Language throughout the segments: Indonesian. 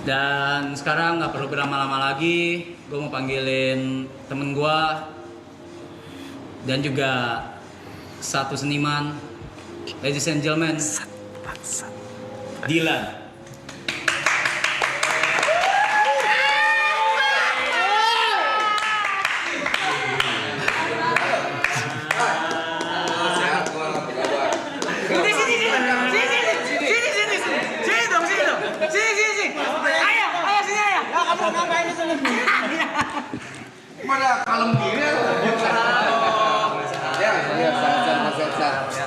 Dan sekarang nggak perlu berlama-lama lagi, gue mau panggilin temen gue dan juga satu seniman, ladies and gentlemen, Dilan. Pada kalem gini ya.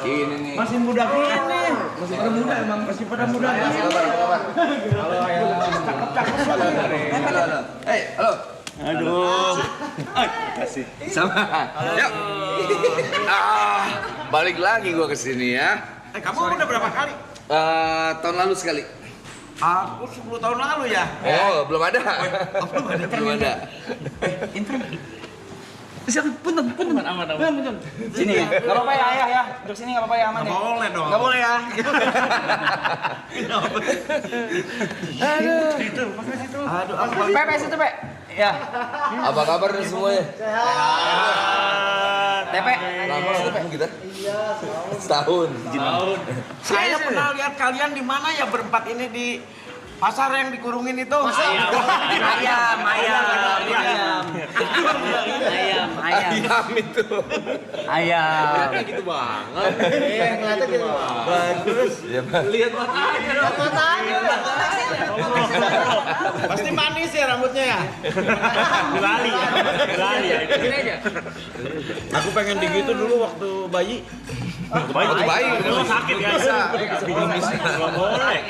Ini nih. Masih muda gini. Masih pada muda emang, masih pada muda gini. Halo ya. Cakep-cakep. Halo. Aduh. Kasih. Sama. Yuk. Balik lagi gua ke sini ya. Kamu udah berapa kali? Tahun lalu sekali. Aku 10 tahun lalu ya. Oh, belum ada. Belum ada. Silakan, punten. Aman. Sini ya, nggak apa-apa ya ayah ya. Duduk sini nggak apa-apa ya, aman ya. Nggak boleh dong. Nggak boleh ya. Aduh, aku Pe, situ Pe. Ya. Apa kabar nih semuanya? Tepe. Lama ketemu kita? Setahun. Saya pernah lihat kalian di mana ya berempat ini di pasar yang dikurungin itu. Ayam. Ayam itu. Ayam. Gitu banget. Ngeliatnya gitu. Bagus. Ya, lihat matanya dong. Pasti manis ya rambutnya ya. Gelali ya. Gini aja. Aku pengen digitu dulu waktu bayi. Waktu bayi. Lu sakit ya? Nggak boleh.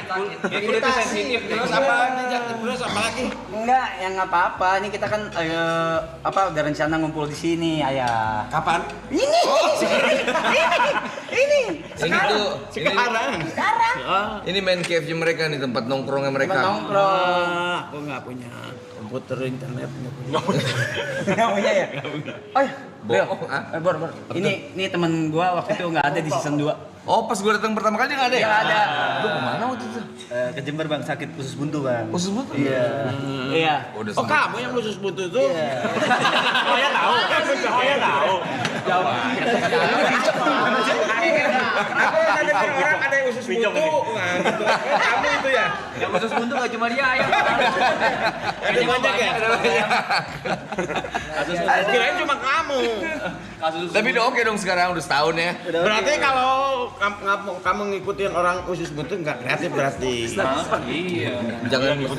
Kulitnya sensitif. Terus apa lagi? Enggak, yang nggak apa-apa. Ini kita kan udah rencana ngumpul di sini, ayah. Kapan? Ini. Ini tuh. Sekarang. Ini main cave-nya mereka nih, tempat nongkrongnya mereka. Nongkrong. Aku nggak punya komputer internet. Nggak punya ya? Oh ya, Bohong, ah. Bor. Ini temen gua waktu itu nggak ada di season 2. Oh, pas gue datang pertama kali nggak ada ya? Nggak ada. Lu kemana waktu itu? Ke Jember bang, sakit usus buntu bang. Usus buntu? Iya. Udah Oh, kamu yang khusus butuh itu? Saya tahu. Aku yang ada orang ada yang khusus butuh. Nah, gitu. Kamu itu ya? Yang usus buntu nggak cuma dia, ayah. Ada banyak ya? Kirain cuma kamu. Tapi udah oke dong sekarang, udah setahun ya. Berarti kalau kamu ngikutin orang khusus butuh nggak kreatif berarti. Iya. Jangan ngikut.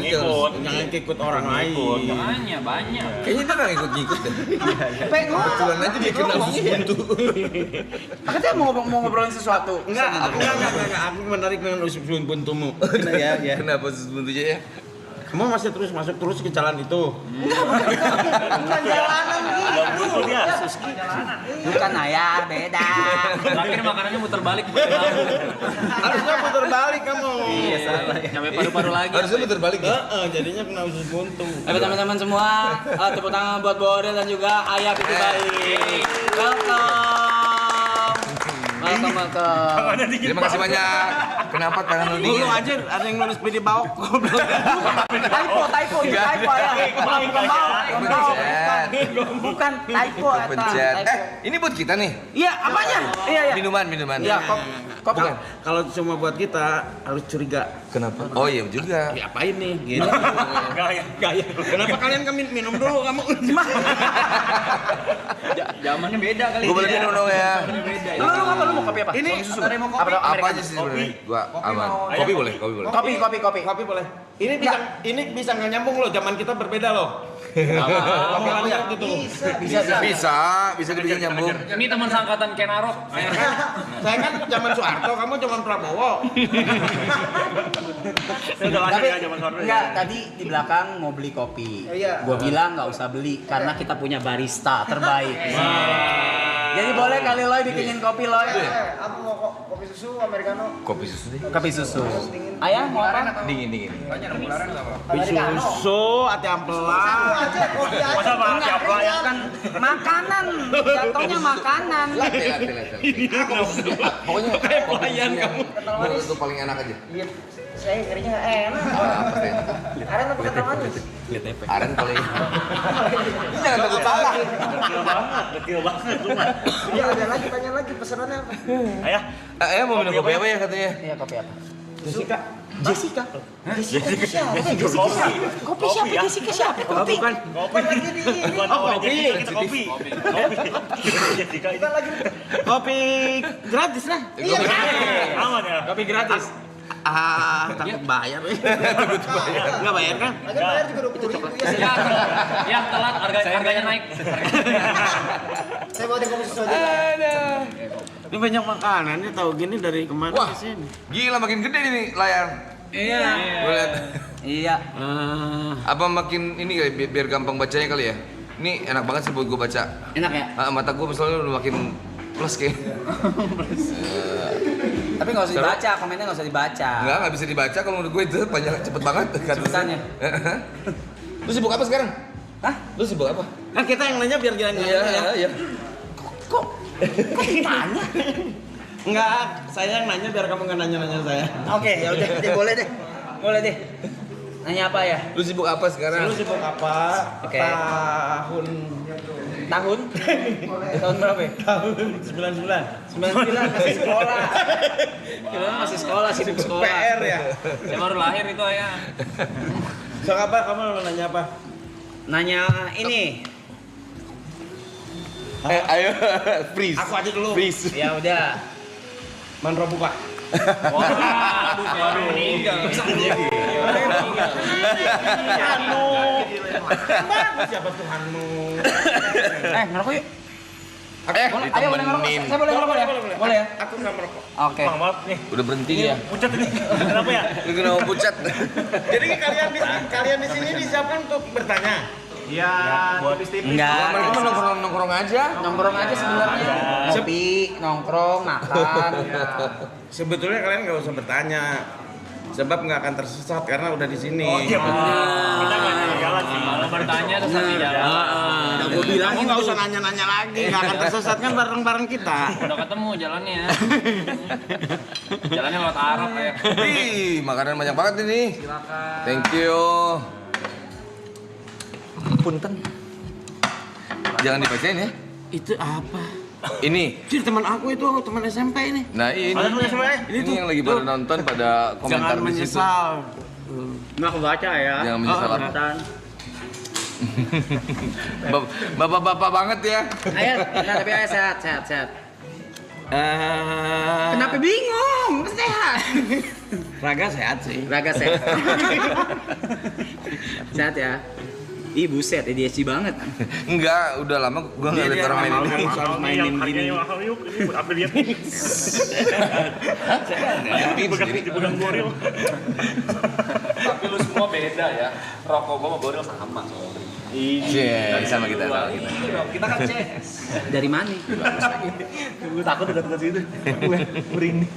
Jangan ikut orang lain. Banyak. Kayaknya dia nggak ngikut deh. Pengen Kebetulan aja dia kenal usus buntu. Katanya mau ngobrolin sesuatu. Enggak. Aku menarik dengan usus buntumu. Kenapa usus buntunya ya? Kamu masih terus masuk terus ke jalan itu. Bukan jalanan gitu. Itu dia. Bukan ayah, beda. Terakhir makanannya muter balik. Harusnya putar balik kamu. Iya, salah. Sampai paru-paru lagi. Harusnya muter balik ya? Jadinya kena usus buntu. Oke teman-teman semua, tepuk tangan buat Boril dan juga Ayah Pipi Bayi. Welcome. Terima kasih banyak. Kenapa tangan lu Dulu dingin? aja ada yang nulis pilih bawok. Typo ya. Bukan typo eta. Pencet. Ini buat kita nih. Iya, apanya? Iya. Minuman. Iya, kopi. Bukan. Kalau cuma buat kita harus curiga. Kenapa? Oh iya juga. Diapain nih? Gitu. Gaya. Kenapa kalian minum dulu kamu? Zamannya beda kali. Gue boleh minum dong ya. Lu mau kopi apa? Ini mau kopi. Apa aja sih sebenarnya? Gua aman. Kopi boleh. Kopi boleh. Ini bisa nggak nyambung loh. Zaman kita berbeda loh. Omongannya gitu. Bisa dibikin nyambung. Ini teman sangkatan Ken Arok. Saya kan zaman Soeharto, kamu zaman Prabowo. Tapi enggak, tadi di belakang mau beli kopi. Gua bilang nggak usah beli karena kita punya barista terbaik. Jadi boleh kali Loy bikinin kopi Loy. Aku mau kopi susu americano. Kopi susu deh. Kopi susu. Ayah mau apa? Dingin. Kopi susu, ati ampela. Aja kopi aja. Masa pakai apa ya? Kan makanan, jatuhnya makanan. Latte. Pokoknya Kayak pelayan kamu. Menurut lu paling enak aja. Iya, saya ngerinya nggak enak. Apa sih? Aren apa kata manis? Aren kali. Jangan takut salah. Kecil banget lu mah. Iya, ada lagi, tanya lagi pesanannya apa? Ayah, Ayah mau minum kopi apa ya katanya? Iya, kopi apa? Jessica. Jessica. Jessica siapa? Kopi siapa? Jessica siapa? Kopi. Bukan. Bukan lagi di ini. kopi. Kita kopi. Jessica itu lagi kopi gratis lah. Iya, aman ya. Kopi gratis. Takut bayar. Enggak bayar kan? Lagi bayar juga 20.000 ya. Yang telat harganya naik. Saya mau ada kopi susu aja. Ini banyak makanannya tahu gini dari kemarin Wah, ke sini. gila makin gede nih layar. Iya. Gue lihat. Iya. Apa makin ini kali biar gampang bacanya kali ya? Ini enak banget sih buat gue baca. Enak ya? Mata gue misalnya udah makin plus kayak. Tapi nggak usah dibaca, komennya nggak usah dibaca. Nggak bisa dibaca kalau menurut gue itu panjang cepet banget. Cepetannya. Lu sibuk apa sekarang? Hah? Lu sibuk apa? Kan kita yang nanya biar jalan Iya. Kok ditanya? Enggak, saya yang nanya biar kamu nggak nanya-nanya saya. Oke, ya udah, boleh deh. Boleh deh. Nanya apa ya? Lu sibuk apa sekarang? Lu sibuk apa? Oke. Tahun Tahun berapa ya? tahun 99. 99 masih sekolah. Kita masih sekolah, sibuk sekolah. PR ya. Saya baru lahir itu ayah. So apa? Kamu mau nanya apa? Nanya ini. Ayo, freeze. Aku aja dulu. Freeze. Ya udah. Manro buka. Waduh, meninggal. Anu. Bagus siapa Tuhanmu? Ngerokok yuk. Ditemenin. Ayo boleh ngerokok. Saya boleh ngerokok ya? Boleh ya? Aku nggak merokok. Oke. Bang, maaf nih. Udah berhenti ya? Pucat ini. Kenapa ya? Lu kenapa pucat? Jadi kalian di sini disiapkan untuk bertanya. Iya, buat Enggak. Mereka mah nongkrong aja. Nongkrong aja sebenarnya. Kopi, nongkrong, makan. Sebetulnya kalian nggak usah bertanya. Sebab nggak akan tersesat karena udah di sini. Oh iya benar. Kita nggak nyari jalan sih. Kalau bertanya terus nanti jalan. Udah gue bilang kamu nggak usah nanya-nanya lagi, nggak akan tersesat kan bareng-bareng kita. Udah ketemu jalannya. Jalannya lewat Arab ya. Ih, makanan banyak banget ini. Silakan. Thank you. Punten. Jangan dibacain ya. Itu apa? Ini. Jadi teman aku itu teman SMP ini. Nah, ini. Ada tulis semuanya. Ini yang lagi pada nonton pada komentar Jangan di situ. menyesal. Nggak kebaca ya. Jangan menyesal. Kelihatan. Bapak-bapak banget ya. Ayo, nah, tapi ayo sehat. Kenapa bingung? Sehat. Raga sehat sih. Raga sehat. Sehat ya. Ih buset, ADHD banget. Enggak, udah lama gua enggak lihat orang main ini. Mainin gini. Harganya mahal yuk. Ini buat apa lihat? Mainin sendiri. Dipegang Boril. Tapi lu semua beda ya. Rokok gua sama Boril sama. Iya, sama kita. Kita kan CS. Dari mana? Gue takut dekat-dekat situ. Gue merinding.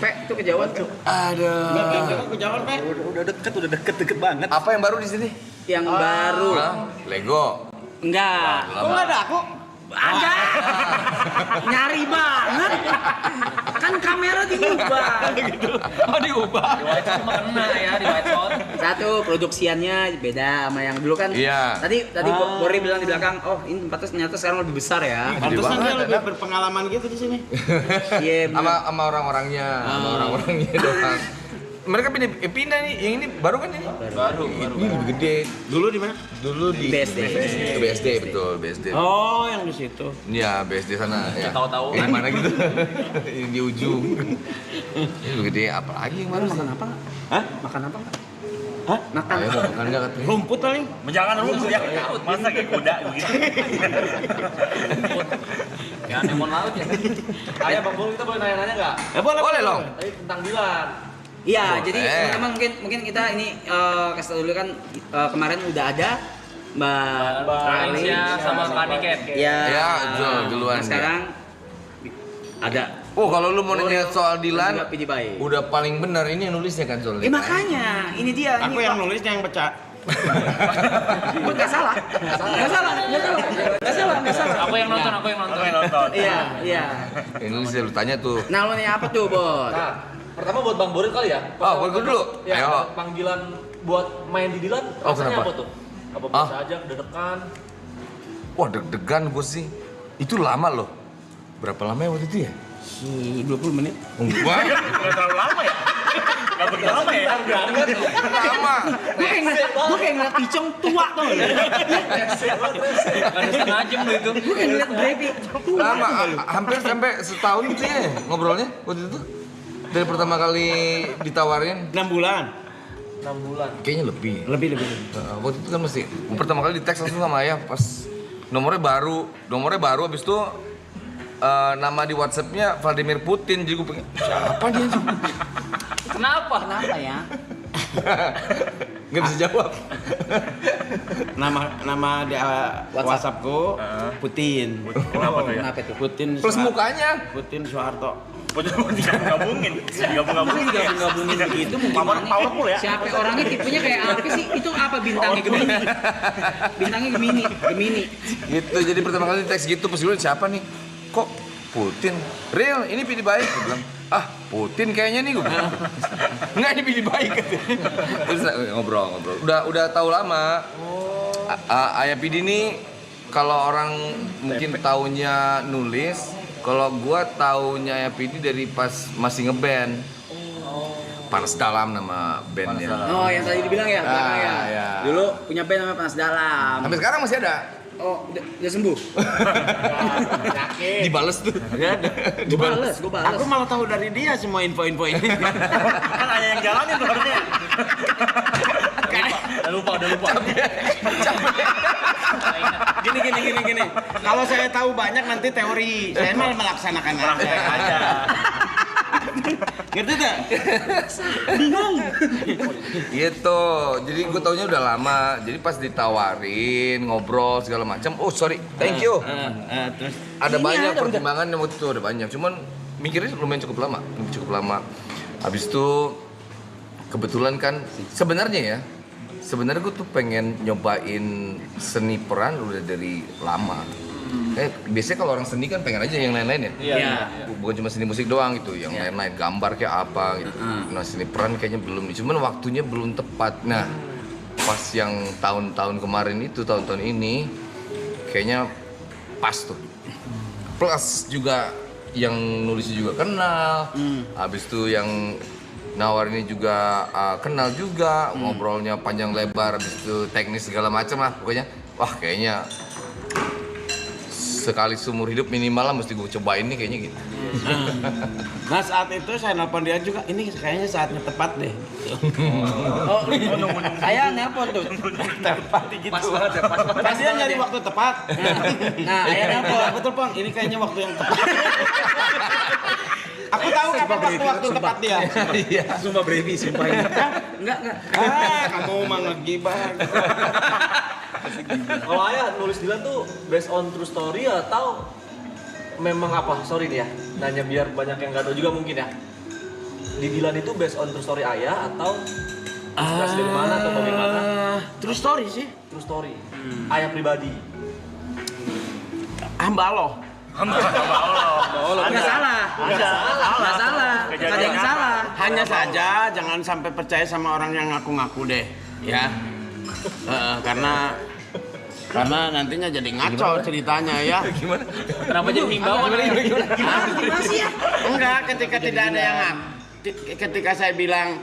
Pe, itu kejauhan tuh. Aduh. Aku jawab, Pak. Udah deket banget. Apa yang baru di sini? Yang baru. Hah? Lego. Enggak. Kok nggak ada aku? Ada. Nyari banget. Kan kamera diubah. Oh diubah. Di white shot mah kena ya di white shot. Satu produksiannya beda sama yang dulu kan. Iya. Tadi Bori bilang di belakang, "Oh, ini tempatnya ternyata sekarang lebih besar ya." Pantesan dia lebih berpengalaman gitu di sini. Iya, bener. Sama orang-orangnya, doang. Mereka pindah nih, yang ini baru kan ini? Baru. Ini lebih gede. Dulu di mana? Dulu di BSD. BSD betul, BSD. Oh, yang di situ. Iya, BSD sana ya. Tahu-tahu. Yang mana gitu? Yang di ujung. Ini lebih gede, apa lagi yang baru? Makan apa? Hah? Makan apa? Hah? Makan. Ayo, mau makan nggak katanya? Rumput paling. Jangan rumput ya. Masa kayak kuda begitu. Ya anemon laut ya. Ayah Bang Bol, kita boleh nanya-nanya nggak? Boleh loh. Tadi tentang Dilan. Iya, Boleh. jadi teman-teman mungkin kita ini kasih tau dulu kan kemarin udah ada Mbak Alicia sama Kak Niket. Ya. Ya, Jol, duluan Nah, sekarang ada. Oh, kalau lu mau nanya soal Dilan, Juga Pidi Baik. udah paling benar ini yang nulisnya kan Jol. Makanya, ini dia. Aku ini yang Pak. nulisnya yang baca. Nggak salah. Aku yang nonton. Iya. Yang nulisnya lu tanya tuh. Nah, lo nih apa tuh, Bos? Pertama buat Bang Boril kali ya. Oh, gue dulu. Ya, Ayo. panggilan buat main di Dilan Oh, rasanya kenapa? apa tuh? Apa biasa aja, deg-degan? Wah deg-degan gue sih. Itu lama loh. Berapa lama ya waktu itu ya? 20 menit. Enggak. Nggak terlalu lama ya? Nggak begitu lama ya? Lama. Gue kayak ngeliat Icong tua tuh. Ada setengah jam lo itu. Gue kayak ngeliat Brevi. Lama. Hampir sampai setahun gitu ya ngobrolnya waktu itu. Dari pertama kali ditawarin. 6 bulan. 6 bulan. Kayaknya lebih. Lebih. Waktu itu kan mesti pertama kali di teks langsung sama ayah pas nomornya baru habis itu nama di WhatsApp-nya Vladimir Putin, jadi gue pengen siapa dia tuh? Kenapa? Kenapa ya? Nggak bisa jawab. Nama di WhatsAppku Putin. Kenapa tuh ya? Kenapa tuh? Putin. Plus mukanya. Putin Soeharto. Digabungin Gabungin begitu mungkin powerful ya? Siapa orangnya tipenya kayak apa sih? Itu apa bintangnya Gemini? Bintangnya Gemini. Gitu, jadi pertama kali di teks gitu pas gue siapa nih? Kok Putin? Real, ini pilih baik. Gue bilang, Putin kayaknya nih gue bilang. Enggak, ini pilih baik. Terus ngobrol. Udah tahu lama. Ayah Pidi nih kalau orang mungkin taunya nulis, kalau gua taunya Ayah Pidi dari pas masih ngeband. Panas Dalam nama bandnya. Oh, yang tadi dibilang ya, belakang ya. Iya. Dulu punya band namanya Panas Dalam. Sampai sekarang masih ada. Oh, udah sembuh. Dibales tuh. Gue bales. Aku malah tahu dari dia semua info-info ini. Kan ayah yang jalanin tuh harusnya. Udah lupa. Gini. Kalau saya tahu banyak nanti teori, saya malah melaksanakan aja. Ngerti tak? Bingung. Gitu. Jadi gue taunya udah lama. Jadi pas ditawarin ngobrol segala macam. Oh sorry, thank you. Terus Ada Ini banyak ada, pertimbangan yang waktu itu ada banyak. Cuman mikirnya lumayan cukup lama. Habis itu kebetulan kan sebenarnya gue tuh pengen nyobain seni peran udah dari lama. Biasanya kalau orang seni kan pengen aja yang lain-lain ya. Iya. Bukan cuma seni musik doang gitu, yang lain-lain gambar kayak apa gitu. Nah seni peran kayaknya belum, cuman waktunya belum tepat. Nah pas yang tahun-tahun kemarin itu, tahun-tahun ini kayaknya pas tuh. Plus juga yang nulisnya juga kenal, habis itu yang nawarinnya juga kenal juga, ngobrolnya panjang lebar, habis itu teknis segala macam lah pokoknya. Wah kayaknya sekali seumur hidup minimal lah mesti gue cobain nih kayaknya gitu. Nah saat itu saya nelpon dia juga, ini kayaknya saatnya tepat deh. Oh, saya nelpon tuh. Tepat gitu. Pas banget ya, pas banget. Pas dia nyari waktu tepat. Nah, saya nelpon. Aku telepon, ini kayaknya waktu yang tepat. Aku tahu kapan waktu tepat dia. Iya. Sumpah Brevi, sumpah ini. Enggak. Kamu mah ngegibah. Kalau ayah nulis Dilan tuh based on true story atau memang apa? Sorry nih ya, nanya biar banyak yang nggak tahu juga mungkin ya. Di Dilan itu based on true story ayah atau inspirasi dari mana atau bagaimana? True story sih. True story. Ayah pribadi. Hamba Allah. Enggak salah. Enggak salah. Enggak ada yang salah. Hanya saja jangan sampai percaya sama orang yang ngaku-ngaku deh, ya. Karena nantinya jadi ngaco ceritanya ya. Gimana? Kenapa jadi himbauan? Gimana sih ya? Enggak, ketika tidak ada yang ketika saya bilang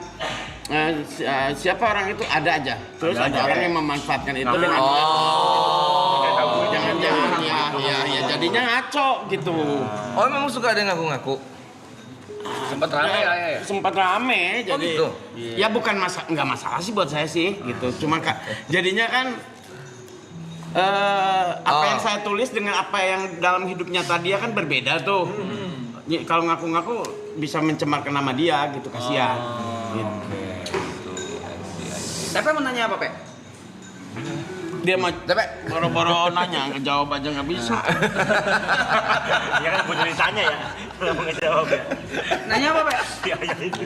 siapa orang itu ada aja. Terus ada orang yang memanfaatkan itu dengan jangan-jangan ya jadinya ngaco gitu. Oh memang suka ada yang ngaku-ngaku? Sempat rame ayah ya? Sempat rame jadi gitu? ya bukan nggak masalah sih buat saya sih gitu. Cuma jadinya kan apa yang saya tulis dengan apa yang dalam hidupnya tadi kan berbeda tuh. Kalau ngaku-ngaku bisa mencemarkan nama dia gitu, kasihan. Gitu. Tapi mau nanya apa, Pe? Dia mau boro-boro nanya, ngejawab aja nggak bisa. Iya kan gue jadi tanya ya. Kenapa nggak jawab ya? Nanya apa, Pe? Iya itu.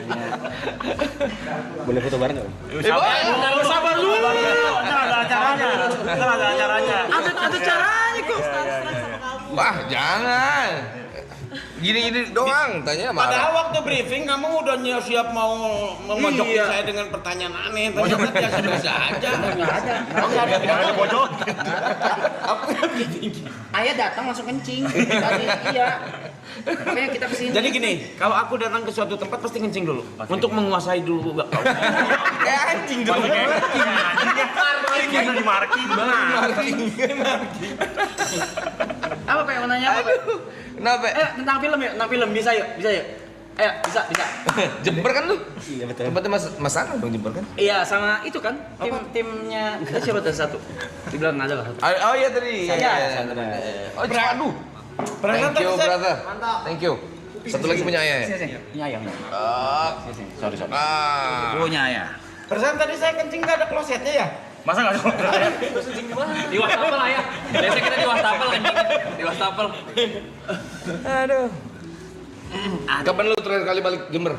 Boleh foto bareng nggak? Sabar dulu. Ntar ada acaranya. Ada caranya kok. Wah jangan. Gini-gini doang, tanya Padahal marah. waktu briefing kamu udah siap mau memojokin saya dengan pertanyaan aneh. Ternyata biasa-biasa aja. Nggak ada. Jangan pojok. Ayah datang langsung kencing. Tadi iya. Makanya kita kesini. Jadi gini, kalau aku datang ke suatu tempat pasti kencing dulu. Untuk menguasai dulu. Kayak anjing dulu. Anjingnya dimarki. Apa Pak yang mau nanya apa? Pak? Kenapa? Tentang film ya, tentang film bisa yuk. Ayo, bisa. Jember kan lu? Iya betul. Tempatnya Mas Ana dong Jember kan? Iya, sama itu kan timnya kita siapa tadi satu? Dibilang ada lah satu. Oh iya tadi. Iya. Oh, aduh. Thank you, brother. Mantap. Thank you. Satu lagi punya ayah ya? Ini ayam. Sorry. Punya ayah. Perasaan tadi saya kencing nggak ada klosetnya ya? Masa nggak ada? Di wastafel ayah. Biasa kita di wastafel kencing. Di wastafel. Aduh. Kapan lu terakhir kali balik Jember?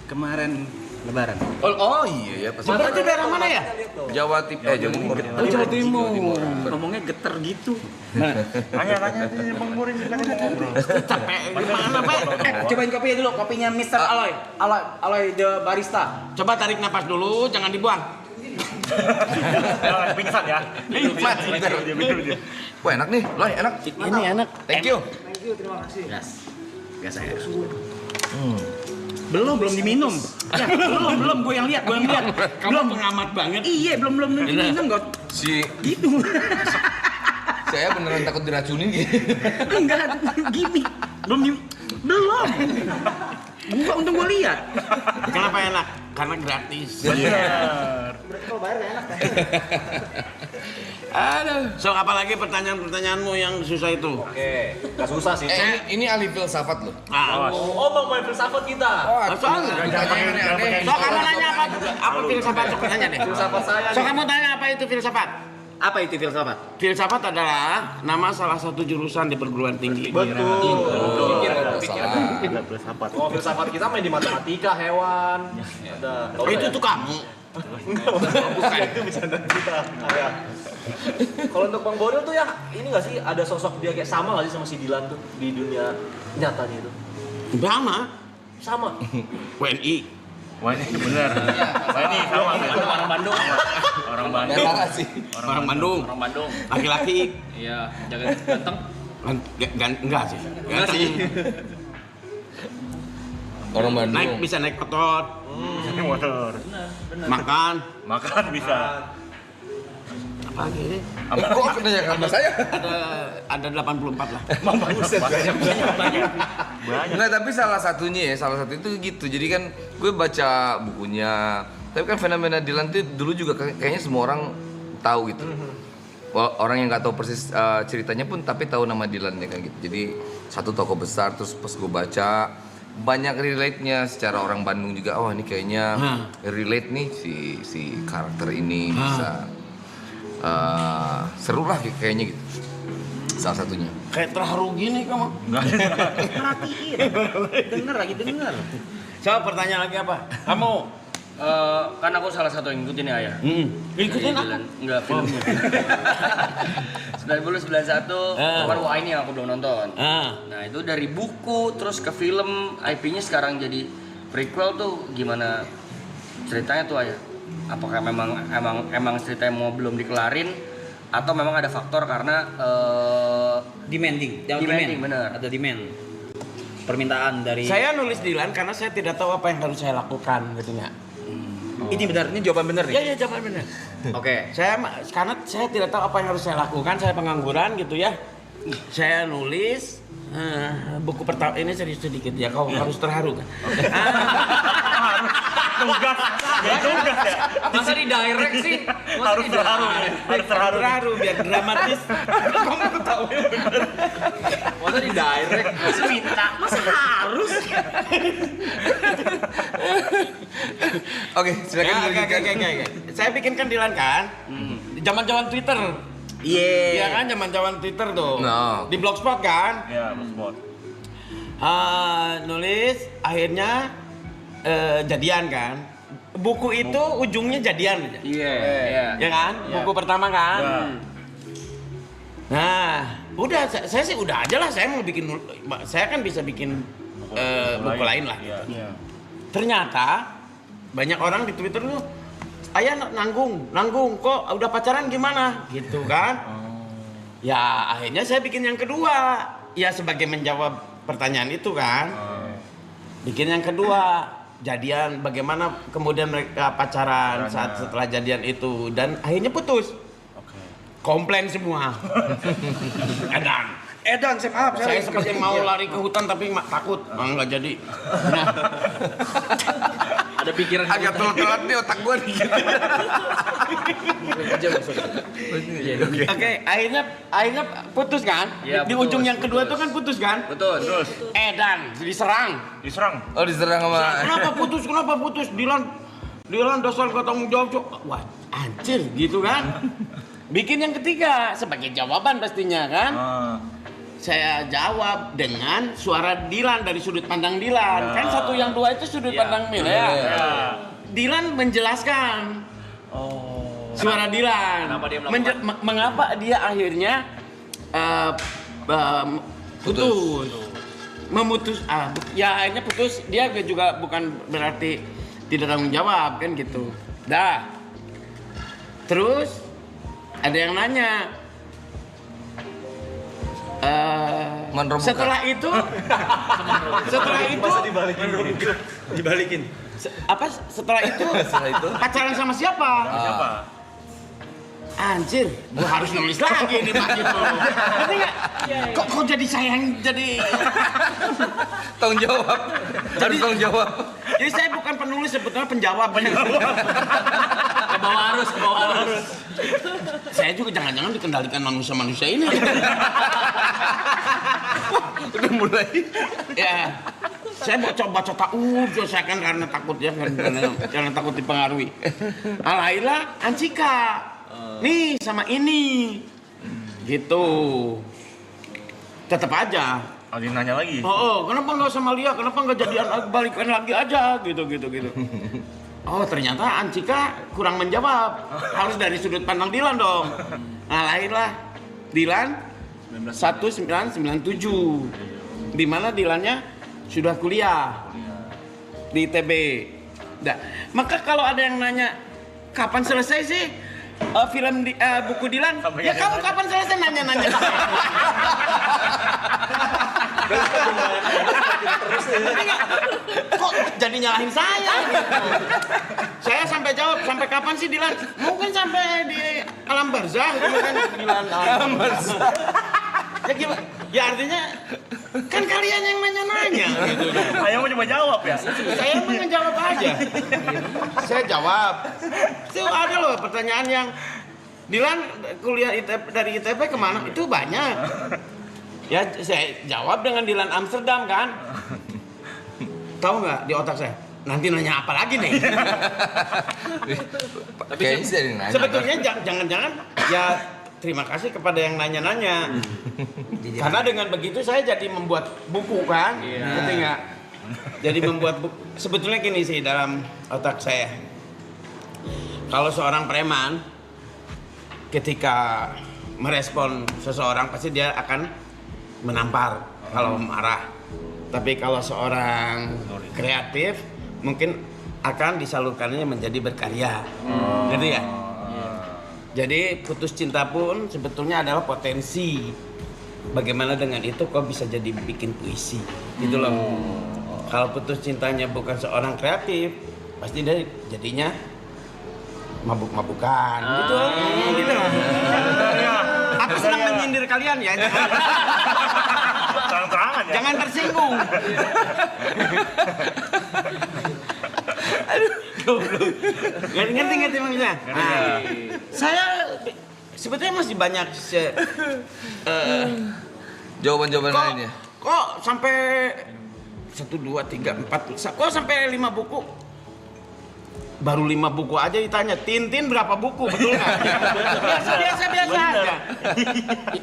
Kemarin Lebaran. Oh iya ya pasti. Jember itu daerah mana ya? Jawa Timur. Jawa Timur. Ngomongnya geter gitu. Tanya Bang Murin Capek gimana Pak? Cobain kopinya dulu, kopinya Mr. Aloy the barista. Coba tarik napas dulu, jangan dibuang. Jangan pingsan ya. Mas, bentar. Wah enak nih, loh enak. Ini enak. Thank you. Gas saya. Belum diminum. Ya, belum gue yang lihat. Kamu pengamat banget. Iya, belum diminum kok. Si Gitu. saya beneran takut diracunin gitu. Enggak, gini. Belum. Gua untung gua lihat. Kenapa enak? Karena gratis. Aduh. So apalagi pertanyaan-pertanyaanmu yang susah itu? Oke, nggak susah sih. Ini ahli filsafat loh. Oh, mau main filsafat kita. Soalnya. So kamu nanya apa? Apa filsafat? So nanya deh. Filsafat saya. So kamu tanya apa itu filsafat? Apa itu filsafat? Filsafat adalah nama salah satu jurusan di perguruan tinggi. Betul. Salah. Oh, filsafat kita main di matematika, hewan. Ada. Oh, itu tuh kamu. Bukan. Itu bercanda kita. Ya. Kalau untuk Bang Boril tuh ya, ini nggak sih ada sosok dia kayak sama nggak sih sama si Dilan tuh di dunia nyatanya itu? Sama. WNI. Wah ini bener. Wah ini sama. Orang Bandung. Orang Ya Bandung. salah sih. Orang Bandung. Orang Bandung. Laki-laki. Iya, jaga ganteng. Enggak sih. Enggak sih. Orang Bandung. Bisa naik otot, Motor. makan bisa. apa lagi? Kok nanya sama saya? Ada 84 lah. Banyak. Enggak, tapi salah satu itu gitu. Jadi kan gue baca bukunya. Tapi kan fenomena Dilan itu dulu juga kayaknya semua orang tahu gitu. Orang yang nggak tahu persis ceritanya pun tapi tahu nama Dilan ya kan gitu. Jadi satu tokoh besar, terus pas gue baca banyak relate-nya secara orang Bandung juga. Oh ini kayaknya relate nih si karakter ini bisa seru lah kayaknya gitu. Salah satunya. Kayak terharu gini kamu. Perhatiin. Denger. Coba pertanyaan lagi apa? Kamu Kan aku salah satu yang ngikutin ya ayah. ikutin aku. Enggak filmnya. 9091 kemarin wah ini yang aku belum nonton. Nah itu dari buku terus ke film, IP-nya sekarang jadi prequel tuh gimana ceritanya tuh ayah? Apakah memang ceritanya mau belum dikelarin atau memang ada faktor karena demanding benar. Ada demand. Permintaan dari Saya nulis Dilan karena saya tidak tahu apa yang harus saya lakukan gitu ya. Ini benar, ini jawaban benar nih. Ya jawaban benar. Oke. Karena saya tidak tahu apa yang harus saya lakukan, saya pengangguran gitu ya. Saya nulis buku pertama ini sedikit ya, kau harus terharu kan. Tugas ya. Masa di direct sih? Harus terharu. Terharu biar dramatis. Kamu tahu ya benar. Masa di direct? Masa minta? Masa harus? Oke, silakan Oke. Saya bikinkan Dilan kan. Zaman-zaman Twitter. Iya kan, zaman-zaman Twitter tuh. No. Di Blogspot kan. Ya, Blogspot. Nulis akhirnya jadian kan. Buku itu ujungnya jadian aja. Iya. Ya kan? Buku pertama kan. Nah, udah saya sih udah aja lah, saya mau bikin, saya kan bisa bikin buku lain lah. Iya. Ternyata banyak orang di Twitter tuh, ayah nanggung kok udah pacaran gimana gitu kan. Ya akhirnya saya bikin yang kedua, ya sebagai menjawab pertanyaan itu kan. Bikin yang kedua, jadian bagaimana kemudian mereka pacaran saat setelah jadian itu, dan akhirnya putus. Komplain semua. Edan, saya seperti mau lari ke hutan tapi takut, nggak jadi. Nah, Ada pikiran Agak telat nih otak gua nih. Oke, akhirnya putus kan? Iya, Di putus, ujung yang kedua itu kan putus kan? Betul. Terus Edan diserang. diserang. Oh diserang sama. Kenapa putus? Dilan dasar gak tanggung jawab. Wah, anjir gitu kan? Bikin yang ketiga sebagai jawaban pastinya kan? Saya jawab dengan suara Dilan dari sudut pandang Dilan. Kan satu yang dua itu sudut pandang Mil ya. Dilan menjelaskan. Suara Dilan. Kenapa dia melakukan? Mengapa dia akhirnya putus. Ya akhirnya putus. Dia juga bukan berarti tidak tanggung jawab kan gitu. Dah. Terus ada yang nanya. Setelah itu Dibalikin. setelah itu pacaran sama siapa? Anjir, gua harus nulis lagi nih Pak gitu. Ngerti nggak? Kok jadi saya yang jadi Tanggung jawab. Harus tanggung jawab. jadi saya bukan penulis, sebetulnya penjawab. ke bawah arus. Saya juga jangan-jangan dikendalikan manusia-manusia ini. Udah mulai. Ya, saya baca saya kan karena takut ya, karena takut dipengaruhi. Alhamdulillah, Ancika, nih sama ini, gitu. Tetap aja. Dia nanya lagi. Kenapa nggak sama Lia? Kenapa nggak jadian balikan lagi aja? Gitu. Oh, ternyata Ancika kurang menjawab. Harus dari sudut pandang Dilan dong. Nah, lahirlah Dilan 1997. Di mana Dilannya sudah kuliah di ITB. Nah, maka kalau ada yang nanya kapan selesai sih buku Dilan? Ya kamu kapan selesai nanya-nanya? Kok jadi nyalahin saya gitu. Saya sampai jawab, sampai kapan sih Dilan? Mungkin sampai di alam barzah gitu kan. Dilan alam barzah. Ya gimana? Ya artinya kan kalian yang nanya-nanya gitu. Ayah mau coba jawab ya. Saya mah ngejawab aja. Saya jawab. Itu ada loh pertanyaan yang Dilan kuliah dari ITB kemana? Itu banyak. Ya saya jawab dengan Dilan Amsterdam kan. Tahu nggak di otak saya? Nanti nanya apa lagi nih? Kayaknya sih nanya. Sebetulnya jangan-jangan ya terima kasih kepada yang nanya-nanya. Karena dengan begitu saya jadi membuat buku kan? Ngerti nggak? Jadi membuat buku. Sebetulnya gini sih dalam otak saya. Kalau seorang preman ketika merespon seseorang pasti dia akan menampar kalau marah. Tapi kalau seorang kreatif mungkin akan disalurkannya menjadi berkarya. Gitu ya? Jadi putus cinta pun sebetulnya adalah potensi. Bagaimana dengan itu kok bisa jadi bikin puisi. Gitu loh. Kalau putus cintanya bukan seorang kreatif, pasti dia jadinya mabuk-mabukan. Gitu loh. Aku sedang menyindir kalian ya. Terang-terangan ya. Jangan tersinggung. Ngerti maksudnya? Nah, saya sebetulnya masih banyak Jawaban-jawaban lainnya. Kok sampai 1, 2, 3, 4, kok sampai 5 buku? Baru 5 buku aja ditanya, Tintin berapa buku, betul nggak? Biasa aja.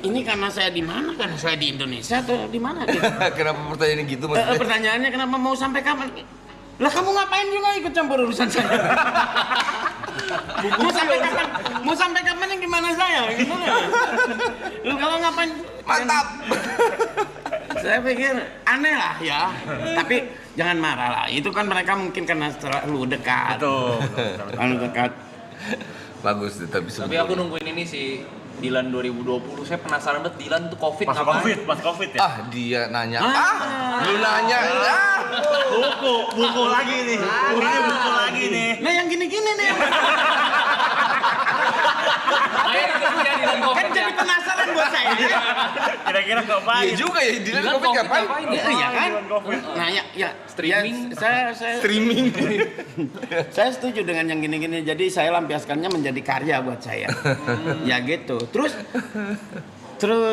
Ini karena saya di mana? Karena saya di Indonesia atau di mana? Gitu. Kenapa pertanyaannya gitu maksudnya? Pertanyaannya kenapa mau sampai kapan? Lah kamu ngapain juga ikut campur urusan saya? Mau sampai kapan yang gimana saya? Gimana? Lu kalau ngapain? Mantap. Saya pikir aneh lah ya. Tapi jangan marah lah. Itu kan mereka mungkin karena terlalu dekat. Betul. Terlalu dekat. Bagus deh, tapi Tapi aku nungguin ini sih Dilan 2020. Saya penasaran banget Dilan tuh Covid Pas ngapain? Covid ya. dia nanya. Lu nanya. Buku lagi nih. Ini buku lagi nih. Nah yang gini-gini nih. Kan jadi penasaran buat saya. Kira-kira ngapain? Iya juga ya, Dilan Covid ngapain? Iya kan? Dilan Covid. Nah ya Streaming. Saya Streaming. saya setuju dengan yang gini-gini. Jadi saya lampiaskannya menjadi karya buat saya. Ya gitu. Terus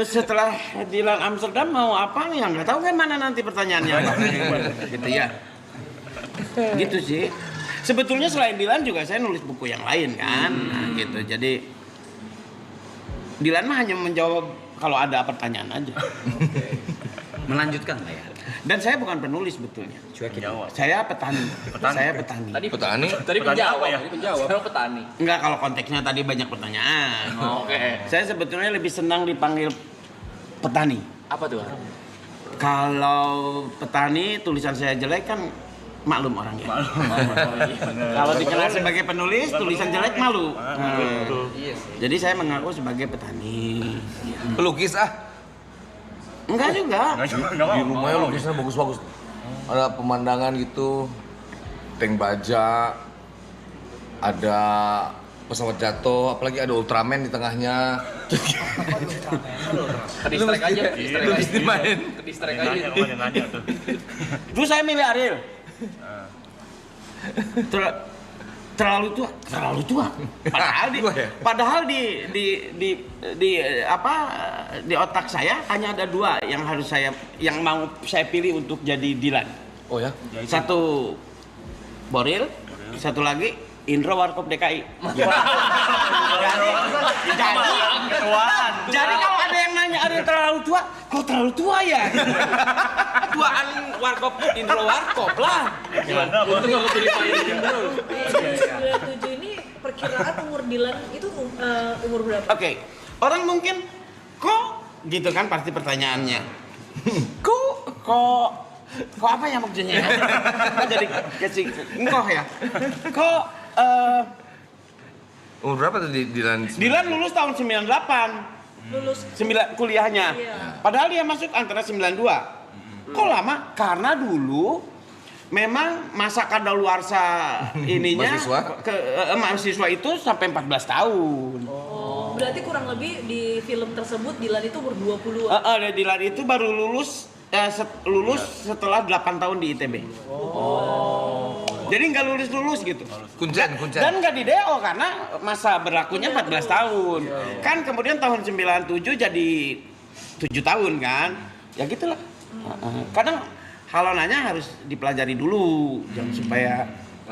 setelah Dilan Amsterdam mau apa nih? Nggak tahu kan mana nanti pertanyaannya. Gitu ya. Gitu sih. Sebetulnya selain Dilan juga saya nulis buku yang lain kan. Nah, gitu. Jadi Dilan mah hanya menjawab kalau ada pertanyaan aja. Melanjutkan lah ya. Dan saya bukan penulis sebetulnya. Jawab. Saya petani. Saya petani. Tadi Petani. Tadi Petani penjawab, apa ya? tadi penjawab. Sekarang petani. Enggak, kalau konteksnya tadi banyak pertanyaan. Oke. Saya sebetulnya lebih senang dipanggil petani. Apa tuh? Kalau petani tulisan saya jelek kan maklum orangnya. Kalau dikenal sebagai penulis tulisan jelek malu. Jadi saya mengaku sebagai petani. Pelukis Enggak juga. Nggak mau. Di rumahnya lukisnya bagus-bagus. Ada pemandangan gitu, tank baja, ada pesawat jatuh, apalagi ada Ultraman di tengahnya. Kedistrek aja. Lu mesti main. Kedistrek aja. Nanya tuh. Terus saya milih Ariel. Terlalu tua. Padahal di otak saya hanya ada dua yang mau saya pilih untuk jadi Dilan. Oh ya? Satu Boril, satu lagi Indro Warkop DKI. Jadi kalau ada yang nanya Ariel terlalu tua, kok terlalu tua ya? Tuaan Warkop Indro Warkop lah. Untung aku pilih Pak Indro. 97 ini perkiraan umur Dilan itu umur berapa? Oke, orang mungkin kok gitu kan pasti pertanyaannya. Kok apa ya maksudnya? Kok jadi kasih engkoh ya? Kok Umur berapa tuh Dilan? Dilan lulus tahun 98. Lulus Kuliahnya. Iya. Padahal dia masuk antara 92. Kok lama? Karena dulu memang masa kadaluarsa ininya mahasiswa itu sampai 14 tahun. Oh, berarti kurang lebih di film tersebut Dilan itu umur 20-an. Dilan itu baru lulus setelah 8 tahun di ITB. Jadi nggak lulus gitu. Kuncen. Dan nggak di DO karena masa berlakunya 14 tahun. Kan kemudian tahun 97 jadi 7 tahun kan. Ya gitulah. Kadang halonanya harus dipelajari dulu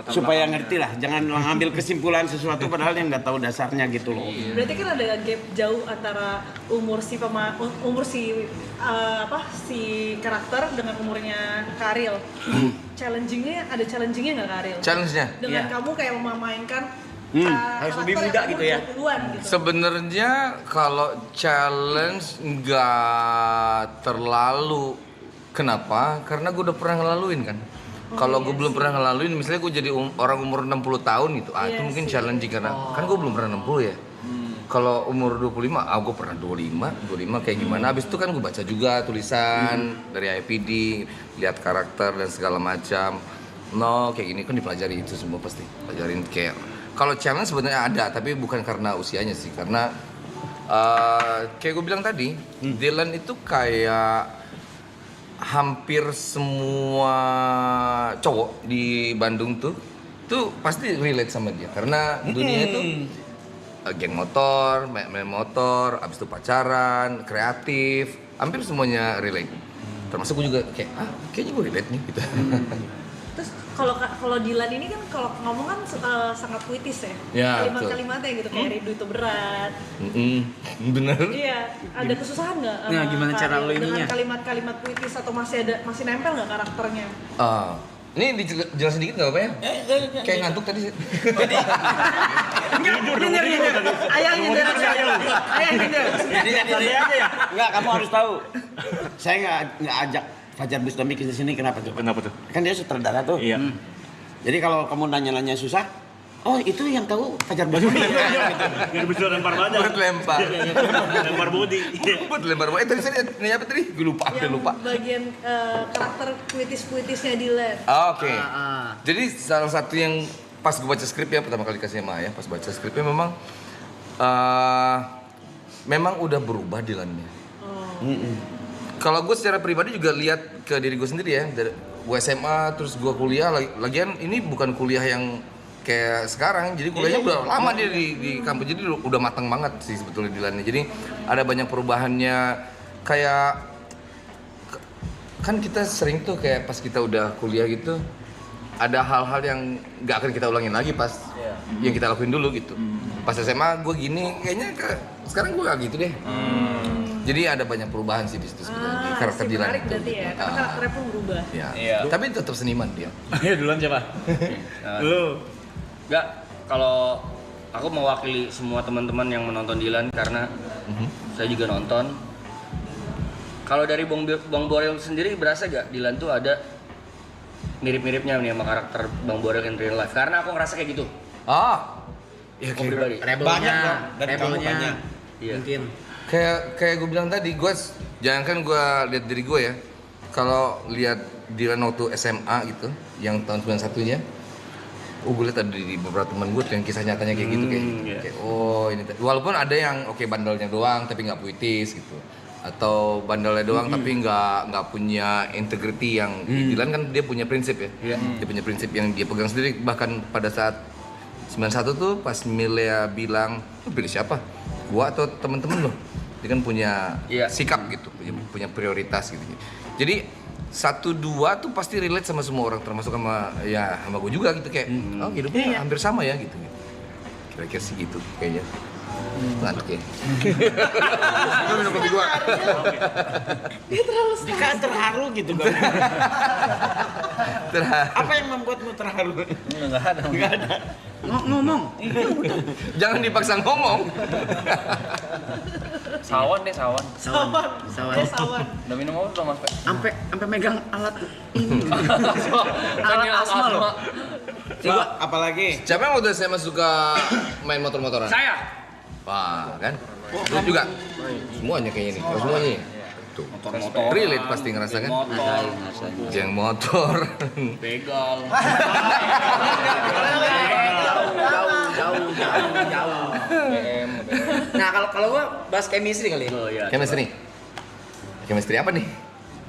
supaya ngerti lah. Jangan ngambil kesimpulan sesuatu padahal yang nggak tahu dasarnya gitu loh. Berarti kan ada gap jauh antara umur si karakter dengan umurnya Karil. Challengingnya nggak Karil? Challenge-nya? Dengan kamu kayak memainkan Harus lebih muda gitu ya? 20-an gitu. Sebenarnya kalau challenge nggak terlalu. Kenapa? Karena gue udah pernah ngelaluin kan. Kalau gue belum pernah ngelaluin, misalnya gue jadi orang umur 60 tahun gitu, itu mungkin challenging karena kan gue belum pernah 60 ya. Kalau umur 25, gue pernah 25 kayak gimana. Habis itu kan gue baca juga tulisan dari IPD, lihat karakter dan segala macam. Kayak gini kan dipelajari itu semua pasti. Pelajarin kayak kalau challenge sebenarnya ada, tapi bukan karena usianya sih, karena kayak gue bilang tadi, Dilan itu kayak hampir semua cowok di Bandung tuh pasti relate sama dia karena dunia itu geng motor, main motor, abis itu pacaran, kreatif, hampir semuanya relate. Termasuk gue juga kayaknya gue relate nih gitu. Terus kalau Dilan ini kan kalau ngomong kan sangat puitis ya. Ya, Kalimat-kalimatnya gitu kayak rindu itu berat. Bener. Iya, ada kesusahan nggak? Nah, gimana cara lo ininya? Dengan kalimat-kalimat puitis atau masih nempel nggak karakternya? Ini dijelasin dikit nggak apa ya? Kayak ngantuk tadi sih. Jadi enggak, kamu harus tahu saya nggak ajak Fajar Bustami ke sini kenapa tuh? Kenapa tuh? Kan dia sutradara tuh. Iya. Jadi kalau kamu nanya-nanya susah, oh itu yang tahu Fajar Bustami. Jadi bisa lempar badan. Buat lempar. Lempar body. Buat lempar. Tadi saya nanya apa tadi? Gue lupa. bagian karakter puitis-puitisnya Dylan. Oke. Jadi salah satu yang pas gue baca skrip ya pertama kali kasih sama Ayah, pas baca skripnya memang udah berubah Dylan-nya. Kalau gue secara pribadi juga lihat ke diri gue sendiri ya, dari gue SMA terus gue kuliah, lagian ini bukan kuliah yang kayak sekarang, jadi kuliahnya udah lama dia di kampus, jadi udah matang banget sih sebetulnya Dylan-nya. Jadi ada banyak perubahannya, kayak kan kita sering tuh kayak pas kita udah kuliah gitu, ada hal-hal yang nggak akan kita ulangin lagi pas yang kita lakuin dulu gitu. Pas SMA gue gini, kayaknya sekarang gue gak gitu deh. Jadi ada banyak perubahan sih di situ sebenarnya karakter Dylan Menarik itu. berarti ya, karena karakternya pun berubah. Ya. Iya. Tapi tetap seniman dia. Ayo duluan siapa? Lu. Enggak, kalau aku mewakili semua teman-teman yang menonton Dylan karena saya juga nonton. Kalau dari Bang Borel sendiri berasa gak Dylan tuh ada mirip-miripnya nih sama karakter Bang Borel in real life? Karena aku ngerasa kayak gitu. Ya Aku pribadi. Banyak dong, dari kamu banyak. Iya. Mungkin. Kayak gue bilang tadi, jangan kan gue lihat diri gue ya. Kalau lihat Dylan waktu SMA gitu, yang tahun 91-nya, gue lihat ada di beberapa teman gue yang kisah nyatanya kayak gitu kayak oh ini. Walaupun ada yang bandelnya doang tapi nggak puitis gitu, atau bandelnya doang tapi nggak punya integrity yang Dylan kan dia punya prinsip ya. Dia punya prinsip yang dia pegang sendiri. Bahkan pada saat 91 tuh pas Milea bilang, lu pilih siapa? Gua atau temen-temen lo? Dia kan punya sikap gitu, punya prioritas gitu. Jadi 1-2 tuh pasti relate sama semua orang, termasuk sama gue juga gitu kayak, oh hidupnya hampir sama ya gitu. Kira-kira sih gitu kayaknya. Ngantuk ya. Lu minum kopi gua. Dia terlalu Kan terharu gitu kan. Apa yang membuatmu terharu? Enggak ada. Ngomong. Jangan dipaksa ngomong. Sawan deh, sawan. Dia sawan. Udah minum apa belum, Mas? Sampai megang alat ini. Alat asma loh. Coba apalagi? Siapa yang udah SMA suka main motor-motoran? Saya. Wah, kan? Lu juga? Semuanya kayaknya nih. Oh, semuanya nih. Tuh. Motor-motoran. Relate pasti ngerasa kan? Motor. Jeng motor. Begal. Jauh. Nah, kalau gua bahas chemistry kali. Oh iya. Chemistry. Chemistry apa nih?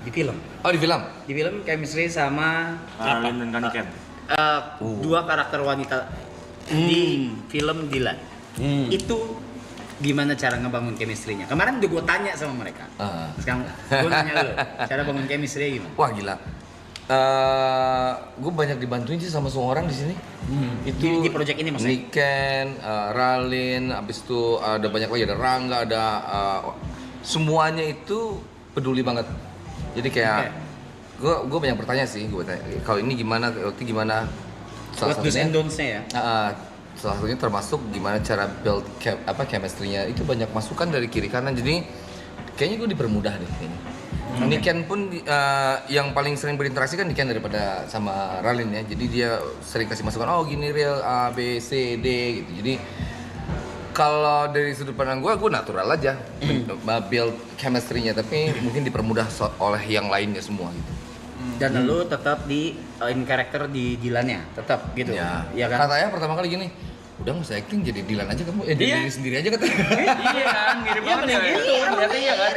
Di film. Oh, di film. Di film chemistry sama Arlin dan Kaniken. dua karakter wanita di film Dylan. Itu gimana cara ngebangun chemistry-nya? Kemarin udah gue tanya sama mereka. Sekarang gue nanya dulu, cara bangun chemistry gimana? Wah, gila. Gue banyak dibantuin sih sama semua orang di sini. Itu Di project ini maksudnya? Niken, Ralin, abis itu ada banyak lagi, ada Rangga, ada semuanya itu peduli banget. Jadi kayak gue banyak bertanya sih, gue tanya kalau ini gimana, kalau itu gimana. What do's and don'ts-nya ya? Salah satunya termasuk gimana cara build chemistry-nya, itu banyak masukan dari kiri kanan, jadi kayaknya gue dipermudah deh kayaknya. Niken pun yang paling sering berinteraksi kan Niken daripada sama Ralin ya, jadi dia sering kasih masukan, oh gini real A, B, C, D gitu. Jadi kalau dari sudut pandang gue natural aja build chemistry-nya, tapi mungkin dipermudah oleh yang lainnya semua gitu. Dan lu tetap di in character di Dylan-nya, tetap gitu. Ya kan? Katanya pertama kali gini, udah nggak usah acting, jadi Dylan aja kamu, jadi diri sendiri aja katanya. Iya kan, mirip banget ya. Ternyata iya kan.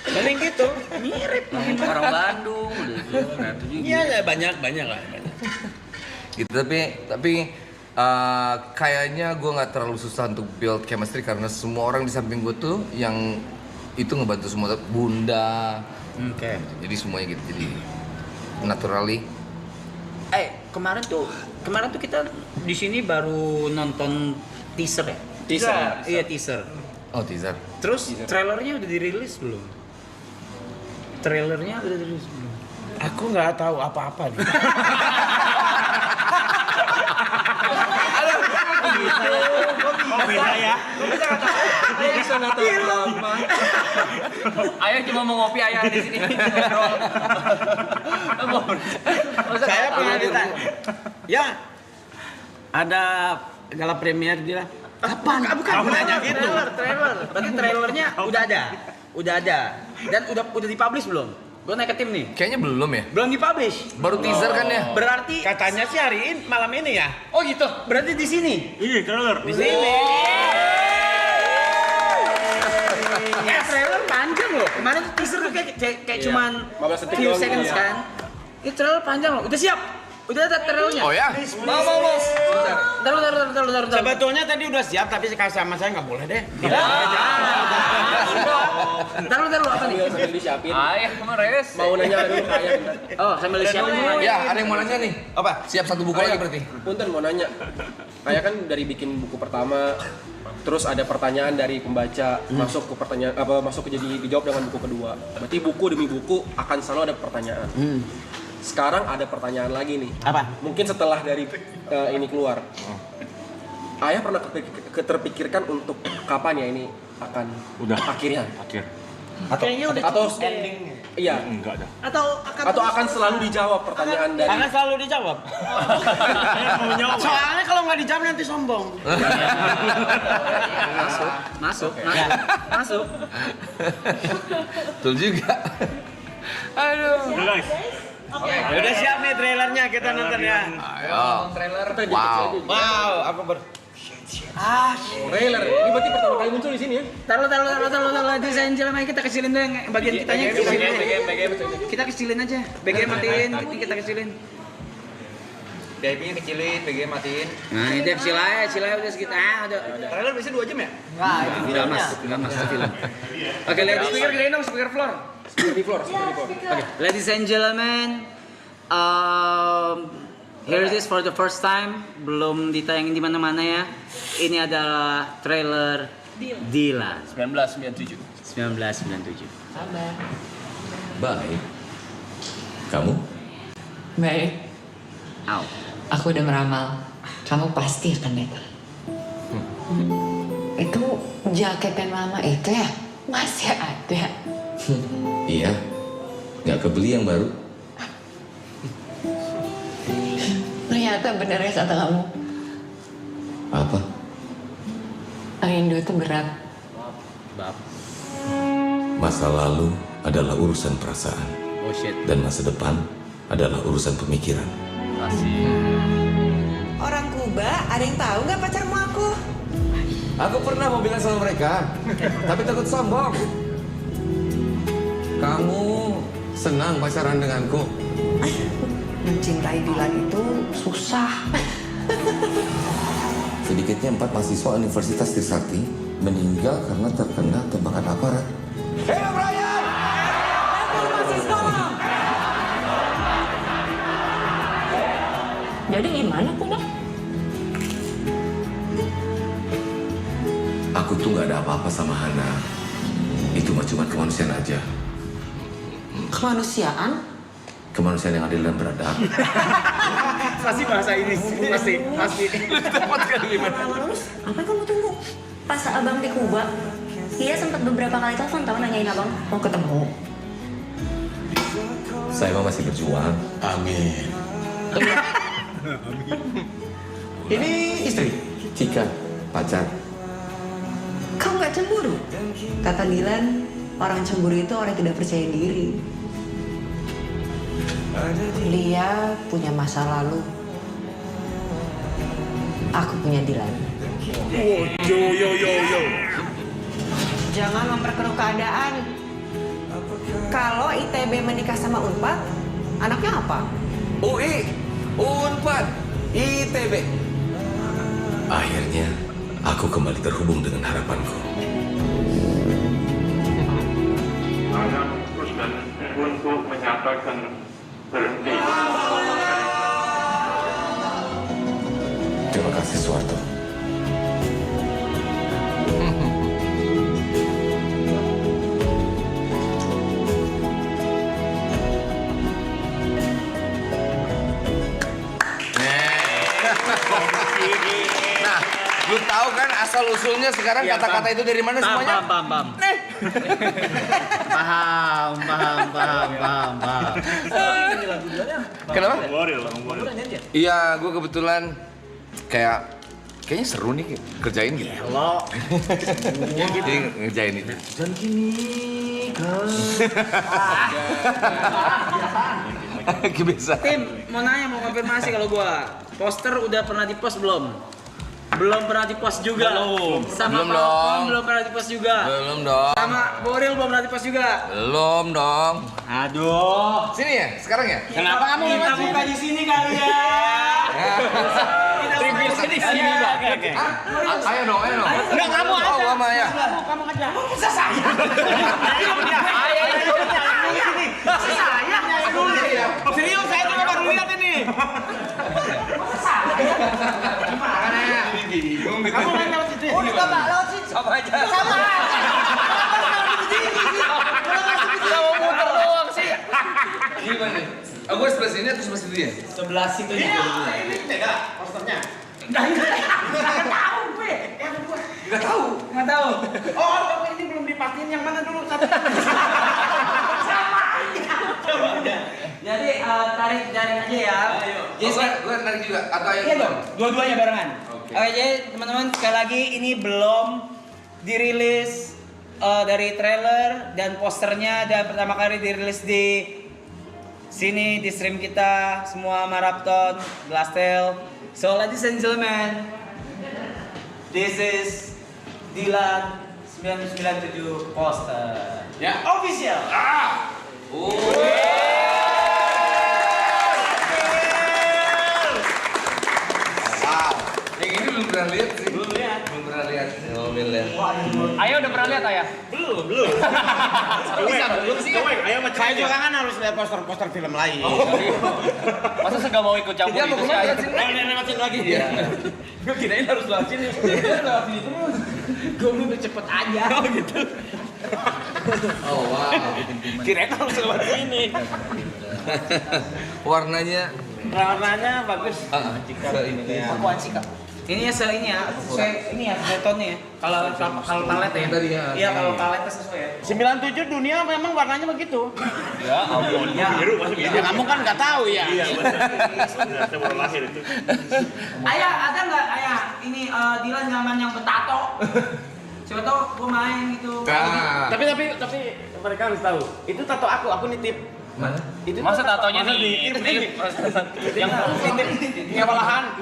Paling gitu. Mirip. Orang Bandung udah gitu. Iya, banyak lah. Gitu, tapi kayaknya gue nggak terlalu susah untuk build chemistry karena semua orang di samping gue tuh yang itu ngebantu semua, Bunda. Oke. Jadi semuanya gitu, jadi naturally. Kemarin tuh kita di sini baru nonton teaser ya? Teaser. Iya, teaser. Oh, teaser. Terus trailernya udah dirilis belum? Trailernya udah dirilis belum? Aku nggak tahu apa-apa nih. Oh beda ya. Bisa nonton drama. Ayah cuma mau ngopi ayah di sini. Ngobrol. Saya pernah ditanya. Ya, ada gala premier dia. Kapan? Bukan nanya gitu. Trailer. Berarti trailernya udah ada. Dan udah dipublish belum? Gue naik ke tim nih. Kayaknya belum ya. Belum dipublish. Baru teaser kan ya. Berarti Katanya sih hari ini malam ini ya. oh gitu. Berarti di sini. Iya trailer. Di sini. Ya trailer panjang loh. Kemarin tuh teaser tuh kayak cuman 15 detik few doang seconds gitu ya. kan. Ini trailer panjang loh. Udah siap. Udah ada trailernya. Oh ya. Mau. Bentar. Sebetulnya tadi udah siap tapi sama saya nggak boleh deh. Bentar apa nih? Sambil disiapin. Ayah kemarin. Mau nanya dulu ke Ayah bentar. Oh, sambil siapin. Ya, ada yang mau nanya nih. Apa? Siap satu buku lagi berarti. Punten mau nanya. Kayak kan dari bikin buku pertama, terus ada pertanyaan dari pembaca, masuk ke pertanyaan masuk ke jadi dijawab dengan buku kedua. Berarti buku demi buku akan selalu ada pertanyaan. Sekarang ada pertanyaan lagi nih. Apa? Mungkin setelah dari ini keluar. Ayah pernah terpikirkan untuk kapan ya ini akan akhirnya? Akhir. Atau ending? Iya. Enggak ada. Atau akan selalu dijawab pertanyaan dari Karena selalu dijawab. Soalnya kalau nggak dijawab nanti sombong. Masuk. Betul juga. Aduh. Udah guys. Udah siap nih trailernya kita nonton ya. Ayo. trailer. Wow, aku Trailer. Ini berarti pertama kali muncul di sini ya? Taruh di Angel main kita kecilin dulu yang bagian kitanya kecilin. Kita kecilin aja. BG matiin, kita kecilin. DP-nya kecilin, BG matiin. Nah, itu kecil aja udah segitu. Udah. Trailer biasanya 2 jam ya? Udah mas film. Oke, Speaker gedein dong, speaker floor. Di floor. Okay, ladies and gentlemen, here it is for the first time, belum ditayangin di mana-mana ya. Ini adalah trailer Dila 1997. 1997. Baik. Kamu? Baik, Au. aku udah meramal. Kamu pasti akan datang. Itu jaketan mama itu ya? Masih ada. Iya. Nggak kebeli yang baru. Ternyata bener ya kata kamu. Apa? Rindu itu berat. Bab. Masa lalu adalah urusan perasaan. Oh shit. Dan masa depan adalah urusan pemikiran. Orang Kuba, ada yang tahu nggak pacarmu aku? Aku pernah mau bilang sama mereka, tapi takut sombong. Kamu senang pacaran denganku? Mencintai Dilan itu susah. Sedikitnya 4 mahasiswa Universitas Trisakti meninggal karena terkena tembakan aparat. Hei Brian! Jadi gimana Kuba? Aku tuh nggak ada apa-apa sama Hana. Itu mah cuma kemanusiaan aja. Kemanusiaan? Kemanusiaan yang adil dan beradab. Pasti bahasa ini. Pasti. Tepat sekali. Apa kamu tunggu? Pas abang di Kuba, dia sempat beberapa kali telepon tahu nanyain abang mau ketemu. Saya mah masih berjuang. Amin. Ini istri? Cika, pacar. Kamu nggak cemburu? Kata Dilan, orang cemburu itu orang yang tidak percaya diri. Dia punya masa lalu. Aku punya Dilan. Yo. Jangan memperkeruh keadaan. Kalau ITB menikah sama Unpad, anaknya apa? UI, Unpad, ITB. Akhirnya, aku kembali terhubung dengan harapanku. Saya memutuskan untuk menyatakan berhenti. Terima kasih, Suwarto. Nah, lu tahu kan asal usulnya sekarang kata-kata itu dari mana semuanya? Paham. Paham. Kenapa? Boril. Iya, gue kebetulan kayaknya seru nih kerjain gitu. Lo. Jadi ngerjain itu. Dan kini kan. Kebiasaan. Tim, mau nanya, mau konfirmasi kalau gua poster udah pernah di-post belum? Belum pernah di-post juga. Sama Belum Falcon dong. belum pernah di-post juga. Belum dong. Sama Boril belum pernah di-post juga. Belum dong. Aduh. Sini ya, sekarang ya? Kenapa kamu minta buka di sini kali ya? Trivial di sini, Pak. Ayo dong. Enggak, kamu aja. Oh, kamu ya. Kamu aja. Bisa saya. Serius, saya juga baru lihat ini. Kamu main lewat situ ya? Udah Pak, lewat situ. Sama aja. Kita mau muter doang sih. Gimana nih? Aku sebelah sini atau sebelah situ ya? Sebelah situ juga. Ini beda posternya. Enggak tahu gue. Enggak tahu. Enggak tahu. Oh, ini belum dipastiin yang mana dulu satu. Jadi tarik jaring aja ya. Gue tarik juga. Atau ayo Iya dong, dua-duanya barengan. Oke, jadi teman-teman sekali lagi ini belum dirilis dari trailer dan posternya dan pertama kali dirilis di sini di stream kita semua Marathon Glastel. So ladies and gentlemen, this is Dilan 997 poster. Ya. Official. Wow. Yang ini belum pernah lihat sih. Belum pernah lihat. Ayah udah pernah lihat ayah? Belum. Saya juga kan harus lihat poster-poster film lain. Masa saya nggak mau ikut campur Dia mau itu sih kemana? ayah? Lewatin lagi. Gue kirain harus lewat sini. Lewat sini terus. Gue belum cepet aja. Oh gitu. Oh wow. Kirain harus lewat sini. Warnanya. Warnanya bagus. Apaan sih kak? Ini ya ini ya, sesuai ini ya, sesuai tone ya. Kalau palet ya. Tadi ya. Iya kalau paletnya sesuai ya. 97 dunia memang warnanya begitu. Ya ampun. Biru masuk biru. Ya kamu kan nggak tahu ya. Iya, benar. Saya baru lahir itu. Ayah ada nggak ayah ini Dilan zaman yang betato? Siapa tahu gue main gitu. Nah. Tapi mereka harus tahu. Itu tato aku nitip. Mana? Itu Masa tatonya nitip. yang Nyewa lahan.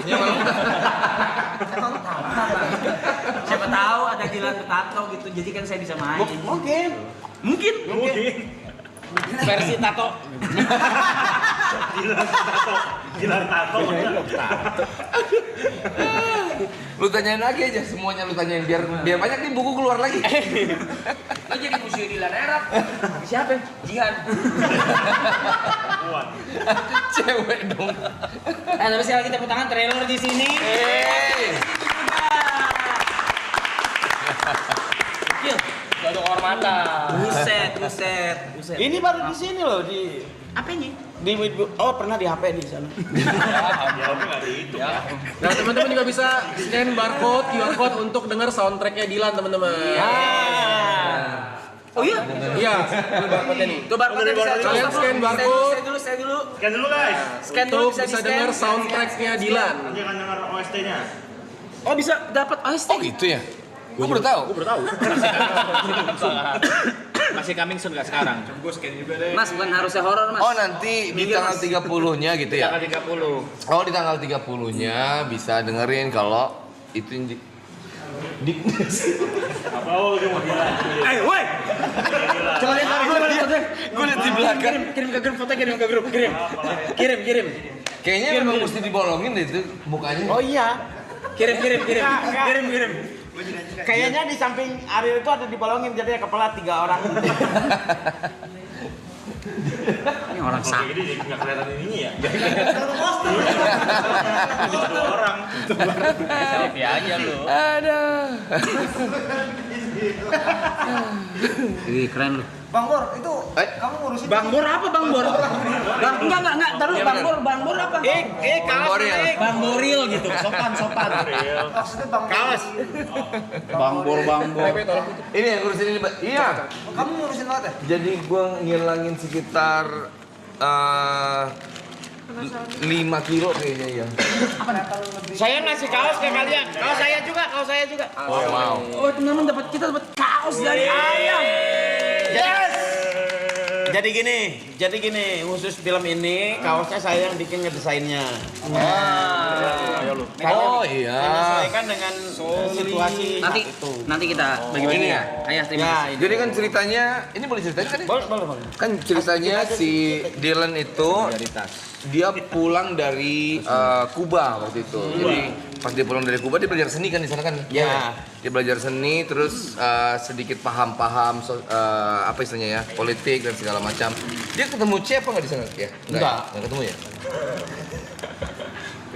Siapa tahu ada Dilan betato gitu, jadi kan saya bisa main. Mungkin. Versi tato. Gilar tato. Lu tanyain lagi aja semuanya, lu tanyain biar banyak nih buku keluar lagi. Lo jadi musuh Dilan Erap. Siapa? Jihan. Cewek dong. Tapi sekali lagi tepuk tangan trailer di sini. Suatu kehormatan. Buset. Ini baru di sini loh di Apa ini? pernah di HP di sana. Nah teman-teman juga bisa scan barcode, QR code untuk dengar soundtracknya Dilan teman-teman. Oh iya? Iya, ini barcode nih. Tuh barcode bisa. Kalian scan barcode. Saya dulu. Scan dulu guys. Scan dulu Untuk bisa dengar soundtracknya Dilan. Jangan dengar OST-nya. Oh bisa dapat OST. Oh gitu ya? Gue baru tahu. Masih coming soon gak sekarang? Mas bukan harusnya horor mas. Oh nanti di tanggal 30-nya gitu ya? Tanggal 30. Oh di tanggal 30-nya bisa dengerin kalau itu Apa dia mau bilang? Woi. Coba lihat gue liat di belakang. Kirim ke grup foto, kirim. Kayaknya memang mesti dibolongin deh itu mukanya. Oh iya. Kirim. Kayaknya di samping Ariel itu ada dibolongin jadi kepala 3 orang. Ini orang Kayak gini nggak kelihatan ininya ya. Dua orang. Selfie aja lu. Aduh. Wih keren lu. Bang Bor, itu kamu ngurusin Bang Bor apa Bang Bor? Enggak, taruh Bang Bor apa? Bang Boril gitu, sopan. maksudnya Bang Kaos. Bang Bor. Ini yang ngurusin ini, Pak. Iya. Kamu ngurusin banget ya? Jadi gua ngilangin sekitar 5 kilo kayaknya ya. Saya ngasih kaos ke kalian. Kaos saya juga. Oh, mau. Oh, teman-teman kita dapat kaos dari ayam. Yes. Jadi gini, khusus film ini kaosnya saya yang bikin ngedesainnya. Oh iya. Menyesuaikan dengan situasi Nanti kita bagi-bagi ya. Ayah terima kasih. Jadi kan ceritanya, ini boleh ceritain kan? Boleh. Kan ceritanya si Dylan itu dia pulang dari Kuba waktu itu. Jadi pas dia pulang dari Kuba dia belajar seni kan di sana kan? Ya. Dia belajar seni terus sedikit paham apa istilahnya ya, politik dan segala macam. Dia ketemu C apa nggak di sana ya? Enggak ketemu ya.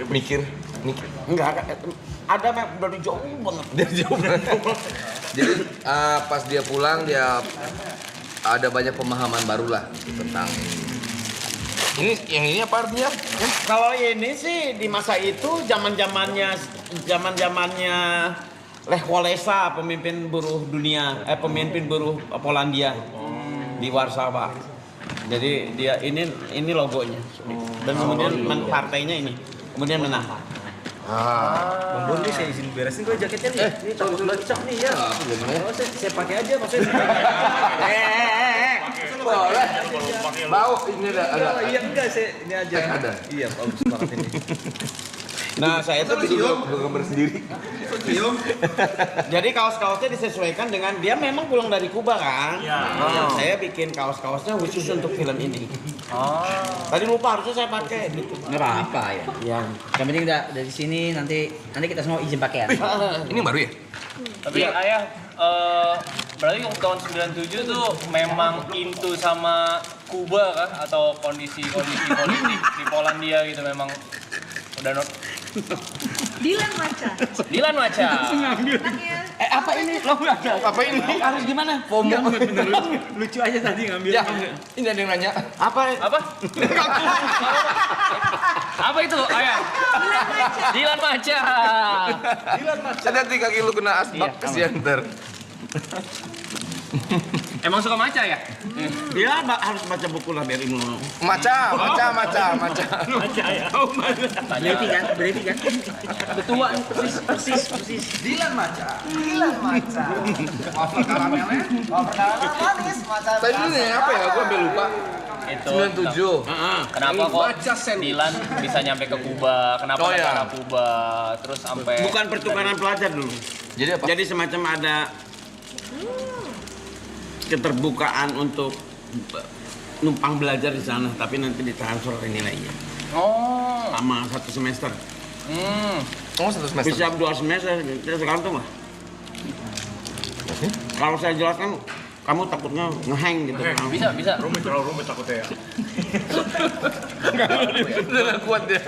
Mikir. Enggak, ada dari jauh banget. Jadi pas dia pulang dia ada banyak pemahaman baru lah tentang ini apa artinya? Kalau ini sih di masa itu zamannya Lech Walesa, pemimpin buruh dunia, pemimpin buruh Polandia di Warsawa. Jadi dia ini logonya. Dan kemudian partainya ini. Kemudian menang. Bang Bon, saya izin beresin gue jaketnya nih. Ini takut lecek nih ya. Saya pakai aja maksudnya. Boleh. Bau ini ada. Iya enggak ini aja. Ada. Iya, bagus banget ini. Nah, saya itu gambar sendiri. Jadi kaos-kaosnya disesuaikan dengan dia memang pulang dari Kuba kan. Iya. Saya bikin kaos-kaosnya khusus untuk film ini. Tadi lupa harusnya saya pakai gitu. Nggak apa-apa ya. Iya. Yang penting dari sini nanti kita semua izin pakaian. Ini baru ya? Tapi ayah, berarti tahun 97 tuh memang into sama Kuba kah? Atau kondisi politik di Polandia gitu memang udah Dylan Maca. Apa ini? Apa ini? Harus gimana? FOMO. Lucu aja tadi ngambil. Ya, ini ada yang nanya. Apa? Apa itu ayah? Dylan Maca. Hati-hati kaki lu kena asbak kesian ntar. Emang suka maca ya? Dia harus baca buku lah biar ilmu. Maca. Berarti kan? Betua nih, persis. Dylan Maca. Wafer karamelnya manis, Maca. Tadi dulu nih apa ya? Gua sampai lupa. Itu 97. Kenapa kok Dylan bisa nyampe ke Kuba? Kenapa negara Kuba? Terus sampai Bukan pertukaran pelajar dulu. Jadi apa? Jadi semacam ada keterbukaan untuk numpang belajar di sana, tapi nanti ditransfer nilainya. Oh, Lama 1 semester. Oh, 1 semester. Bisa 2 semester, tergantung lah. Kalau saya jelaskan, kamu takutnya ngehang gitu. bisa. Terlalu rumit takutnya ya. Udah kuat dia.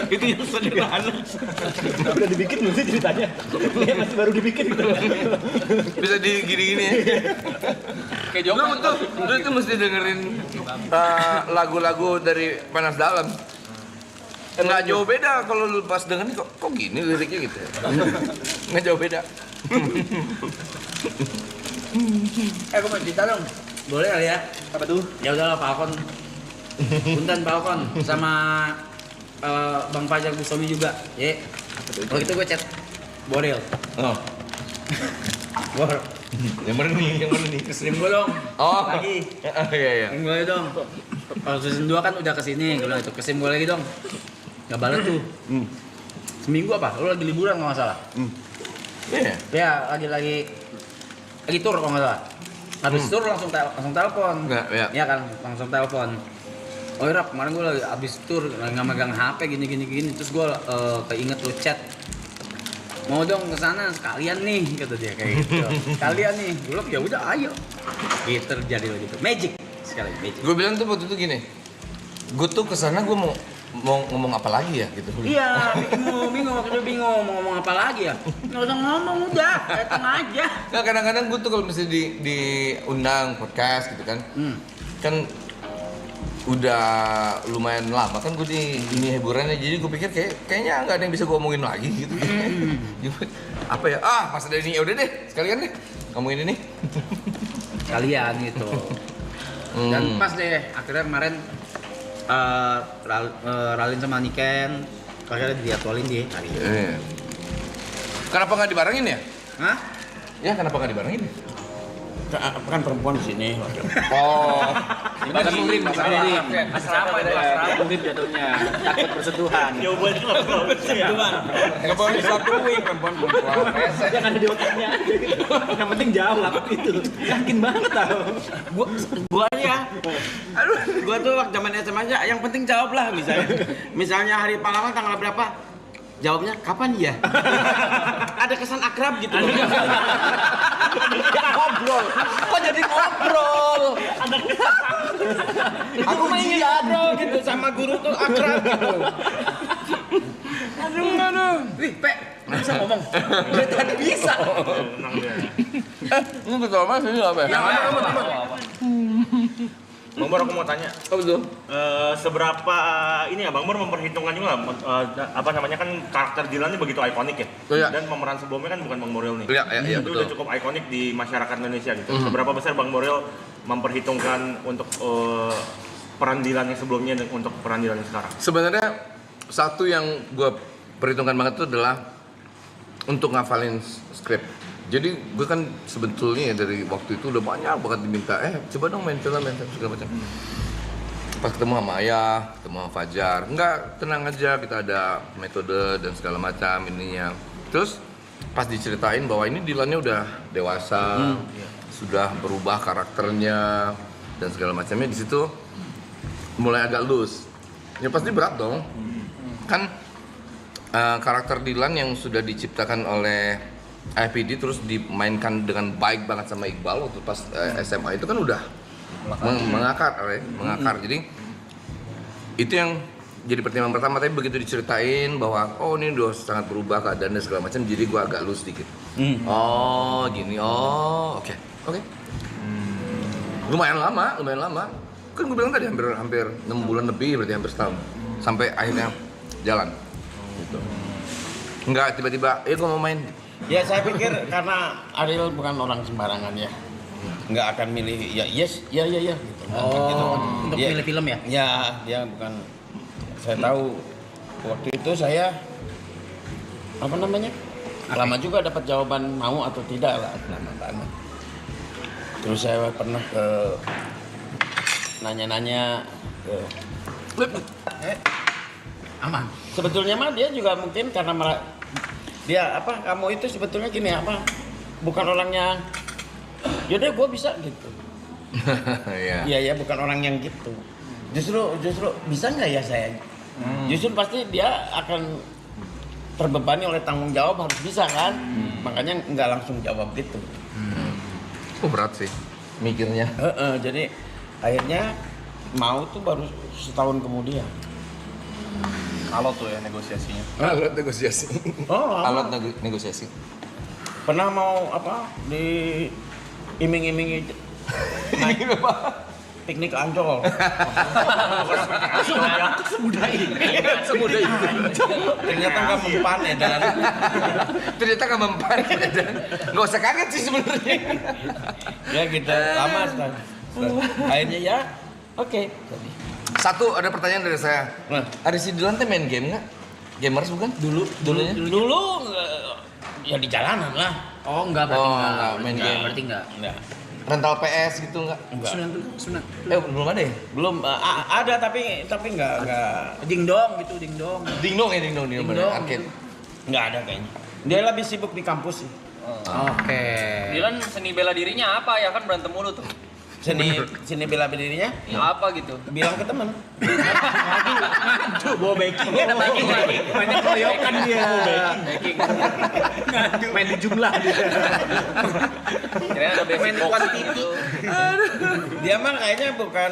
Itu yang sederhana. Udah dibikin belum sih ceritanya? Ini masih baru dibikin gitu. Bisa di gini-gini ya. Kayak Joko. Lu itu mesti dengerin lagu-lagu dari Panas Dalam. Nggak jauh beda kalau lu pas dengerin kok gini liriknya gitu. Nggak jauh beda. Gue mau cerita dong. Boleh kali ya? Apa tuh? Ya udahlah Falcon. Punten Falcon sama Bang Fajar Busomi juga. Ya. Kalau gitu gue chat Boril. Oh. Bor. Yang mana nih? Stream gue dong. Oh. Lagi. Iya. Stream gue dong. Kalau season 2 kan udah kesini. Gue bilang itu stream gue lagi dong. Gak balas tuh. Seminggu apa? Lu lagi liburan kalau nggak salah. Iya. Ya lagi tur kalau nggak salah. Habis tur langsung telepon. Iya. Iya kan, langsung telepon. Oh Rap, kemarin gue lagi habis tur, lagi nggak megang HP gini. Terus gue keinget lo chat. Mau dong kesana sekalian nih, kata dia kayak gitu. Sekalian nih, gue ya udah ayo. Gitu terjadi lagi tuh, magic sekali magic. Gue bilang tuh waktu itu gini. Gue tuh kesana gue mau ngomong apa lagi ya gitu. Iya, bingung, waktu itu bingung mau ngomong apa lagi ya. Nggak usah ngomong, udah, datang aja. Nah, kadang-kadang gue tuh kalau misalnya diundang podcast gitu kan, kan udah lumayan lama kan gue di ini hiburannya, jadi gue pikir kayaknya nggak ada yang bisa gue omongin lagi gitu. Apa ya? Pas ada ini, ya udah deh, sekalian deh ngomongin ini. Kalian gitu. Dan pas deh, akhirnya kemarin Ralin sama Niken akhirnya dijadwalin di hari ini. Kenapa nggak dibarengin ya? Hah? Ya kenapa nggak dibarengin ya? Kan perempuan di sini. Oh. Mas Murim asrama itu Murim jatuhnya takut bersentuhan. Jawaban itu nggak perlu bersentuhan. Nggak boleh disatuin perempuan. Jangan ada di otaknya aja gitu. Yang penting jawab itu. Yakin banget tau. Gua tuh waktu zaman SMA aja yang penting jawab lah misalnya hari pahlawan tanggal berapa? Jawabnya kapan ya? Ada kesan akrab gitu. Ngobrol. Kok jadi ngobrol? Aku main ngobrol gitu sama guru tuh akrab gitu. Aduh. Wih, Pe, nggak bisa ngomong. Dia tadi bisa. Ini betul mas ini apa ya? Bang Bor, aku mau tanya. Oh betul. Seberapa ini ya Bang Bor memperhitungkan juga apa namanya kan karakter Dilan ini begitu ikonik ya. Oh, iya. Dan pemeran sebelumnya kan bukan Bang Boril nih. Iya, Itu betul. udah cukup ikonik di masyarakat Indonesia gitu. Seberapa besar Bang Boril memperhitungkan untuk peran Dilan yang sebelumnya dan untuk peran Dilan yang sekarang? Sebenarnya satu yang gue perhitungkan banget itu adalah untuk ngafalin skrip. Jadi gue kan sebetulnya ya dari waktu itu udah banyak banget diminta, coba dong main film segala macam. Pas ketemu sama Ayah, ketemu sama Fajar, enggak, tenang aja, kita ada metode dan segala macam ininya. Terus pas diceritain bahwa ini Dilannya udah dewasa, sudah berubah karakternya dan segala macamnya, di situ mulai agak loose. Ya pasti berat dong. Kan karakter Dilan yang sudah diciptakan oleh IPD terus dimainkan dengan baik banget sama Iqbal waktu pas SMA itu kan udah mengakar. Jadi itu yang jadi pertimbangan pertama, tapi begitu diceritain bahwa ini udah sangat berubah keadaannya segala macam, jadi gua agak loose dikit. Gini. Oke. Lumayan lama. Kan gue bilang tadi hampir 6 bulan lebih, berarti hampir setahun. Sampai akhirnya jalan. Gitu. Enggak tiba-tiba, gua mau main. Ya saya pikir karena Ariel bukan orang sembarangan ya, nggak akan milih ya yes ya gitu. Untuk milih film ya? Ya dia bukan. Saya tahu waktu itu saya lama juga dapat jawaban mau atau tidak lah, lama banget. Terus saya pernah nanya-nanya aman. Sebetulnya mah dia juga mungkin karena dia kamu itu sebetulnya gini bukan orangnya yaudah gue bisa gitu. Iya bukan orang yang gitu. Justru bisa nggak ya saya? Justru pasti dia akan terbebani oleh tanggung jawab, harus bisa kan. Makanya nggak langsung jawab gitu. Berat sih mikirnya. Jadi akhirnya mau tuh baru setahun kemudian. Kalau tuh ya negosiasinya. Alat negosiasi. Alat negosiasi. Pernah mau di iming-imingi piknik Ancol. Semudah itu. Ternyata nggak mempan ya dan. Ternyata nggak mempan ya dan. Nggak usah kaget sih sebenarnya. Ya gitu lama setelah. Akhirnya ya oke. Satu, ada pertanyaan dari saya. Ada si Dilan main game nggak? Gamers bukan? Dulu ya di jalanan lah. Enggak main game. Berarti enggak. Rental PS gitu nggak? Enggak. Sunat. Belum ada ya? Belum ada tapi enggak. Dingdong gitu, dingdong. Dingdong arcade. Enggak ada kayaknya. Dia lebih sibuk di kampus sih. Oke. Dilan seni bela dirinya apa ya, kan berantem mulu tuh. Sini bela dirinya apa gitu, bilang ke teman ngadu bawa backing banyak keroyokan dia ngadu main di jumlah dia main quantity. Dia mah kayaknya bukan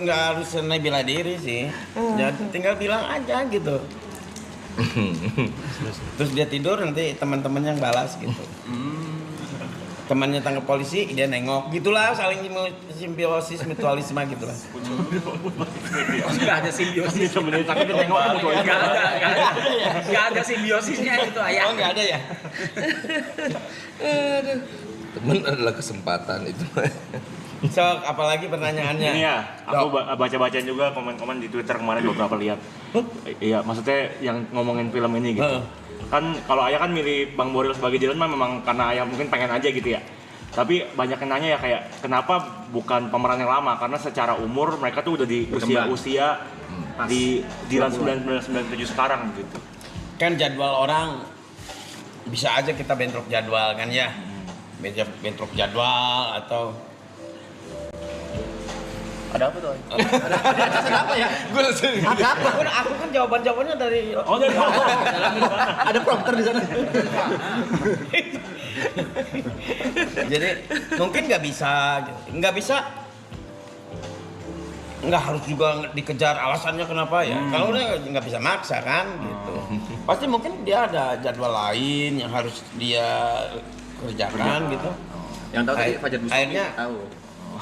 nggak harus senai bela diri sih. Ya, tinggal bilang aja gitu. Terus dia tidur nanti teman-temannya yang balas gitu. Temannya tangkap polisi, dia nengok, gitulah saling simbiosis mutualisme gitulah. Nggak ada simbiosis. Nggak ada simbiosisnya itu ayah. Oh nggak ada ya? Temen adalah kesempatan itu. Sok, apalagi pertanyaannya? Ini ya, aku baca-bacain juga komen-komen di Twitter kemarin beberapa lihat. Iya, maksudnya yang ngomongin film ini gitu. Kan kalau ayah kan milih Bang Boril sebagai Dylan mah memang karena ayah mungkin pengen aja gitu ya. Tapi banyak yang nanya ya kayak kenapa bukan pemeran yang lama, karena secara umur mereka tuh udah di usia di Dylan 1997 sekarang gitu. Kan jadwal orang bisa aja kita bentrok jadwal kan ya. Bentrok jadwal atau Ada apa tuh? Ada apa ya? Gue langsung. Ada apa? Aku kan jawabannya dari. Oh dari mana? Ada prompter di sana. Jadi mungkin nggak bisa, nggak harus juga dikejar alasannya kenapa ya. Kalau udah nggak bisa maksa kan, gitu. Pasti mungkin dia ada jadwal lain yang harus dia kerjakan gitu. Yang tahu tadi Fajar Bustami. Akhirnya tahu.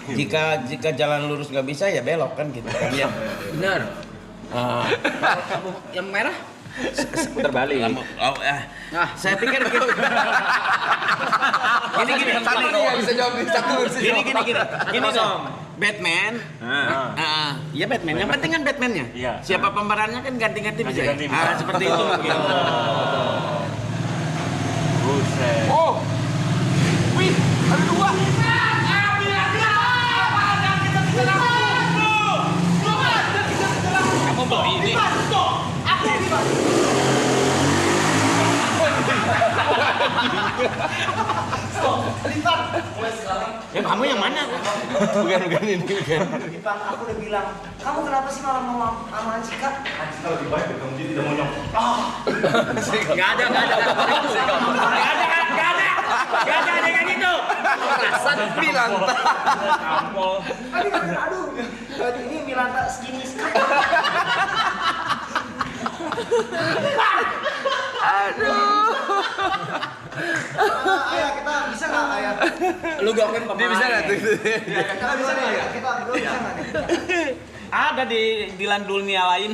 Jika jalan lurus nggak bisa ya belok kan gitu kan ya. Benar. Yang merah terbalik. Saya pikir gitu. Gini. Bisa jawab di satu Gini dong. Batman. Iya Batman. Yang penting kan Batman-nya. Iya. Siapa pemerannya kan ganti-ganti bisa. Ganti-ganti bisa. Seperti itu mungkin. Buset. Oh. Wih, ada dua. Kamu beli ini. Ya kamu yang mana? Bukan ini bukan. Aku udah bilang, kamu kenapa sih malah mau sama Anjika? Anjika lebih baik kamu jadi tidak mau nyok. Nggak ada adegan itu. Rasan Milanta. Aduh, ini Milanta segini sekali. Aduh. Ayah, kita bisa nggak ayah? Lu gak akan Dia bisa nggak tuh? Kita bisa nggak ya? Kita berdua bisa nggak nih? Ada di Dilan dunia lain.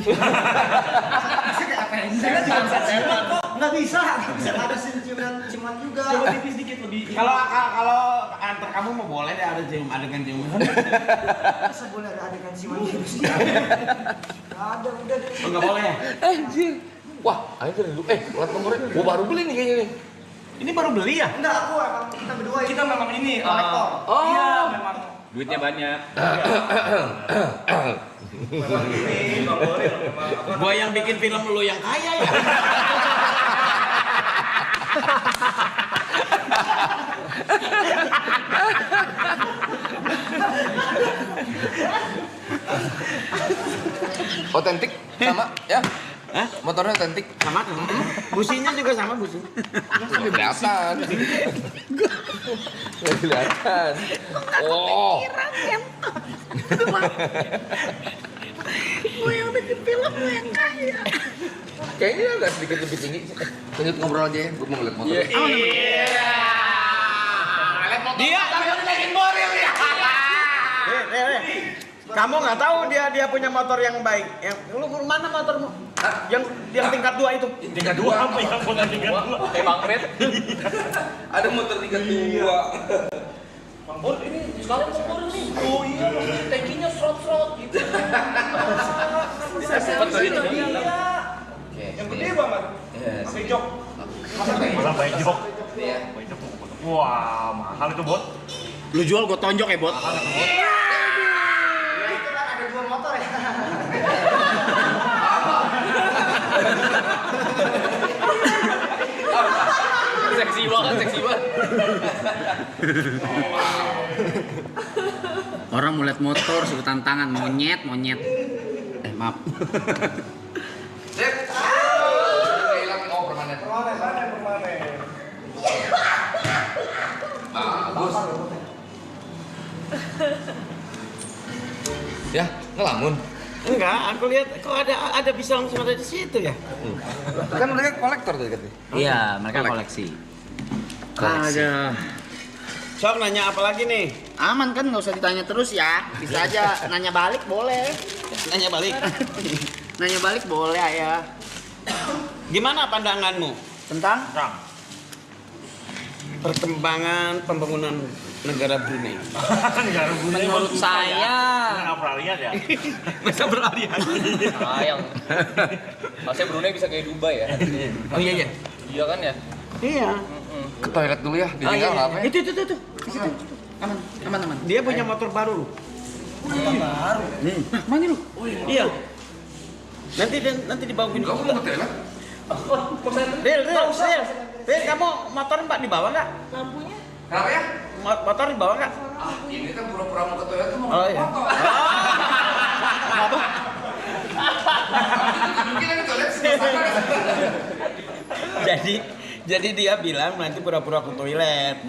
Nggak bisa ada ciuman juga. Coba tipis dikit lebih. Kalau antar kamu mau boleh deh ada adegan ciuman. Masa boleh ada adegan ciuman gitu sih? Ada udah deh. Enggak boleh. Anjir. Wah, ayo dari dulu. Plat nomornya. Gua baru beli nih kayaknya nih. Ini baru beli ya? Enggak, aku emang kita berdua Kita memang ini kolektor. Iya, memang duitnya banyak. Gua yang bikin film lu yang kaya ya. Otentik sama ya? Hah? Motornya otentik. Sama. Businya juga sama busi. Kelihatan. Kelihatan. Oh. Gue yang bikin film lu yang kaya. Kayaknya agak sedikit lebih tinggi. Lanjut ngobrol aja ya, gue mau ngeliat motor. Dia bikin Boril ya. Kamu nggak tahu dia punya motor yang baik. Yang lu mana motormu? Yang tingkat 2 itu. Tingkat 2 apa yang bukan tingkat 2? Kayak Bang Red. Ada motor tingkat 2. Bang Bor, ini sekarang Bang Bor nih. Oh iya, tankinya serot-serot gitu. Sempat gitu. Yang gede banget. Pakai jok. Sampai jok. Wah, mahal itu bot. Lu jual gua tonjok ya, Bot. Itu kan ada 2 motor ya. Seksi banget. Orang mau lihat motor, suruh tantangan, monyet. Maaf. Cek. Hilang permanen. Permanen. Bagus. Ya, ngelamun. Enggak, aku lihat kok ada bisa langsung ada di situ ya. Kan mereka kolektor tadi katanya. Iya, mereka koleksi. Ada. Sok nanya apa lagi nih? Aman kan, nggak usah ditanya terus ya. Bisa aja nanya balik boleh. Nanya balik. Nanya balik boleh ya. Gimana pandanganmu Tentang? perkembangan pembangunan negara Brunei? Menurut saya Nggak pernah lihat ya. Masa beralih-alih? Sayang. Harusnya Brunei bisa kayak Dubai ya. Oh iya iya. Iya kan ya? Iya. Ke toilet dulu ya, Oh, iya, apa ya? Itu. aman. Dia punya motor baru. Baru. Mana lu? Iya. Nanti dibawa bini. Kamu mau ke toilet? Ril, kamu motor Mbak dibawa nggak? Lampunya? Kenapa ya? Motor dibawa nggak? Ini kan pura-pura mau ke toilet tuh mau Oh iya. Kenapa? Mungkin ke toilet Jadi dia bilang nanti pura-pura ke toilet.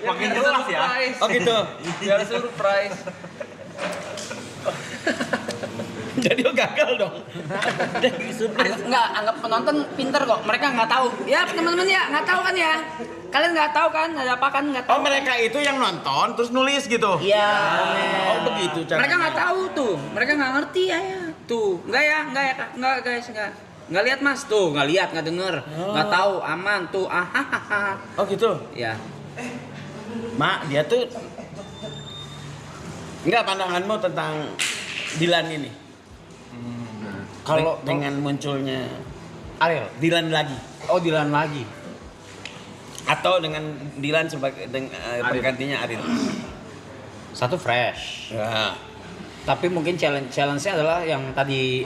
Makin jelas ya. Oh gitu. Biar surprise. Jadi gagal dong. Anggap penonton pinter kok. Mereka nggak tahu. Ya teman-teman ya nggak tahu kan ya. Kalian nggak tahu kan ada apa kan nggak tahu. Oh mereka itu yang nonton terus nulis gitu. Iya. Oh begitu caranya. Mereka nggak tahu tuh. Mereka nggak ngerti ya. Tuh nggak guys nggak lihat mas tuh nggak lihat nggak denger nggak tahu aman tuh Oh gitu. Ya. Mak dia tuh enggak pandanganmu tentang Dilan ini? Kalau dengan munculnya Ariel Dilan lagi. Oh Dilan lagi. Atau dengan Dilan sebagai penggantinya Ariel. Satu fresh. Ya. Tapi mungkin challenge-nya adalah yang tadi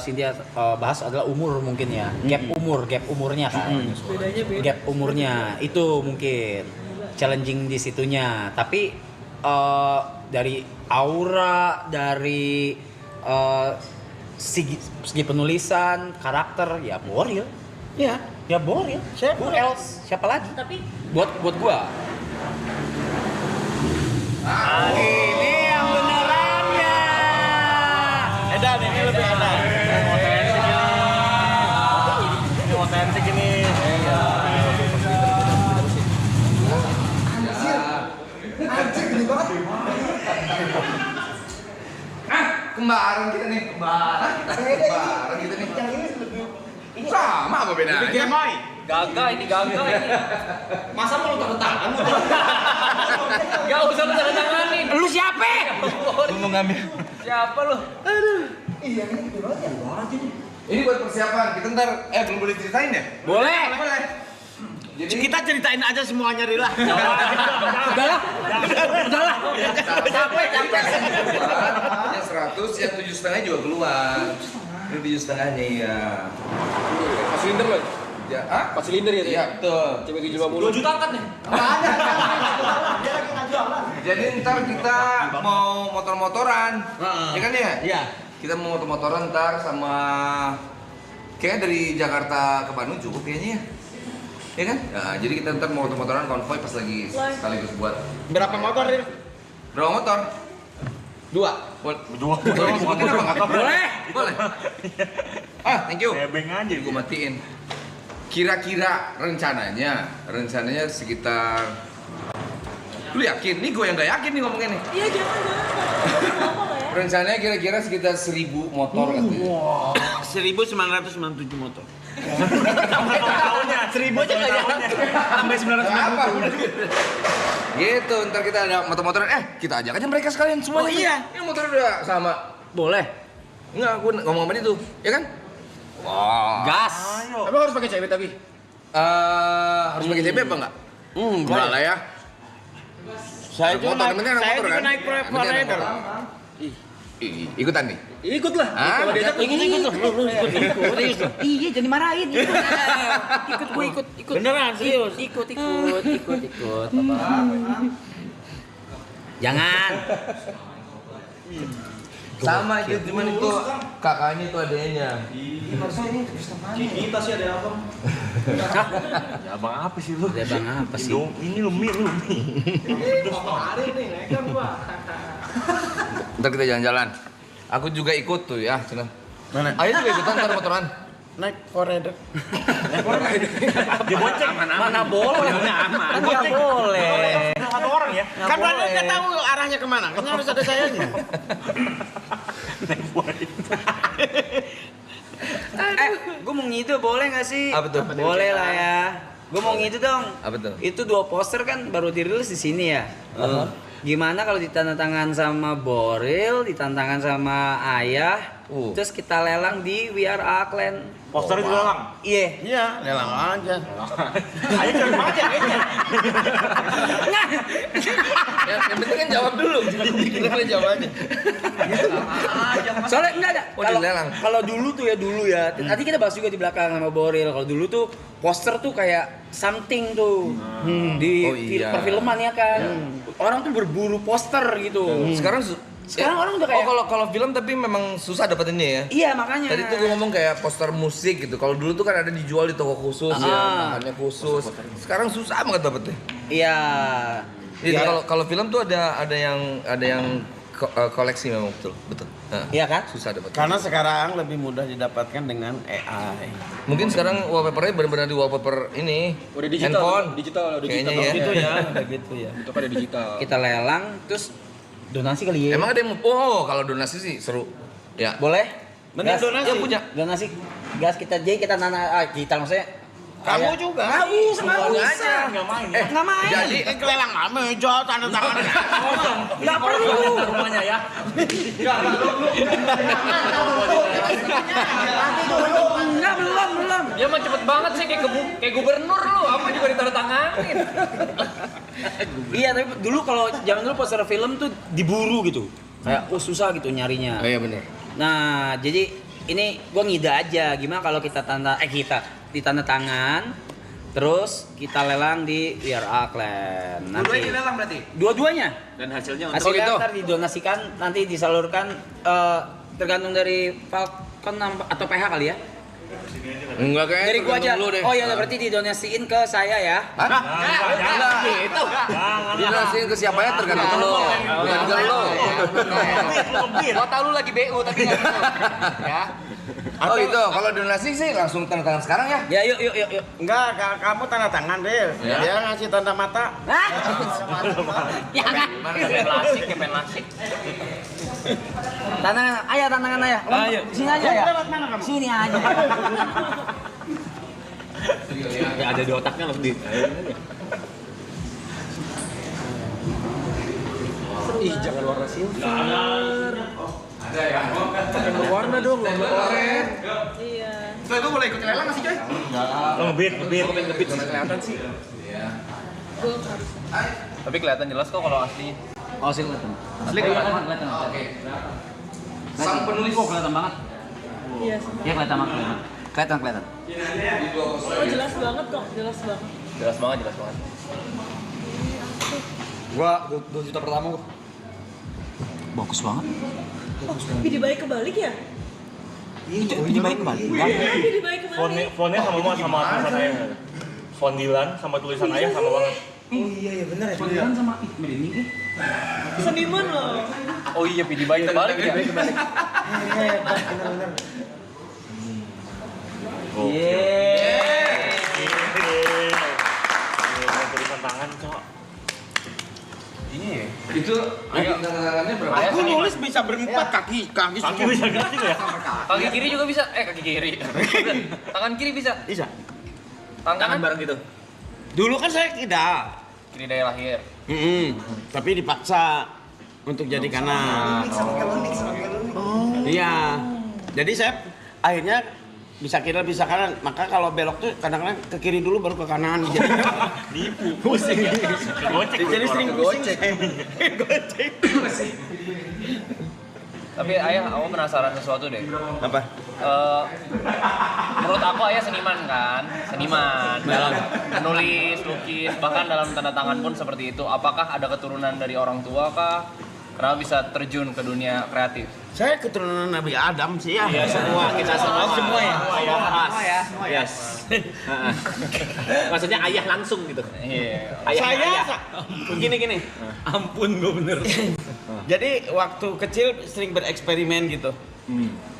Cynthia bahas adalah umur mungkin ya. Gap umurnya kan. Gap umurnya itu mungkin challenging di situnya. Tapi dari aura, dari segi penulisan, karakter ya Boril. Iya. Ya Boril. Who else? Siapa lagi? Tapi Buat gua. Ini yang beneran ya. Edan ini lebih edan. Ini otentik ini. Anjir gede banget. Kembaran kita nih, kembaran kita nih. Sama apa bedanya? Lebih gemoy. Gagah ini. Masa mau lu tanda tangan? Gak usah tanda tanganin. Lu siapa? Mau ngambil. Siapa lu? Iya ini gede banget ya. Banget ini. Ini buat persiapan. Kita ntar belum boleh ceritain ya? Boleh. Jadi kita ceritain aja semuanya Rila. Udahlah. Capek. Yang 100, yang 7,5 juga keluar. Ini 7,5 nih ya. Pas silinder loh. Ya, Pas silinder ya. Iya betul. Coba 750. 2 juta angkat nih. Jadi ntar kita mau motor-motoran, ya kan ya? Iya. Kita mau motor-motoran ntar sama kayaknya dari Jakarta ke Bandung cukup kayaknya ya. Ya kan? Nah, jadi kita ntar mau motor-motoran konvoy pas lagi sekaligus buat. Berapa motor Ril? Berapa motor? 2. Boleh sebutin apa nggak? Boleh. Thank you. Nebeng aja. Gue matiin. Kira-kira rencananya sekitar. Lu yakin? Nih gue yang nggak yakin nih ngomongnya nih. iya jangan. Rencananya kira-kira sekitar 1.000 motor katanya. Wow. 1.997 motor. Tahunnya 1.000 aja nggak nyampe. Sampai 997. Gitu, ntar kita ada motor-motoran. Kita ajak aja mereka sekalian semuanya. Oh iya. Ini motor udah sama. Boleh. Enggak, gue ngomong sama dia tuh, ya kan? Wah. Gas. Emang harus pakai cewek tapi? Harus pakai CB apa enggak? Enggak lah ya. Saya juga Motor, temennya anak naik motor kan? naik Forerunner. Ikutan nih. Ikut lah. Hah? Kalau diajak Ikut. Iya, jangan dimarahin. Ikut. Beneran serius. Ikut. Jangan. Sama itu, cuman itu kakaknya itu adanya. Kita sih ada abang. Ya abang apa sih lu? Ada abang apa sih? Ini lu mie. Kemarin nih, kan gua. Ntar kita jalan-jalan. Aku juga ikut tuh ya, Cina. Mana? Ayo juga ikutan ntar motoran. Naik Forerunner. Dia bonceng. Mana boleh? Kan nggak boleh. Satu orang ya. Kan mana nggak tahu arahnya kemana? Kan harus ada sayanya. Gue mau ngitu boleh nggak sih? Apa tuh? Boleh lah ya. Gue mau ngitu dong. Apa tuh? Itu 2 poster kan baru dirilis di sini ya. Gimana kalau ditandatangan sama Boril, ditandatangan sama Ayah, terus kita lelang di We Are Auckland. Poster itu lelang? Iya. Iya, lelang aja. Ayo coba aja kayaknya. Yang penting kan jawab dulu. Kita jawab aja. Soalnya enggak ada. Kalau dulu ya. Nanti kita bahas juga di belakang sama Boril. Kalau dulu tuh poster tuh kayak something tuh di perfilman ya kan. Orang tuh berburu poster gitu. Sekarang orang udah kayak kalau film tapi memang susah dapetinnya ya. Iya, makanya. Tadi tuh gue ngomong kayak poster musik gitu. Kalau dulu tuh kan ada dijual di toko khusus ya, bahannya khusus. Sekarang susah banget dapetnya. Iya. Kalau film tuh ada yang koleksi memang betul. Iya kan? Susah dapetnya. Karena sekarang lebih mudah didapatkan dengan AI. Mungkin sekarang wallpapernya benar-benar di wallpaper ini. Udah digital, handphone. Kayaknya ya. Gitu ya, udah gitu ya. Itu pada digital. Kita lelang terus donasi kali ya. Emang ada yang kalau donasi sih seru. Ya. Boleh? Mending donasi. Yang punya donasi. Gas kita kita maksudnya kamu juga. Nggak bisa. Nggak main. Nggak main. Jadi kelelang meja tanda tangan. Nggak perlu. Rumahnya ya. Enggak, belum. Ya mah cepet banget sih kayak gubernur lu, apa juga ditandatanganin. Iya, tapi dulu kalau zaman dulu poster film tuh diburu gitu. Kayak susah gitu nyarinya. Oh iya benar. Nah, jadi ini gua ngide aja gimana kalau kita ditanda tangan terus kita lelang di We Are Auckland. Dua-duanya dilelang berarti? Dua-duanya. Dan hasilnya Hasilnya ntar didonasikan, nanti disalurkan tergantung dari Falcon atau PH kali ya. Enggak kayaknya Dari gua aja. dulu deh. Oh iya, berarti didonasiin ke saya ya. Hah? Enggak gitu. Didonasiin ke siapa ya tergantung lo. Bukan ke lo. Gua tahu lu lagi BU tapi enggak gitu. Ya. Oh gitu, kalau donasi sih langsung tanda tangan sekarang ya? Ya yuk. Enggak, kamu tanda tangan, Del. Ya. Dia ngasih tanda mata. Ya kan? Kayak penlasik. Tantangan ayah. Ayo. Sini aja ya. Sini aja. Ya ada di otaknya langsung di. Ih, jangan warna silver. Ada ya. Jangan berwarna dong, warna oranye. Iya. Coy, gue boleh ikut lelang nggak sih, Coy? Ngebit. Ngebit sih kelihatan sih. Tapi kelihatan jelas kok kalau aslinya. Oh, sih kelihatan. Asli kelihatan. Oke. Sang penulis kok kelihatan banget. Iya. Iya, kelihatan banget. Kelihatan. Oh, jelas banget kok, jelas banget. Jelas banget. Gua 2 juta pertama gua. Bagus banget. Oh, pilih baik kebalik ya? Pilih baik kembali. Pilih baik kebalik. Fontnya sama tulisan ayah. Font Dilan sama tulisan ayah sama banget. Oh iya benar ya. Tulisan sama ini. Seniman loh. Oh iya, pilih baik kebalik ya. Benar. Tulisan tangan, Cok. Iya. Itu tangannya berapa? Aku nulis bisa berempat kaki Kaki bisa gerak juga ya? Kaki kiri juga bisa. Kaki kiri. Tangan kiri bisa. Bisa. Tangan bareng gitu. Dulu kan saya tidak. Kiri daya lahir. Tapi dipaksa untuk jadi kanan. Iya. Jadi saya akhirnya bisa kiri bisa kanan. Maka kalau belok tuh kadang-kadang ke kiri dulu baru ke kanan. Jadi Nipu. Pusing ya? Gocek. jadi sering pusing. Gocek. Tapi ayah, aku penasaran sesuatu deh. Apa? Menurut aku ayah seniman kan, dalam menulis, lukis, bahkan dalam tanda tangan pun seperti itu. Apakah ada keturunan dari orang tua kah? Kenapa bisa terjun ke dunia kreatif? Saya keturunan Nabi Adam sih ya. Iya, semua kita semua. Semua ya. Semua ya. Yes. Maksudnya ayah langsung gitu. Iya. Gini. Ampun gue bener. Jadi waktu kecil sering bereksperimen gitu.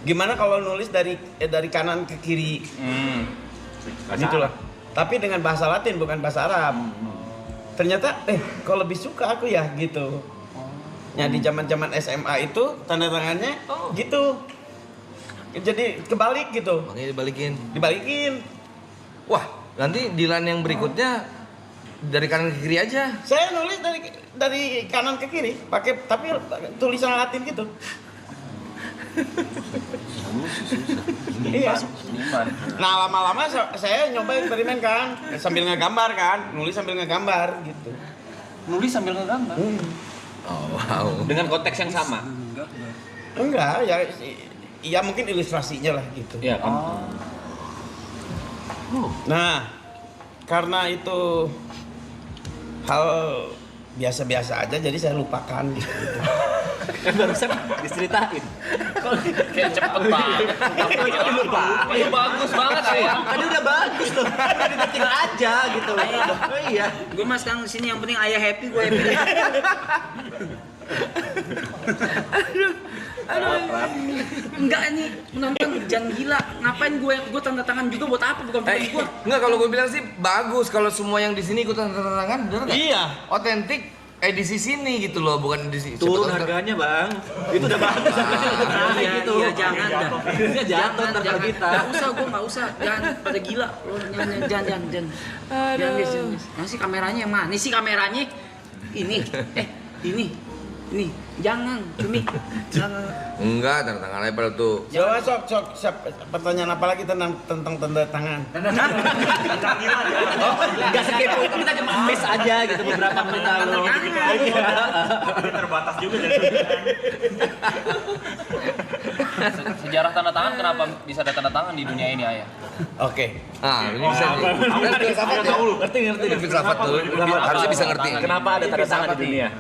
Gimana kalau nulis dari kanan ke kiri? Gitulah. Tapi dengan bahasa Latin bukan bahasa Arab. Ternyata kok lebih suka aku ya gitu. Ya di zaman-zaman SMA itu tanda tangannya gitu. Jadi kebalik gitu. Makanya Dibalikin. Wah, nanti Dilan yang berikutnya dari kanan ke kiri aja. Saya nulis dari kanan ke kiri, tapi tulisan Latin gitu. Iya. Nah lama-lama saya nyoba eksperimen kan, sambil ngegambar kan, nulis sambil ngegambar gitu. Nulis sambil ngegambar. Oh wow. Dengan konteks yang sama. Enggak, ya mungkin ilustrasinya lah gitu. Iya kan. Nah, karena itu hal biasa-biasa aja, jadi saya lupakan gitu. Kan barusan diceritain. Kayak cepet banget. Itu bagus banget sih. Tadi udah bagus tuh. Udah diketik aja gitu. Oh iya. Gue mas sekarang sini yang penting ayah happy, gue happy. Aduh. Enggak ini penonton jangan gila. Ngapain gue tanda tangan juga buat apa? Bukan buat gue. Enggak, kalau gue bilang sih bagus kalau semua yang di sini ikut tanda tangan, bener nggak? Iya. Otentik edisi sini gitu loh, bukan edisi. Turun harganya bang, itu udah bagus harganya gitu. Iya jangan dah. Harganya jatuh ntar kalau kita. Nggak usah, jangan pada gila. Lo jangan. Jangan guys. Nah sih kameranya yang mana? Nih sih kameranya. Ini. Jangan, Cumi. Enggak, tanda tangan lebar tuh. Coba sok pertanyaan apa lagi tentang tanda tangan? Enggak sekepo itu, kita cuma miss aja gitu beberapa menit lalu. Terbatas juga jadi. Sejarah tanda tangan kenapa bisa ada tanda tangan di dunia ini, Ayah? Oke. Ah, ini bisa nih. Ngerti. Filsafat tuh. Harusnya bisa ngerti. Kenapa ada tanda tangan di dunia?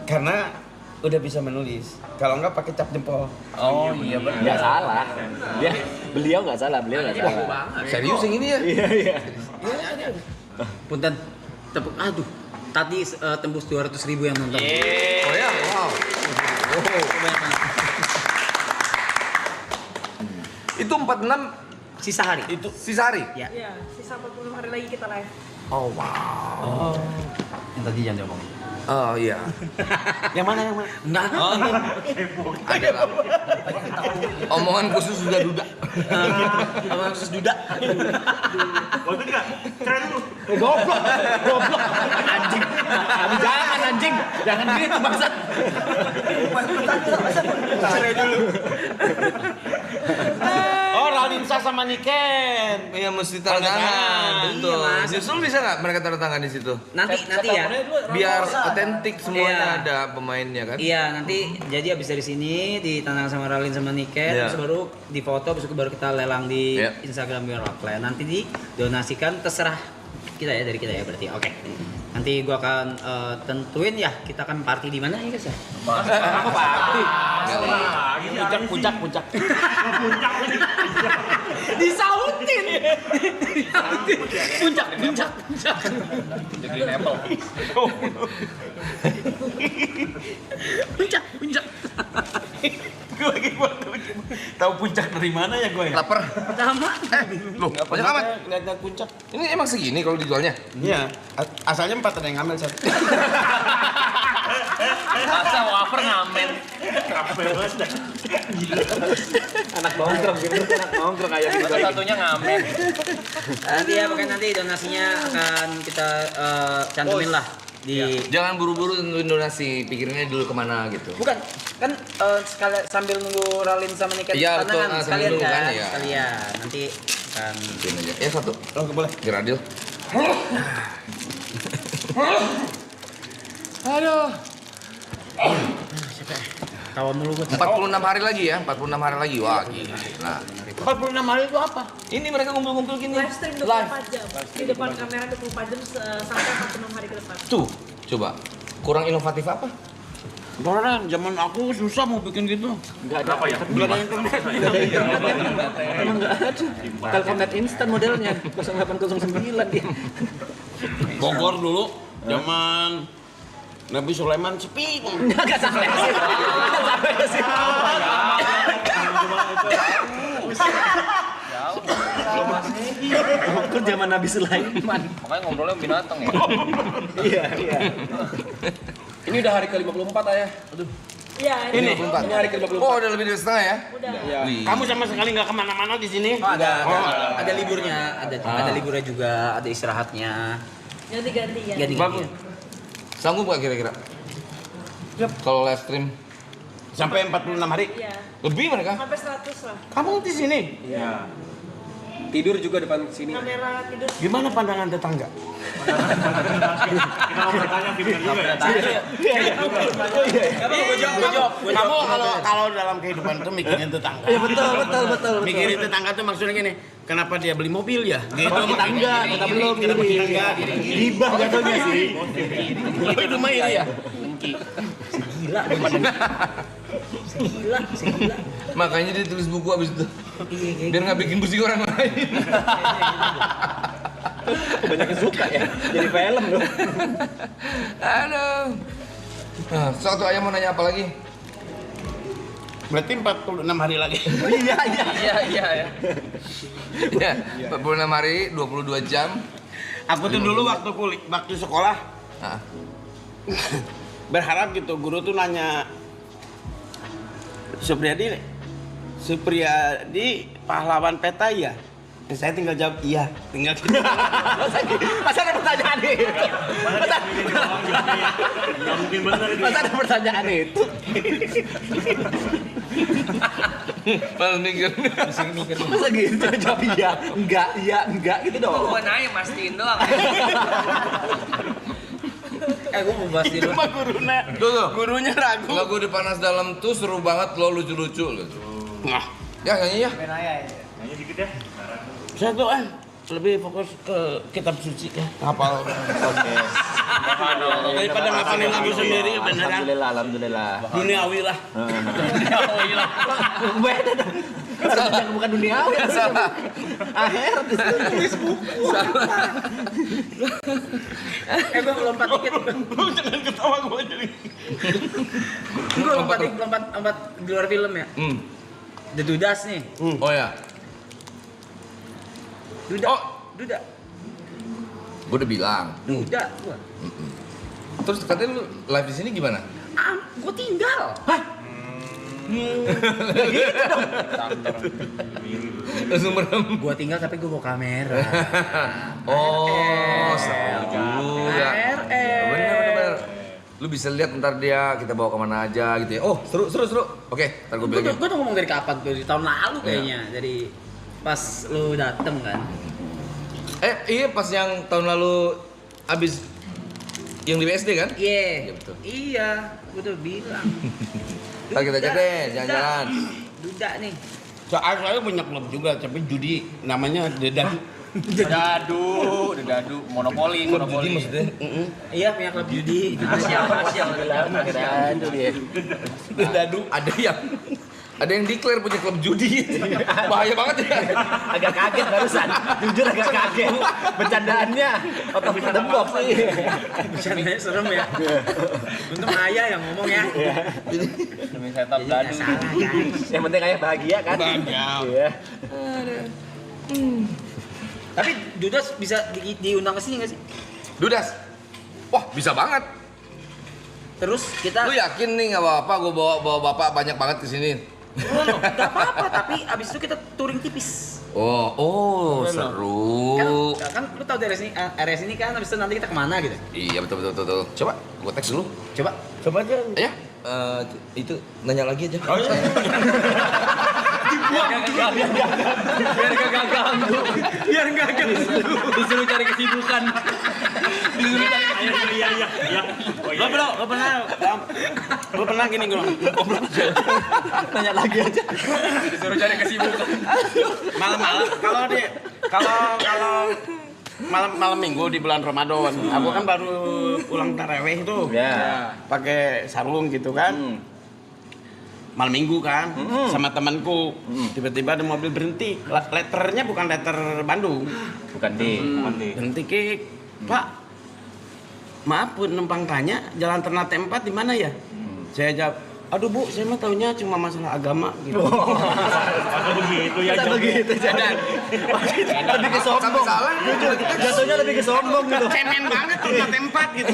Karena udah bisa menulis. Kalau enggak pakai cap jempol. Oh iya benar. Nggak salah. Beliau nggak salah. Serius yang ini ya? Iya. Punten, tepuk aduh. Tadi tembus 200.000 yang nonton. Oh ya, wow. Itu 46 Sisa hari. itu sisa hari. Ya. Iya, sisa 45 hari lagi kita live. Oh wow. Yang tadi jangan diomongin. Oh iya. Yang mana? Enggak. Ada lah. Omongan khusus duda. Omongan khusus duda. Waktu itu keren dulu. Goblok. Anjing. Jangan anjing. Jangan gitu bangsat. Cerai dulu. Oh, Ralinsa sama Niken. Iya mesti tanda tangan. Betul. Iya, Mas. Justru bisa nggak mereka tanda tangan di situ? Nanti ya. Biar otentik semuanya Iya. ada pemainnya kan? Iya, nanti jadi abis dari sini ditandang sama Ralin sama Niken, Iya. terus baru difoto, terus baru kita lelang di Iya. Instagram Beyond Rockland. Nanti didonasikan terserah kita ya, dari kita ya berarti. Oke. Nanti gua akan tentuin ya kita akan party di mana ya guys ya? Apa party? Puncak. Disautin. Puncak. Jadi Apple. Puncak. Gue lagi buat tahu puncak dari mana ya gue ya? Lapar. Pertama. Loh, banyak amat. Lihat puncak. Ini emang segini kalau dijualnya? Iya. Asalnya 4 ada yang ngambil satu. Masa wafer ngamen. Anak nongkrong kayak gitu. Masa satunya ngamen. Nanti ya pokoknya nanti donasinya akan kita cantumin lah di. Jangan buru-buru tentuin donasi, pikirinnya dulu kemana gitu. Bukan, kan sekalian sambil nunggu Ralin sama Niken Iya, betul. tandangan Sambil sekalian nunggu kan, kan, iya. sekalian nanti kan. Mungkin aja. Ya satu. Oh, boleh. Geradil. Aduh. Tawa mulu gue. 46 hari lagi ya, 46 hari lagi. Wah, gila. 46 hari itu apa? Ini mereka kumpul-kumpul gini. Live stream 24 jam. Di depan kamera 24 jam sampai 46 hari ke depan. Tuh, coba. Kurang inovatif apa? Karena zaman aku susah mau bikin gitu. Enggak ada. Kenapa ya? Enggak ada internet. Emang enggak ada. Telkomnet instan modelnya 0809 dia. Bogor dulu zaman Nabi Sulaiman sepi. Enggak sampai sih. Enggak sampai sih. Waktu zaman Nabi Sulaiman. Makanya ngobrolnya binatang ya. Iya. Ini udah hari ke-54 Ayah. Aduh. Iya, Ini hari ke-54. Oh, udah lebih dari setengah ya? udah. Iya. Kamu sama sekali nggak kemana-mana di sini? Ada liburnya, ada liburnya juga, ada istirahatnya. Ganti-ganti ya. Ganti-ganti. Sanggup nggak kira-kira? Kalau live stream Sampai 46 hari. Iya. lebih mereka? Sampai 100 lah. Kamu di sini? Iya. Tidur juga depan sini. Kamera tidur. Gimana pandangan tetangga? Kita mau bertanya Vivian juga ya. Kamu kalau dalam kehidupan tuh mikirin tetangga. Iya betul. Mikirin tetangga tuh maksudnya gini, kenapa dia beli mobil ya? Gitu. Kita enggak, kita belum iri. Hibah jatuhnya sih. Itu mah ini ya. Gila. Makanya dia tulis buku abis itu. Biar nggak bikin pusing orang lain. Banyak yang suka ya. Jadi film loh. Aduh. Nah, suatu ayam mau nanya apa lagi? Berarti 46 hari lagi. Iya ya. Ya, 46 hari, 22 jam. Aku tuh dulu waktu sekolah Nah, berharap gitu guru tuh nanya Supriyadi pahlawan peta ya? Saya tinggal jawab iya, tinggal gitu. Masa ada pertanyaan itu? Nggak mungkin benar itu. Masa ada pertanyaan itu? malah mikir. Masa gitu jawab iya, enggak gitu dong. Gua nanya mastiin doang. Gue mau bahas di luar. Gurunya ragu. Lagu di Panas Dalam tuh seru banget lo, lucu-lucu lo. Nah, Ya nyanyi ya. Nanya dikit ya. saya tuh lebih fokus ke kitab suci ya. Hafal. Oke. Daripada ngapalin lagu sendiri beneran. Alhamdulillah. Duniawi lah. Beda dong. Yang bukan duniawi. Salah. Akhirat tulis buku. Gue lompat dikit. Jangan ketawa gue jadi. Gue lompat di luar film ya. The Dudas nih. Oh ya. Duda. Gue udah bilang. Duda gua. Terus katanya lu live di sini gimana? Gue tinggal. Langsung merem. Gue tinggal tapi gue bawa kamera. Oh, seru juga. Bener. Lu bisa lihat ntar dia kita bawa kemana aja gitu ya. Oh, seru. Oke, ntar gue bilang. Gue tuh ngomong dari kapan tuh? Dari tahun lalu kayaknya. Dari pas lu dateng kan. Iya pas yang tahun lalu abis yang di BSD kan? Iya. Iya, betul. Iya, gue tuh bilang. Ntar kita cek deh, jalan-jalan. Duda nih. Saya punya klub juga, tapi judi namanya Dedadu. Dadu, monopoli. Judi maksudnya? Iya, punya klub judi. Asia. Dedadu. Ada yang declare punya klub judi. Bahaya banget ya. Agak kaget barusan. Jujur agak kaget. Bercandaannya out of the box sih. Bercandanya serem ya. Untung Ayah yang ngomong ya. Demi setup dadu. Salah guys. Yang penting ayah bahagia kan? Bahagia. Iya. Tapi Dudas bisa diundang ke sini nggak sih? Dudas. Wah, bisa banget. Terus kita Lu yakin nih nggak apa-apa gue bawa bapak banyak banget ke sini? Gak apa-apa, tapi abis itu kita touring tipis. Oh, seru. Kan lu tau dari area sini kan, abis itu nanti kita kemana gitu? Iya betul. Coba, gue teks dulu. Coba aja. Ya, itu nanya lagi aja. Biar gak ganggu. Disuruh cari kesibukan. Iya. Lo pernah gini gue Tanya lagi aja. Disuruh cari kesibukan. malam-malam kalau malam minggu di bulan Ramadan. Aku kan baru ulang tarawih tuh. Pakai sarung gitu kan. Malam minggu kan, sama temanku. Tiba-tiba ada mobil berhenti. Letternya bukan letter Bandung. Bukan di. Berhenti Kik. Pak, maaf penumpang tanya jalan Ternate 4 di mana ya? Saya jawab, aduh Bu, saya mah taunya cuma masalah agama gitu. Atau begitu ya jawabnya. Begitu jangan. Lebih ke sombong. Jatuhnya lebih ke sombong gitu. Cemen banget Ternate 4 gitu.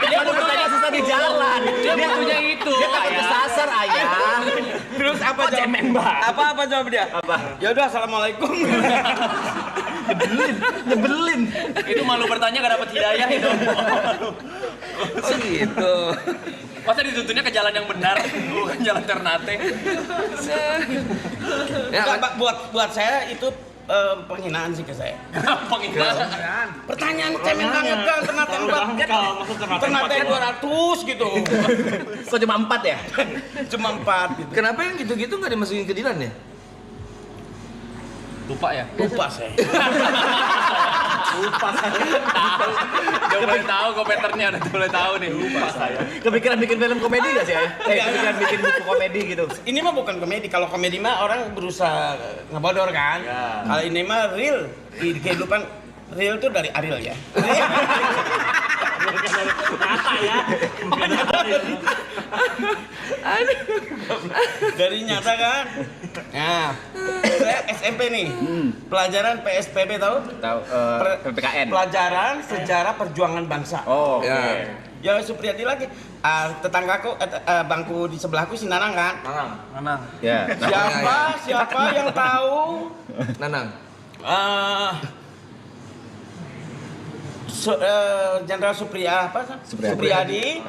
Dia butuhnya susah di jalan. Dia butuhnya itu. Dia takut kesasar ayah. Terus apa jawab? Cemen banget. Apa jawab dia? Apa? Ya udah, assalamualaikum. Nyebelin. Itu malu bertanya gak dapat hidayah itu. Oh gitu. Masa dituntutnya ke jalan yang benar, bukan jalan Ternate. Ya, buat saya itu penghinaan sih ke saya. Penghinaan. Pertanyaan cemen banget kan, Ternate 200 gitu. Kok cuma 4 ya? Cuma 4 gitu. Kenapa yang gitu-gitu nggak dimasukin ke Dilan ya? Lupa ya? Lupa saya. Lupa saya. Tahu. Dia boleh tahu komentarnya, udah boleh tahu nih. Lupa saya. Kepikiran bikin film komedi gak sih ayah? Kepikiran bikin buku komedi gitu. Ini mah bukan komedi. Kalau komedi mah orang berusaha ngebodor kan. Kalau ini mah real. Di kehidupan real tuh dari Ariel ya. Nyata ya. Dari nyata kan. Nah, saya SMP nih. Pelajaran PSPB tahu? Tahu. PPKN. Pelajaran Sejarah Perjuangan Bangsa. Oh, oke. Ya Supriyadi lagi. Tetanggaku, bangku di sebelahku si Nanang kan. Nanang. Ya. Siapa yang tahu? Nanang. Jenderal Supriyadi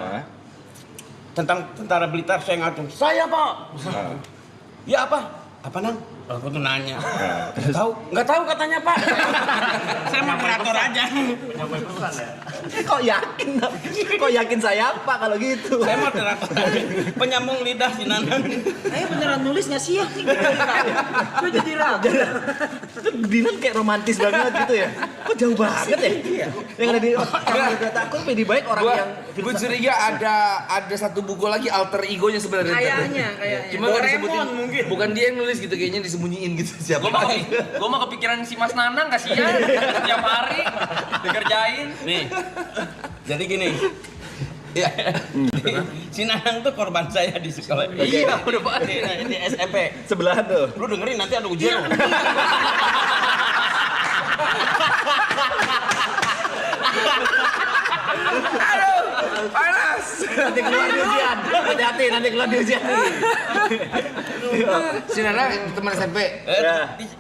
tentang tentara Blitar saya ngatur. Saya Pak. Ya apa? Apa Nang? Aku tuh nanya. Nggak tahu katanya Pak. Saya moderator aja. Kok yakin saya Pak kalau gitu? Saya moderator. Penyambung lidah si Nanang. Ayo beneran nulis nggak sih ya? Gue jadi ragu. Dilan kayak romantis banget gitu ya. Kok jauh banget ya? Yang ada di takut lebih baik orang yang Gue curiga ada satu buku lagi alter egonya sebenarnya. Kayaknya. Cuma nggak disebutin. Mungkin. Bukan dia yang nulis gitu, kayaknya disembunyiin gitu siapa. Gue mah kepikiran si Mas Nanang kasihan. Tiap hari dikerjain. Nih. Jadi gini. Ya. Si Nanang tuh korban saya di sekolah. Iya, udah Pak. Di SMP. sebelahan tuh. Lu dengerin nanti ada ujian. Aduh, panas. Nanti keluar di ujian. Hati-hati nanti keluar di ujian. Si Nanang teman SMP.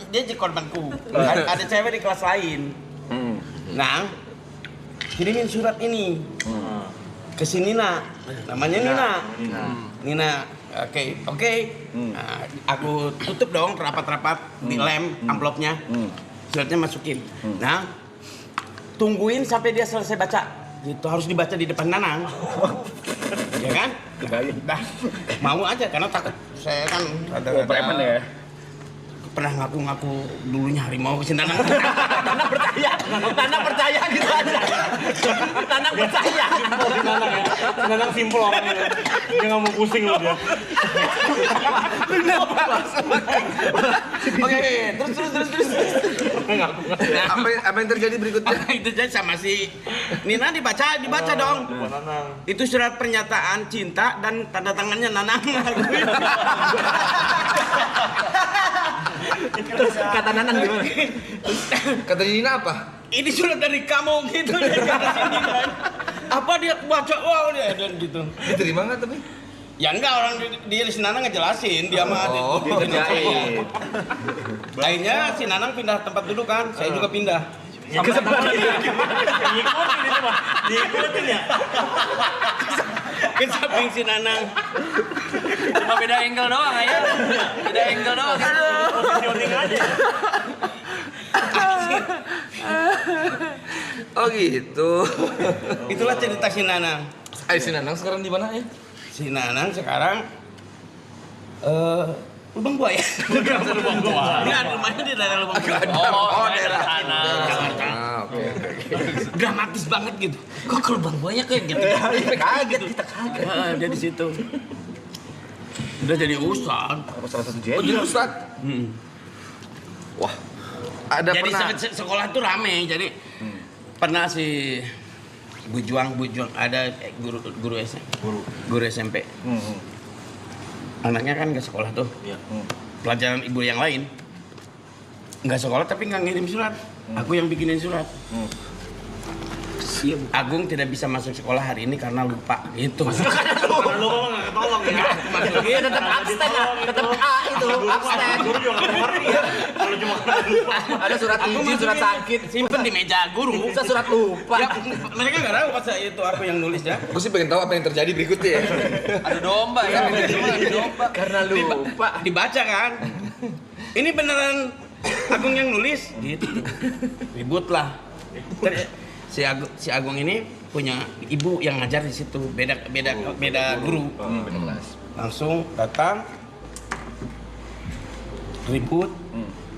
Dia jadi korbanku. Ada cewek di kelas lain. Nang, kirimin surat ini ke si Nina. Namanya Nina. Nina. Oke. Nah, aku tutup dong rapat-rapat di lem amplopnya. Suratnya masukin. Nah, tungguin sampai dia selesai baca. Itu harus dibaca di depan Nanang. Ya kan? Dah. Mau aja karena takut saya kan ada preman ya. Pernah ngaku-ngaku dulunya harimau ke Nanang. Nanang percaya gitu aja. Nanang percaya. Nanang simpel orangnya. Dia nggak mau pusing loh dia. Oke, terus. Apa yang terjadi berikutnya? Itu jadi sama si Nina dibaca dong. Itu surat pernyataan cinta dan tanda tangannya Nanang. Terus kata Nanang gimana? Kata Nina apa? Ini surat dari kamu gitu dari kata sini kan. Apa dia baca wow dia dan gitu. Diterima nggak tapi? Ya enggak, orang dia si Nanang ngejelasin dia mah Kerjain. Akhirnya si Nanang pindah tempat duduk kan, saya juga pindah. Ke sebelah Diikutin itu Pak. Diikutin ya. Ke samping si Nanang. Cuma beda angle doang ya. Beda angle doang. Positioning aja. Oh gitu. Itulah cerita si Nanang. Si Nanang sekarang di mana ya? Si Nanang sekarang Lubang Buaya. Lubang Buaya. Dia rumahnya di daerah Lubang Buaya. Oh, daerah sana. dramatis banget gitu. Kok korban banyak kayak gitu? Kaget kita kaget. Jadi situ. Udah jadi ustad. Salah satu jadi. Oh, jadi ustad. Wah. Ada jadi pernah sekolah tuh rame. Jadi pernah si Bujuang ada guru SMP. Anaknya kan ke sekolah tuh. Pelajaran ibu yang lain. Nggak sekolah tapi nggak ngirim surat. Aku yang bikinin surat. Agung tidak bisa masuk sekolah hari ini karena lupa gitu. Karena lupa nggak ketolong ya. Iya tetap absen ya, tetap A itu absen. Guru juga nggak ngerti ya. Kalau cuma karena lupa. Ada surat izin, surat sakit, simpen di meja guru. Bisa surat lupa. Ya, mereka nggak tahu pas itu aku yang nulis ya. Aku sih pengen tahu apa yang terjadi berikutnya ya. Ada domba ya, ada domba. Karena lupa. Dibaca kan. Ini beneran Agung yang nulis gitu. Ribut lah. Si Agung ini punya ibu yang ngajar di situ, beda guru. Langsung datang ribut,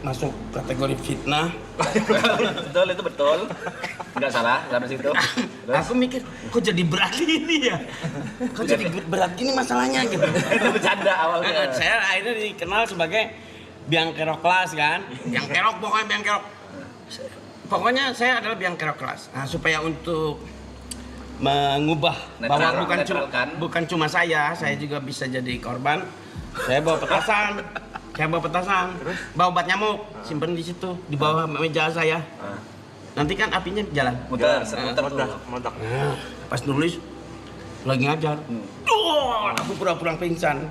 masuk kategori fitnah. Betul itu betul. Enggak salah sampai situ. Aku mikir, kok jadi berat ini ya? Kok jadi berat ini masalahnya gitu. Itu bercanda awalnya. Saya akhirnya dikenal sebagai biang kerok kelas kan. Biang kerok pokoknya biang kerok. Pokoknya saya adalah biang kerok kelas. Nah, supaya untuk mengubah bahwa bukan cuma saya juga bisa jadi korban. Saya bawa petasan. Bawa obat nyamuk, simpen di situ di bawah meja saya. Nanti kan apinya jalan. Muter, meledak. Nah, pas nulis lagi ngajar. Aku pura-pura pingsan.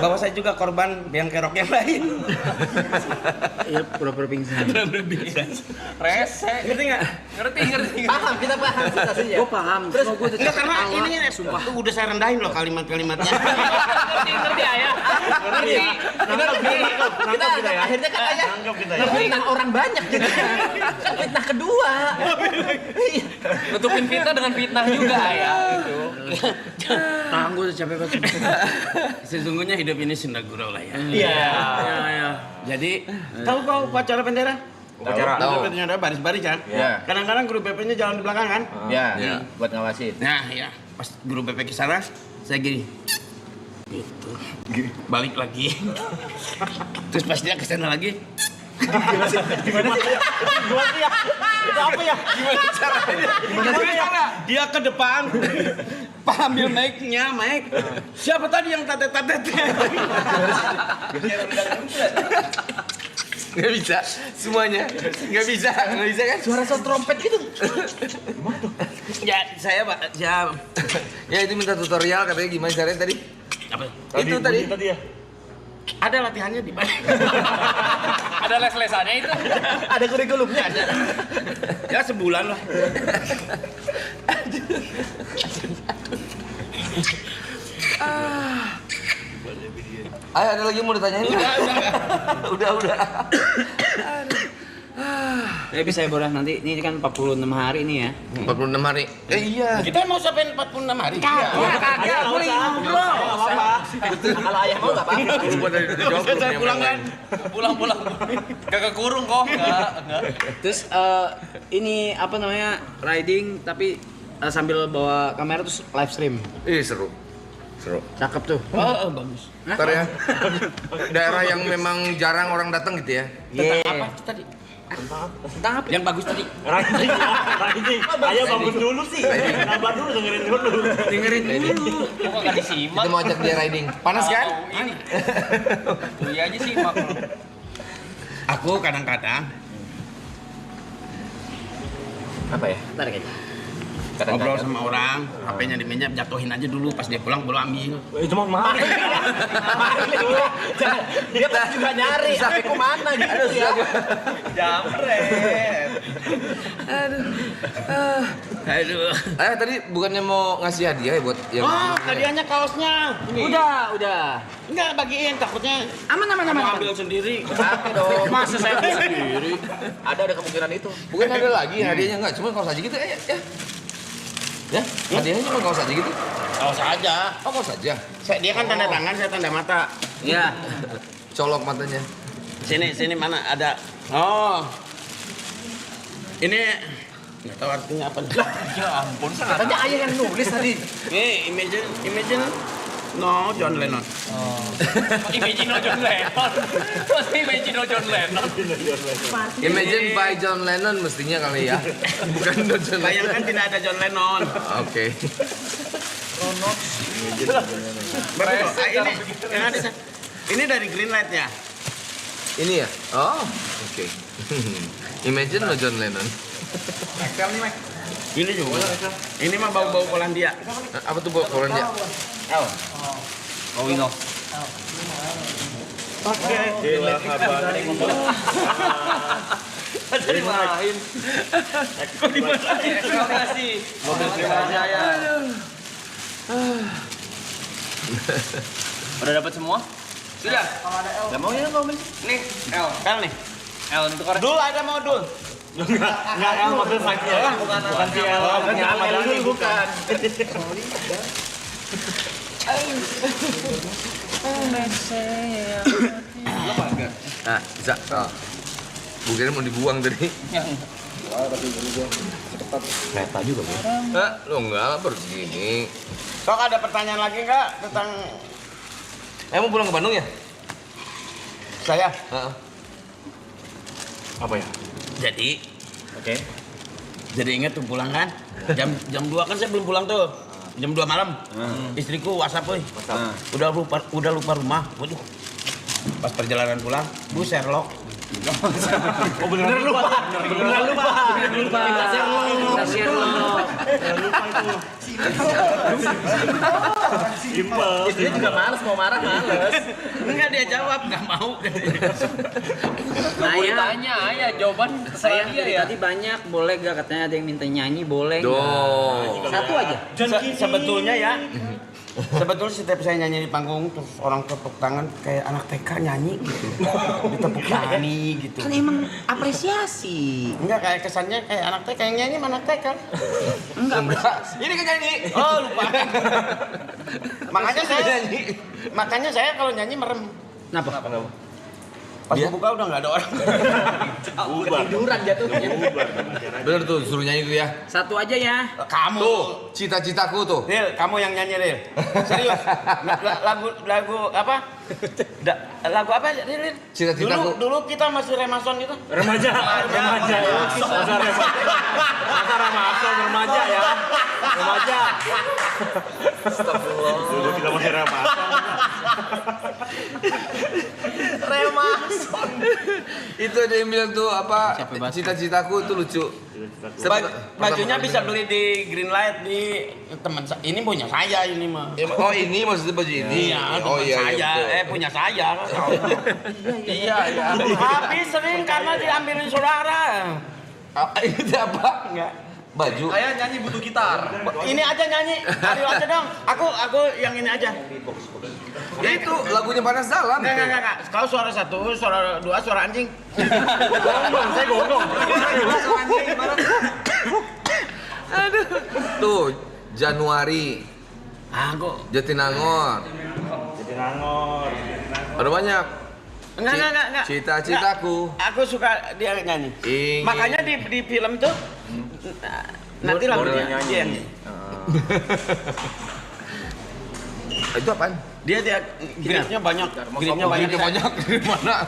Bahwa saya juga korban biang kerok yang lain. Iya, pura-pura pingsan. Rese. Ngerti nggak? Ngerti. Paham, kita paham situasinya. Gue paham. Terus enggak karena ini sumpah tuh udah saya rendahin loh kalimat-kalimatnya. Ngerti ayah. Kita akhirnya kan ayah ngefitnah orang banyak jadi fitnah kedua. Nutupin fitnah dengan fitnah juga ya. Tahan gue udah capek banget. Sesungguhnya hidup ini senda gurau lah ya. Iya. Jadi tahu kau upacara bendera? Tahu. Bendera baris-baris kan? Iya. Kadang-kadang guru BP-nya jalan di belakang kan? Iya. Buat ngawasin. Nah ya, pas guru BP ke sana, saya gini. Gitu. Balik lagi. Terus pas dia ke sana lagi. Gimana sih ya? Itu apa ya? Gimana cara? Dia ke depan. Ambil mic-nya. Siapa tadi yang tatet-tatet? Nggak bisa semuanya. Nggak bisa kan? Suara trompet gitu. Ya, saya Pak. Ya itu minta tutorial katanya gimana caranya tadi? Apa? Itu tadi ya. Ada latihannya di mana? Ada les-lesannya itu. Ada kurikulumnya. Ya sebulan lah. Ayo ada lagi mau ditanyain? Udah. Ya bisa ya Borah, nanti ini kan 46 hari nih ya. 46 hari. Iya. Kita mau sampai 46 hari. Kagak, aku lagi ngobrol. Enggak apa-apa. Kalau ayah mau enggak apa-apa. Saya pulang kan. Pulang. Kagak kurung kok. Enggak. Terus ini apa namanya riding tapi sambil bawa kamera terus live stream. Seru. Cakep tuh. Oh, bagus. Ntar ya. Daerah yang memang jarang orang datang gitu ya. Tentang apa tadi? Tentang apa? Yang bagus tadi. Riding. Ayah bangun dulu sih. Sabar dulu dengerin dulu. Kok enggak disimak? Kita mau ajak dia riding. Panas kan? Ini. Iya aja simak. Aku kadang-kadang Apa ya? Ntar kayaknya. ngobrol sama orang, HP-nya di meja, jatuhin aja dulu, pas dia pulang baru ambil. Itu mah mahal. Dia pasti juga nyari, HP-ku mana gitu ya. Jamret. Aduh. Tadi bukannya mau ngasih hadiah ya buat yang hadiahnya kaosnya. Ini. Udah. Enggak bagiin, takutnya Aman. mau ambil sendiri. Tapi dong. Masa saya ambil sendiri? Ada kemungkinan itu. Bukan ada lagi hadiahnya enggak, cuma kaos aja gitu ya. Ya, hadiahnya cuma kaos aja gitu. Kaos aja. Oh, kaos aja. Dia kan tanda tangan, saya tanda mata. Iya. Colok matanya. Sini mana ada. Oh. Ini Nggak tahu artinya apa. Ya ampun, katanya ayah yang nulis tadi. Nih, Imagine no John Lennon. Imagine no John Lennon. Masa Imagine no John Lennon. Imagine by John Lennon mestinya kali ya. Bukan no John Lennon. Bayangkan tidak ada John Lennon. Oke. Ini dari Greenlight ya. Ini ya? Oh, oke. Imagine no John Lennon. Ini juga. Ini mah bau-bau Polandia. Apa tuh Polandia? Oh, Wino. Oke. Dimarahin. Kok dimarahin? Eksklamasi. Mobil terima Jaya. Udah dapat semua? Sudah. Gak mau ya ngomong. Nih, L nih. L untuk korek. Dul ada mau Dul. Enggak, L mobil fight-nya. Bukan si L. Bukan. Nah, bisa. Bukannya mau dibuang tadi. Kereta juga, Bro. Lo enggak lah, baru segini. Sok ada pertanyaan lagi nggak tentang Mau pulang ke Bandung ya? saya? Apa ya? Jadi, oke. Jadi ingat tuh pulang kan? Jam 2 kan saya belum pulang tuh. Jam 2 malam. Istriku WhatsApp, woy. Udah lupa rumah. Waduh. Pas perjalanan pulang, Bu Sherlock. Oh beneran lupa. Beneran lupa. Simpel. Dia juga males, mau marah males. Enggak, dia jawab, nggak mau. Nah, ditanya ya jawaban Saya dia ya. tadi banyak, boleh gak katanya ada yang minta nyanyi, boleh nggak? Satu aja. Sebetulnya ya, sebetulnya setiap saya nyanyi di panggung terus orang tepuk tangan kayak anak TK nyanyi gitu. Ditepuk tangan gitu. Kan emang apresiasi. Enggak, kayak kesannya kayak anak TK yang nyanyi mana TK. Enggak. Ini kan nyanyi. Oh, lupa. Makanya saya kalau nyanyi merem. Kenapa? Pas buka udah nggak ada orang. Ketiduran jatuhnya. Bener tuh, suruh nyanyi tuh ya. Satu aja ya. Kamu. Tuh, cita-citaku tuh. Ril, kamu yang nyanyi, Ril. Serius. Lagu apa? Lagu apa, Ril? Cita-citaku. Dulu kita masih remason gitu. Remaja ya. Masa remaja ya. Remaja. Astagfirullah. Dulu kita masih remaja. Remason. Itu ada yang bilang tuh apa? Cita-citaku tuh lucu. Bajunya bisa beli di Greenlight di teman saya. Ini punya saya ini mah. Oh, ini maksudnya baju ini. Iya, Oh teman iya, saya. iya. Punya saya. Iya. Habis sering karena diambilin saudara. Ini apa? Enggak. Baju. Ayah nyanyi butuh gitar. Ini aja nyanyi. Ayo aja dong. Aku yang ini aja. Ya itu lagunya Panas Dalam. Enggak. Kalau suara 1, suara 2, suara anjing. Gonggong, saya gonggong. Aduh. Tuh, Januari. Aku. Jatinangor. Ada banyak. Enggak. Cita-citaku. Aku suka dia nyanyi. Ingin. Makanya di film tuh nanti lagunya dia nyanyi. Itu apaan? Dia gripnya banyak. Gripnya banyak. Dari mana?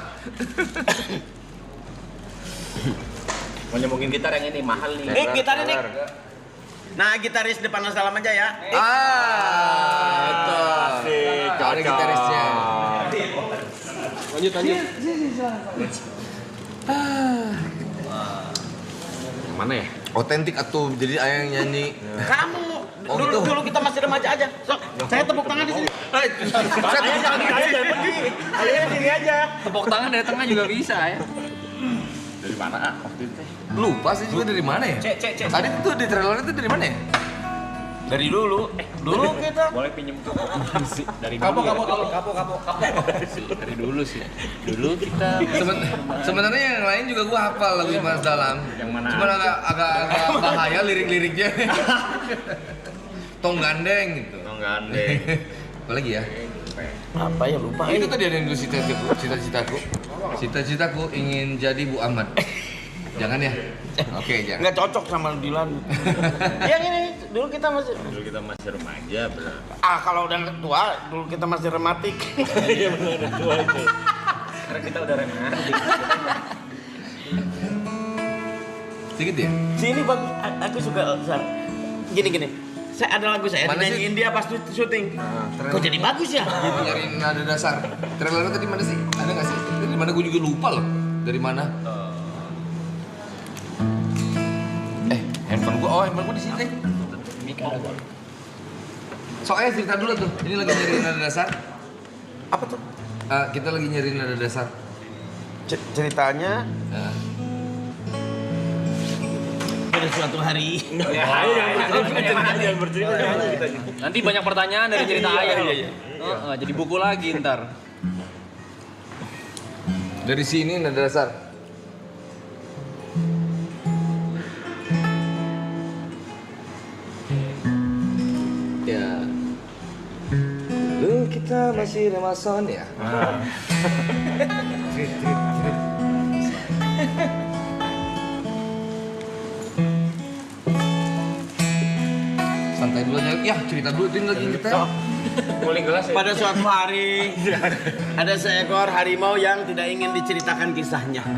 Mau nyambungin gitar yang ini mahal nih. Gitar ini. Nah, gitaris depan Salam aja ya. Itu. Ada gitarisnya. Lanjut. Mana ya? Otentik atuh, jadi ayah yang nyanyi. Kamu Oh, gitu. dulu kita masih remaja aja. Sok, saya tepuk tangan di sini. Saya jangan pergi. Ayah sini aja. Tepuk tangan dari tengah juga bisa ya. Dari mana waktu itu? Lupa sih juga dari mana ya? Cek. Tadi tuh di trailer itu dari mana ya? Dari dulu. Dulu kita. Boleh pinjem tuh. Dari Kapo. Dari dulu sih. Dulu kita Sebenarnya yang lain juga gua hafal lagu Panas Dalam. Yang mana? Cuma agak bahaya lirik-liriknya. Tong gandeng gitu. Apa lagi ya? Apa ya lupa. Itu tadi ada yang dulu cita-citaku ingin jadi Bu Ahmad. Jangan ya? Oke, jangan. Nggak cocok sama Dilan. Yang ini dulu kita masih remaja berapa? kalau udah tua dulu kita masih rematik. Iya benar udah tua itu. Karena kita udah rematik. Sedikit ya? Sini bagus, aku suka gini. Saya ada lagu saya nyanyiin dia pas syuting. Kok jadi bagus ya? Gitu nyariin nada dasar. Trailernya tadi mana sih? Ada nggak sih? Dari mana gue juga lupa loh. Dari mana? Handphone gue di sini. Soalnya cerita dulu tuh. Ini lagi nyariin nada dasar. Apa tuh? Kita lagi nyariin nada dasar. Ceritanya pada suatu hari. Jangan bercerita. Nanti banyak pertanyaan dari cerita ayah. Jadi buku lagi ntar. Dari sini nada dasar. Ya. Lu kita masih remason ya. Santai dulu aja. Ya, cerita dulu ini lagi kita. Mulai gelas. Pada suatu hari ada seekor harimau yang tidak ingin diceritakan kisahnya.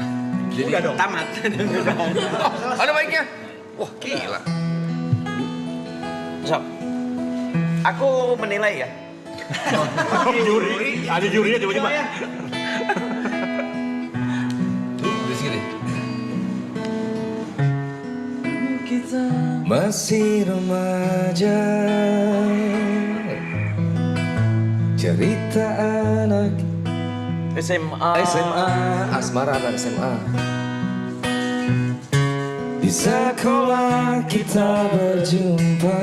Jadi udah dong. Tamat. Ada baiknya. Wah, gila. Sob, aku menilai ya. Juri, ada jurinya tiba-tiba. Di sini. Kita masih remaja. Cerita anak SMA, asmara anak SMA. Di sekolah kita berjumpa.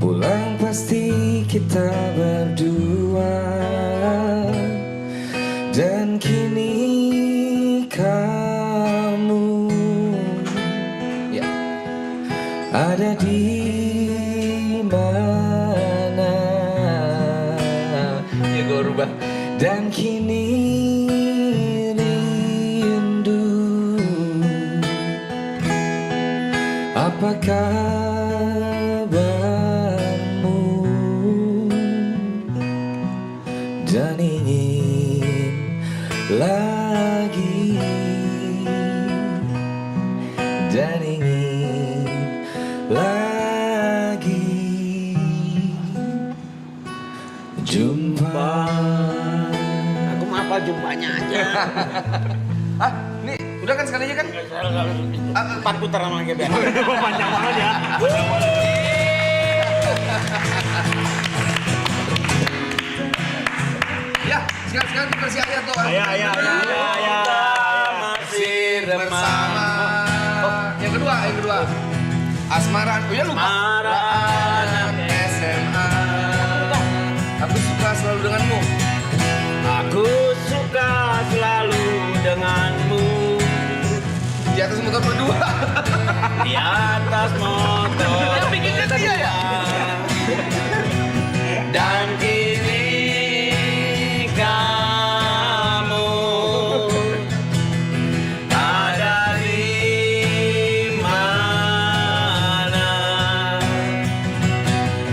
Pulang pasti kita berdua. Dan kini kamu ya ada di mana? Ya gue rubah. Dan kini rindu. Apa kabarmu? Dan ingin lagi. Dan ingin lagi jumpa. Aku mah apa jumpanya aja. Nih, udah kan sekali aja kan? 4 putaran lagi biar. Panjang banget ya. Ya, sekarang di versi ayah tuh. Ayah. Masih bersama. Yang kedua. Asmara. Oh ya lupa. Asmara anak SMA. Aku suka selalu denganmu. Aku suka selalu denganmu. Di atas motor berdua. Di atas motor. Yang bikinnya dia ya. Dan kini kamu ada di mana?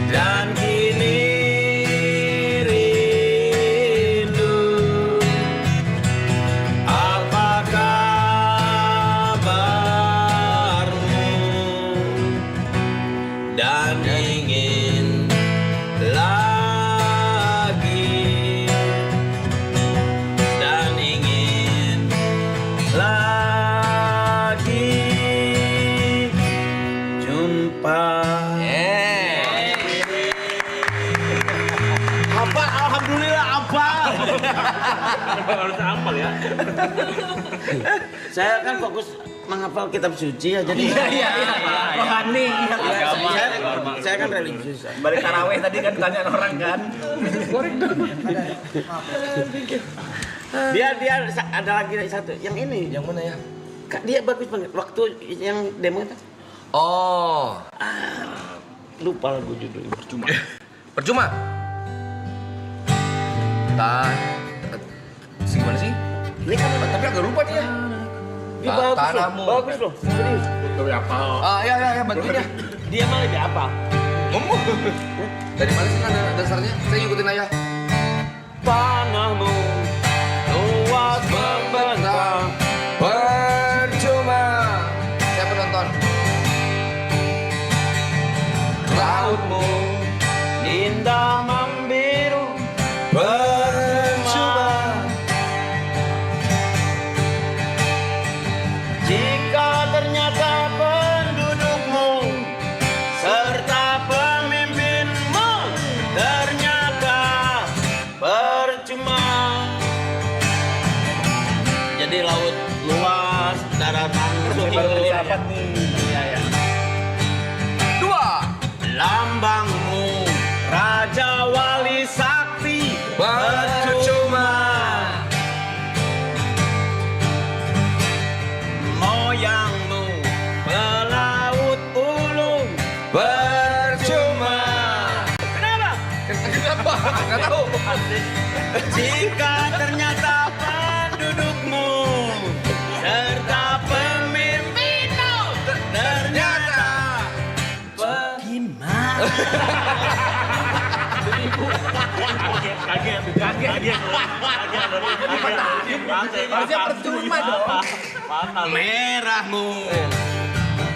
Dan kini rindu. Apa kabarmu? Dan ingin lagi. Dan ingin lagi jumpa. Apa? Alhamdulillah apa? Harus hafal ya. Saya kan fokus menghafal kitab suci ya, jadi Rohani. saya kan religius. Balik taraweh tadi kan tanya orang kan. Dia ada lagi satu, yang ini. Yang mana ya? Kak, dia bagus banget waktu yang demo itu. Oh, Lupa lagu judulnya. percuma. Gimana sih? Ini kan tapi agak lupa dia. Dia bagus loh, Tanahmu. bagus loh, serius. Itu apa? Ya, bantuin ya. Dia mah lebih apa? Ngomong. Dari mana sih nada dasarnya? Saya ngikutin ayah. Tanahmu luas membentang percuma. Saya penonton. lautmu indah membiru percuma jika ternyata pendudukmu serta pemimpinmu ternyata percuma. Jadi laut luas, daratan sulit. Lambangmu Raja Wali Sakti percuma. Moyangmu pelaut ulung percuma. Kenapa? Kenapa? Nggak tahu. Jika ternyata pendudukmu serta pemimpinmu ternyata Harusnya percuma dong. Merahmu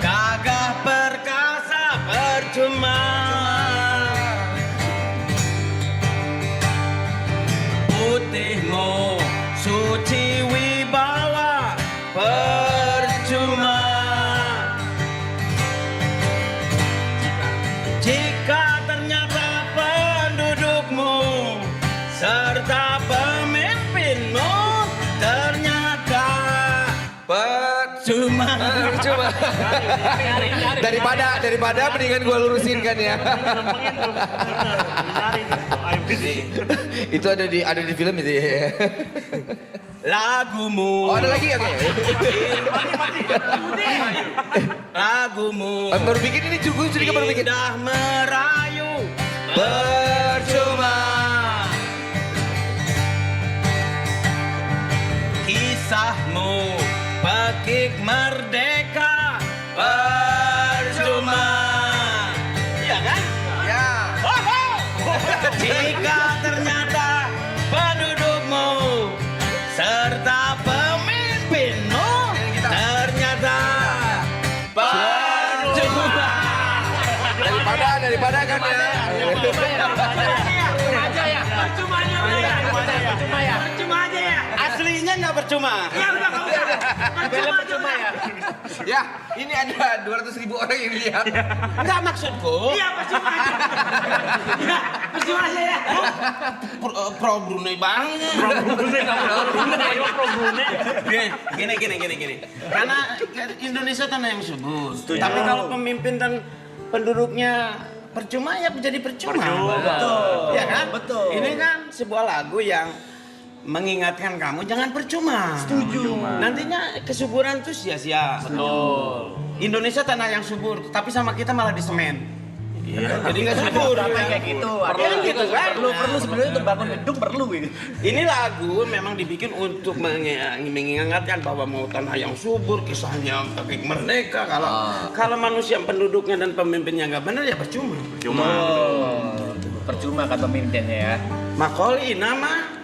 gagah perkasa percuma. Putihmu suci wibawa percuma. Jika ternyata pendudukmu serta pemimpinmu ternyata percuma. Daripada mendingan gua lurusin kan ya. Itu ada di film itu ya. Lagumu. Oh, ada lagi ya? Lagumu. Baru bikin ini juga baru bikin. Indah merayu percuma. Kisahmu pekik merdeka percuma. Iya kan? Ya. Jika ternyata pendudukmu serta pemimpinmu ternyata percuma. Daripada kan ya. Percuma aja ya. Aslinya nggak percuma. Iya udah nggak usah. Percuma ya. Ya, ini ada 200.000 orang yang lihat. Enggak maksudku. Iya percuma aja. Ya, percuma aja ya. Pro Brunei banget. Pro Brunei. Gini. Karena Indonesia tanah yang subur. Tapi kalau pemimpin dan penduduknya percuma ya menjadi percuma. Betul. Ya kan? Betul. Ini kan sebuah lagu yang mengingatkan kamu jangan percuma. Setuju. Nantinya kesuburan tuh sia-sia. Betul. Indonesia tanah yang subur, tapi sama kita malah di semen. Iya. Jadi nggak subur. Kayak gitu. Gitu kan? Perlu sebenarnya untuk bangun gedung perlu gitu. Ini lagu memang dibikin untuk mengingatkan bahwa mau tanah yang subur, kisahnya pekik merdeka. Kalau manusia penduduknya dan pemimpinnya nggak benar ya percuma. Percuma kan pemimpinnya ya. Makoli nama.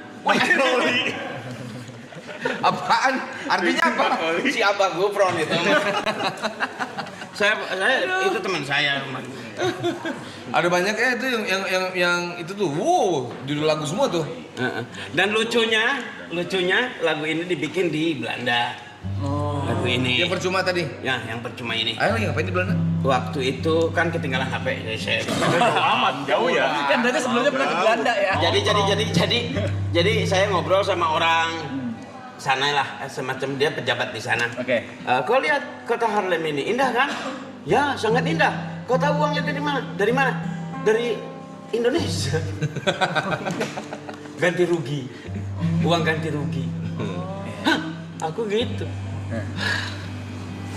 Apaan? Artinya apa? Si Abah Gufron itu. saya itu teman saya. Ada banyak ya itu yang itu tuh. Wow, judul lagu semua tuh. Dan lucunya lagu ini dibikin di Belanda. Lagu ini. Yang percuma tadi. Ya, yang percuma ini. Ayo lagi ngapain di Belanda? Waktu itu kan ketinggalan HP saya. Amat jauh ya. Kan berarti sebelumnya pernah ke Belanda ya. Jadi saya ngobrol sama orang sana lah, semacam dia pejabat di sana. Oke. Kau lihat kota Harlem ini indah kan? Ya, sangat indah. Kau tahu uangnya dari mana? Dari mana? Dari Indonesia. Ganti rugi. Uang ganti rugi. Hah, aku gitu.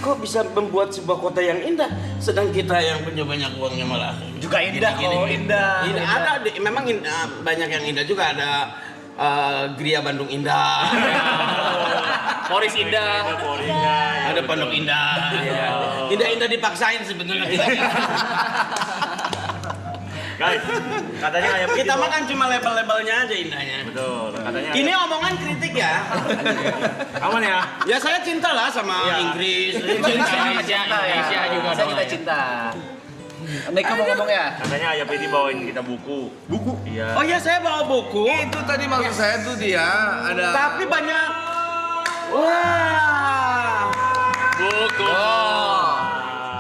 Kok bisa membuat sebuah kota yang indah, sedang kita yang punya banyak uangnya malah Juga indah. Indah. Ada, memang banyak yang indah juga. Ada Gria Bandung Indah. Poris Indah. Ada Pondok Indah. Indah-indah dipaksain sebenarnya. Guys, katanya ayam Kita mah kan cuma label-labelnya aja indahnya. Betul. Katanya Ini omongan kritik ya. aman ya? Ya saya cinta lah sama Iya. Inggris. Indonesia juga Masa dong, kita ya. cinta. Mereka mau ngomong ya? Katanya ayam ini bawain kita buku. Buku? Iya. Oh iya saya bawa buku. Itu tadi maksud saya tuh dia ada. Tapi banyak. Wah. Buku.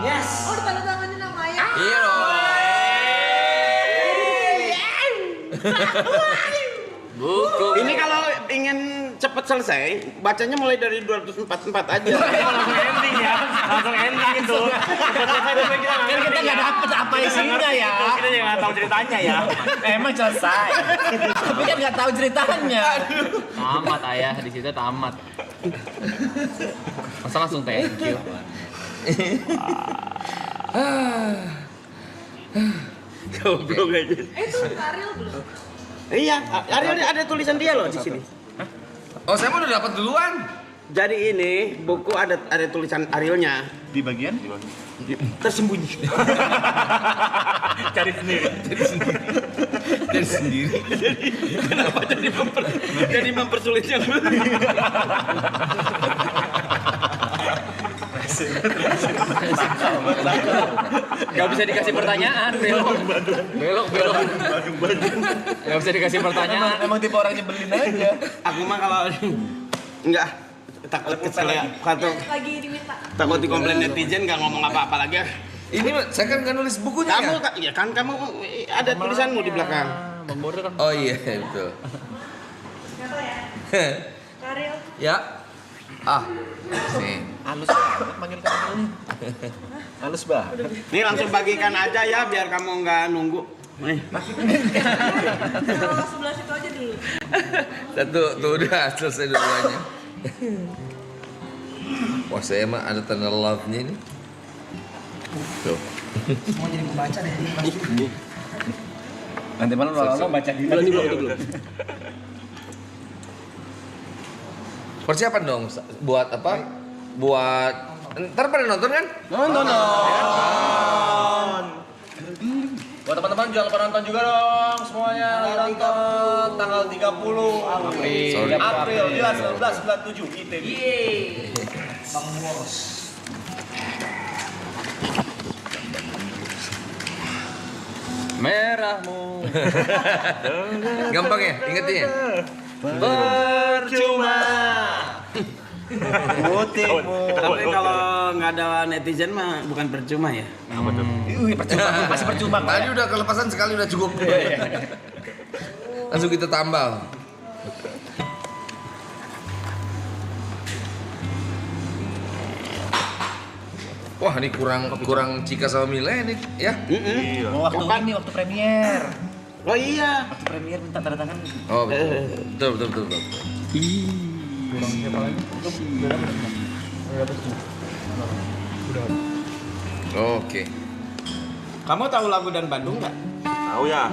Yes. Oh, tanda tangannya nama Ayah. Iya loh. Buku. Ini kalau ingin cepat selesai, bacanya mulai dari 244 aja. Langsung ending ya. Langsung ending itu. Kan kita nggak dapet apa isinya ya. Kita juga nggak tahu ceritanya ya. Emang selesai. Tapi kan nggak tahu ceritanya. Tamat ayah di situ tamat. Masa langsung thank you. Goblok aja. Itu Ariel belum? Iya, ada tulisan dia loh di sini. Oh, saya mah udah dapat duluan. Jadi ini buku ada tulisan Arielnya Di bagian? tersembunyi. Cari sendiri. Dari sendiri. Kenapa jadi mempersulit yang Gak bisa dikasih pertanyaan, belok. Gak bisa dikasih pertanyaan. Emang tipe orang nyebelin aja. Aku mah kalau enggak takut kesel ya. Lagi diminta. Takut dikomplain netizen nggak ngomong apa-apa lagi. Ini saya kan nggak nulis bukunya Kamu ya. ya kan kamu ada tulisanmu di belakang. Bang Boril kan. Oh iya betul. Siapa ya? Ariel. Ya. Ah. Sih. Halus banget manggil kamu. Halus banget. Nih langsung bagikan aja ya biar kamu nggak nunggu. Nih. Kalau sebelah situ aja dulu. Satu tuh udah selesai dua-duanya. Wah saya mah ada tanda love-nya ini. Tuh. Semua jadi pembaca deh. Nanti malam lo baca di belum. Persiapan dong buat apa? Buat ntar pada nonton kan? Nonton. Buat teman-teman jangan lupa nonton juga dong semuanya. Nonton tanggal 30 April 1997 ITB. Bang Boros. Merahmu. Gampang ya, ingetin ya? Percuma. Putihmu. Tapi kalau nggak ada netizen mah bukan percuma ya. Percuma, masih percuma. Tadi udah kelepasan sekali udah cukup. Langsung kita tambal. Wah ini kurang Cika sama Mila ini ya. Iya. Waktu premier. Oh iya. Waktu premier minta tanda tangan. Oh betul. Kurang siapa lagi? Oke. Kamu tahu lagu Dan Bandung nggak? Tahu ya.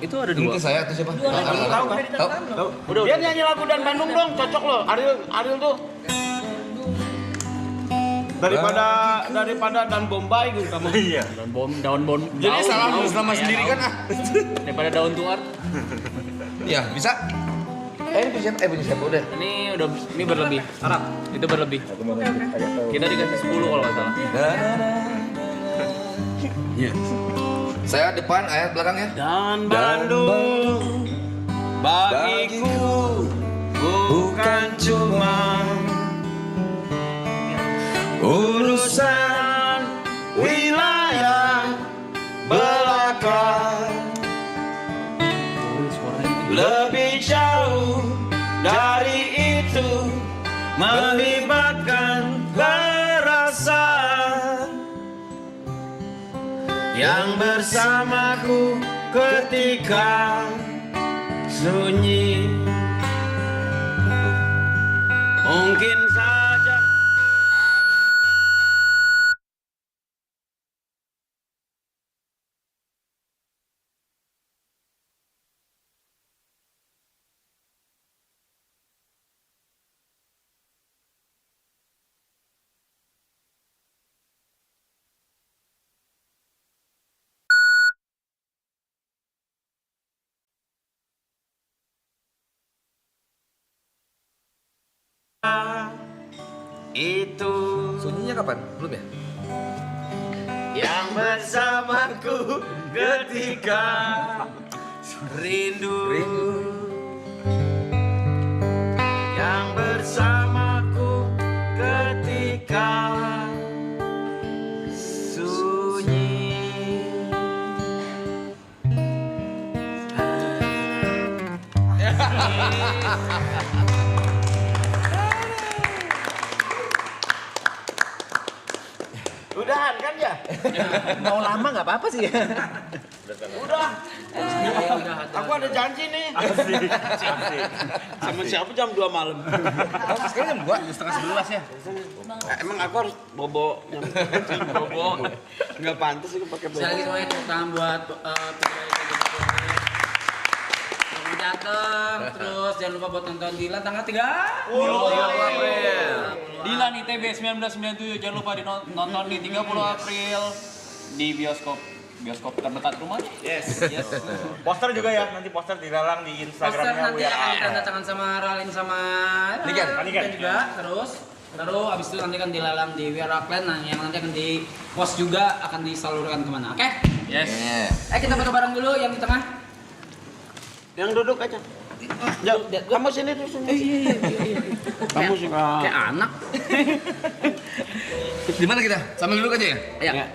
Itu ada Itu saya atau siapa? Tahu kan? Tahu. Dia nyanyi lagu Dan Bandung dong, cocok loh. Ariel tuh. Daripada Dan Bombay gitu kamu. Iya. Daun. Jadi salah nulis nama sendiri kan ah. Daripada daun tuar. Ya bisa. Ini punya siapa udah? Ini berlebih. Arab. Itu berlebih. Kita dikasih 10 kalau nggak salah. Iya. Saya depan, ayat belakang ya. Dan Bandung bagiku bukan cuma urusan wilayah belakang, lebih jauh dari itu melibatkan perasaan yang bersamaku ketika sunyi. Mungkin Itu Sunyinya kapan? Belum ya? yang bersamaku ketika rindu. Yang bersamaku ketika sunyi. Udahan kan ya? Mau lama nggak apa-apa sih. Udah. Aku ada janji nih. Sama siapa jam 2 malam. Sekarang jam 2, setengah 11 ya. Emang aku harus bobo. Bobo. Enggak pantas aku pakai bobo. Sekali lagi semuanya tepuk tangan buat Selamat datang. Terus jangan lupa buat nonton Dilan tanggal 3 April. Dilan ITB 1997, jangan lupa nonton di 30 April di bioskop terdekat rumahnya. Yes. Poster juga ya, nanti poster dilelang di Poster Instagramnya nanti akan tanda tangan sama Ralin sama Niken juga. Terus abis itu nanti akan dilelang di We Are Rockland, yang nanti akan di post juga, akan disalurkan kemana. Oke? Yes. Kita foto bareng dulu yang di tengah. Yang duduk aja. Kamu sini terus. Iya. Kamu suka kayak anak. Di mana kita? Sambil duduk aja ya? Iya.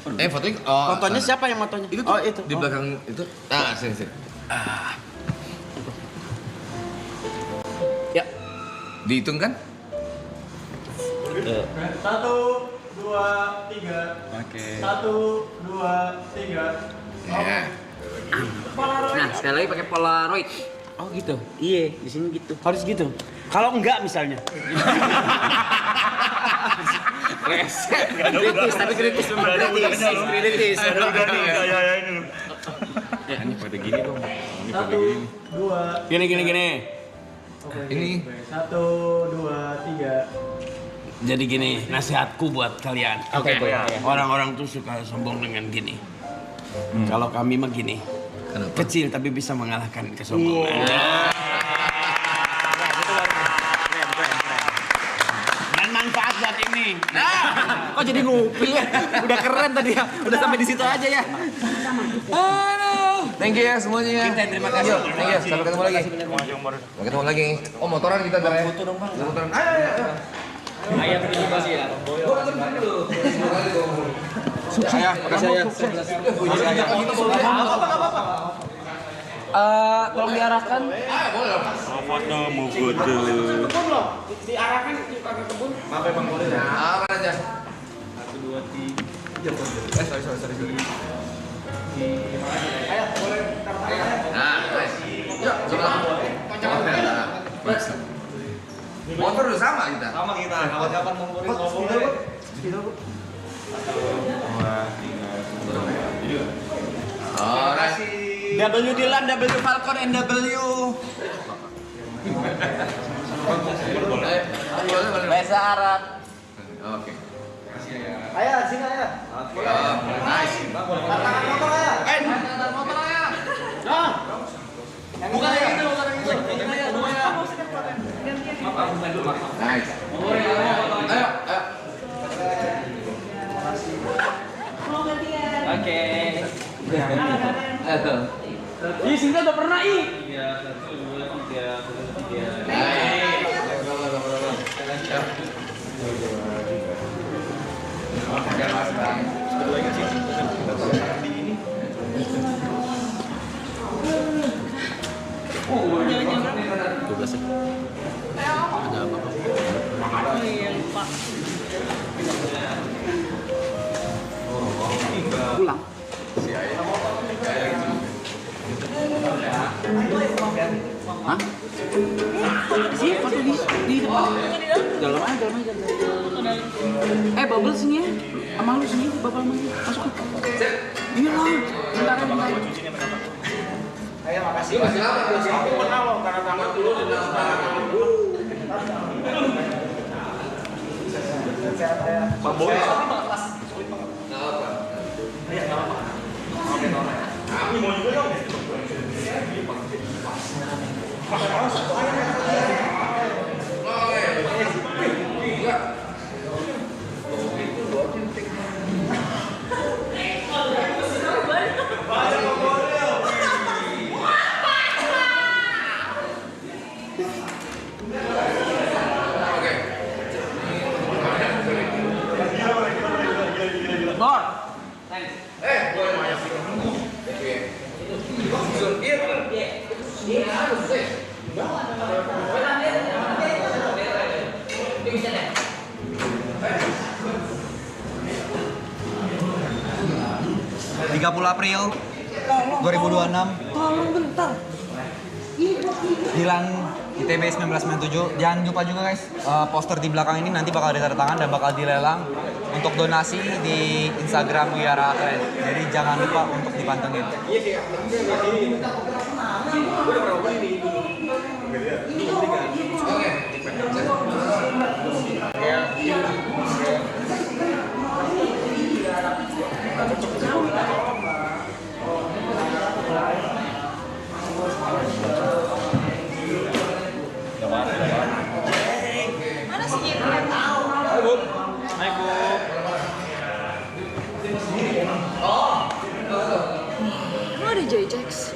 Fotonya. Fotonya siapa yang motonya? Itu tuh, itu. Di belakang itu. Nah, sini. Ya. Dihitung kan? 1, 2, 3. Oke. 1, 2, 3. Ya. Nah, sekali lagi pakai Polaroid. Oh gitu. Iya, di sini gitu. Harus gitu. Kalau enggak misalnya. Kritis, tapi kritis memang kritis. Ini pada gini dong. Ini pada 1, 2. Gini. Ini. 1, 2, 3. Jadi gini, nasihatku buat kalian. Oke. Orang-orang tuh suka sombong dengan gini. Kalau kami mah gini. Kenapa? Kecil tapi bisa mengalahkan kesombongan. Dan manfaat buat ini. Kok jadi ngupi ya? Udah keren tadi ya. Udah sampai di situ aja ya. Thank you ya semuanya. Terima kasih. Thank you. Sampai ketemu lagi. Sampai ketemu lagi. Oh, motoran kita ntar ya. Foto dong, Bang. Motoran. Ayo. Ayam terima kasih ya. Ayah, makasih ya. Tolong diarahkan. Foto mau foto. Diarahkan ke kebun. Maaf ya Bang Boleh ya. Aman aja. 1, 2, 3. Sorry. Ayah, boleh Nah, nice. Yuk, coba. Motor udah sama kita. Sama kita. Kapan-kapan ngomongin ngomongnya. Alright. W Dilan, W Falcon, NW. Bahasa Arab. Oke. Ayah, sini ayah. Nice. Tangan motor ayah. Motor ayah. Nah. Bukan yang itu. Nice. Ayo. Oke. Ih, Sinta udah pernah ih. 3, 1, 2, 3. Pulang. Hah? Sih, foto di depan. Dalam aja. Bubble sini ya. Sama lu sini, bubble sama lu. Masuk. Iya lah. Bentar. Ayah, makasih. Aku pernah loh karena tangan dulu sehat ayah. Bang Boy. Kami mau juga dong. April 2026. Tolong bentar. Dilan ITB 1997. Jangan lupa juga guys, poster di belakang ini nanti bakal ditandatangan dan bakal dilelang untuk donasi di Instagram Wiara Atlet. Jadi jangan lupa untuk dipantengin. Mana sih? Emang ada J-Jax?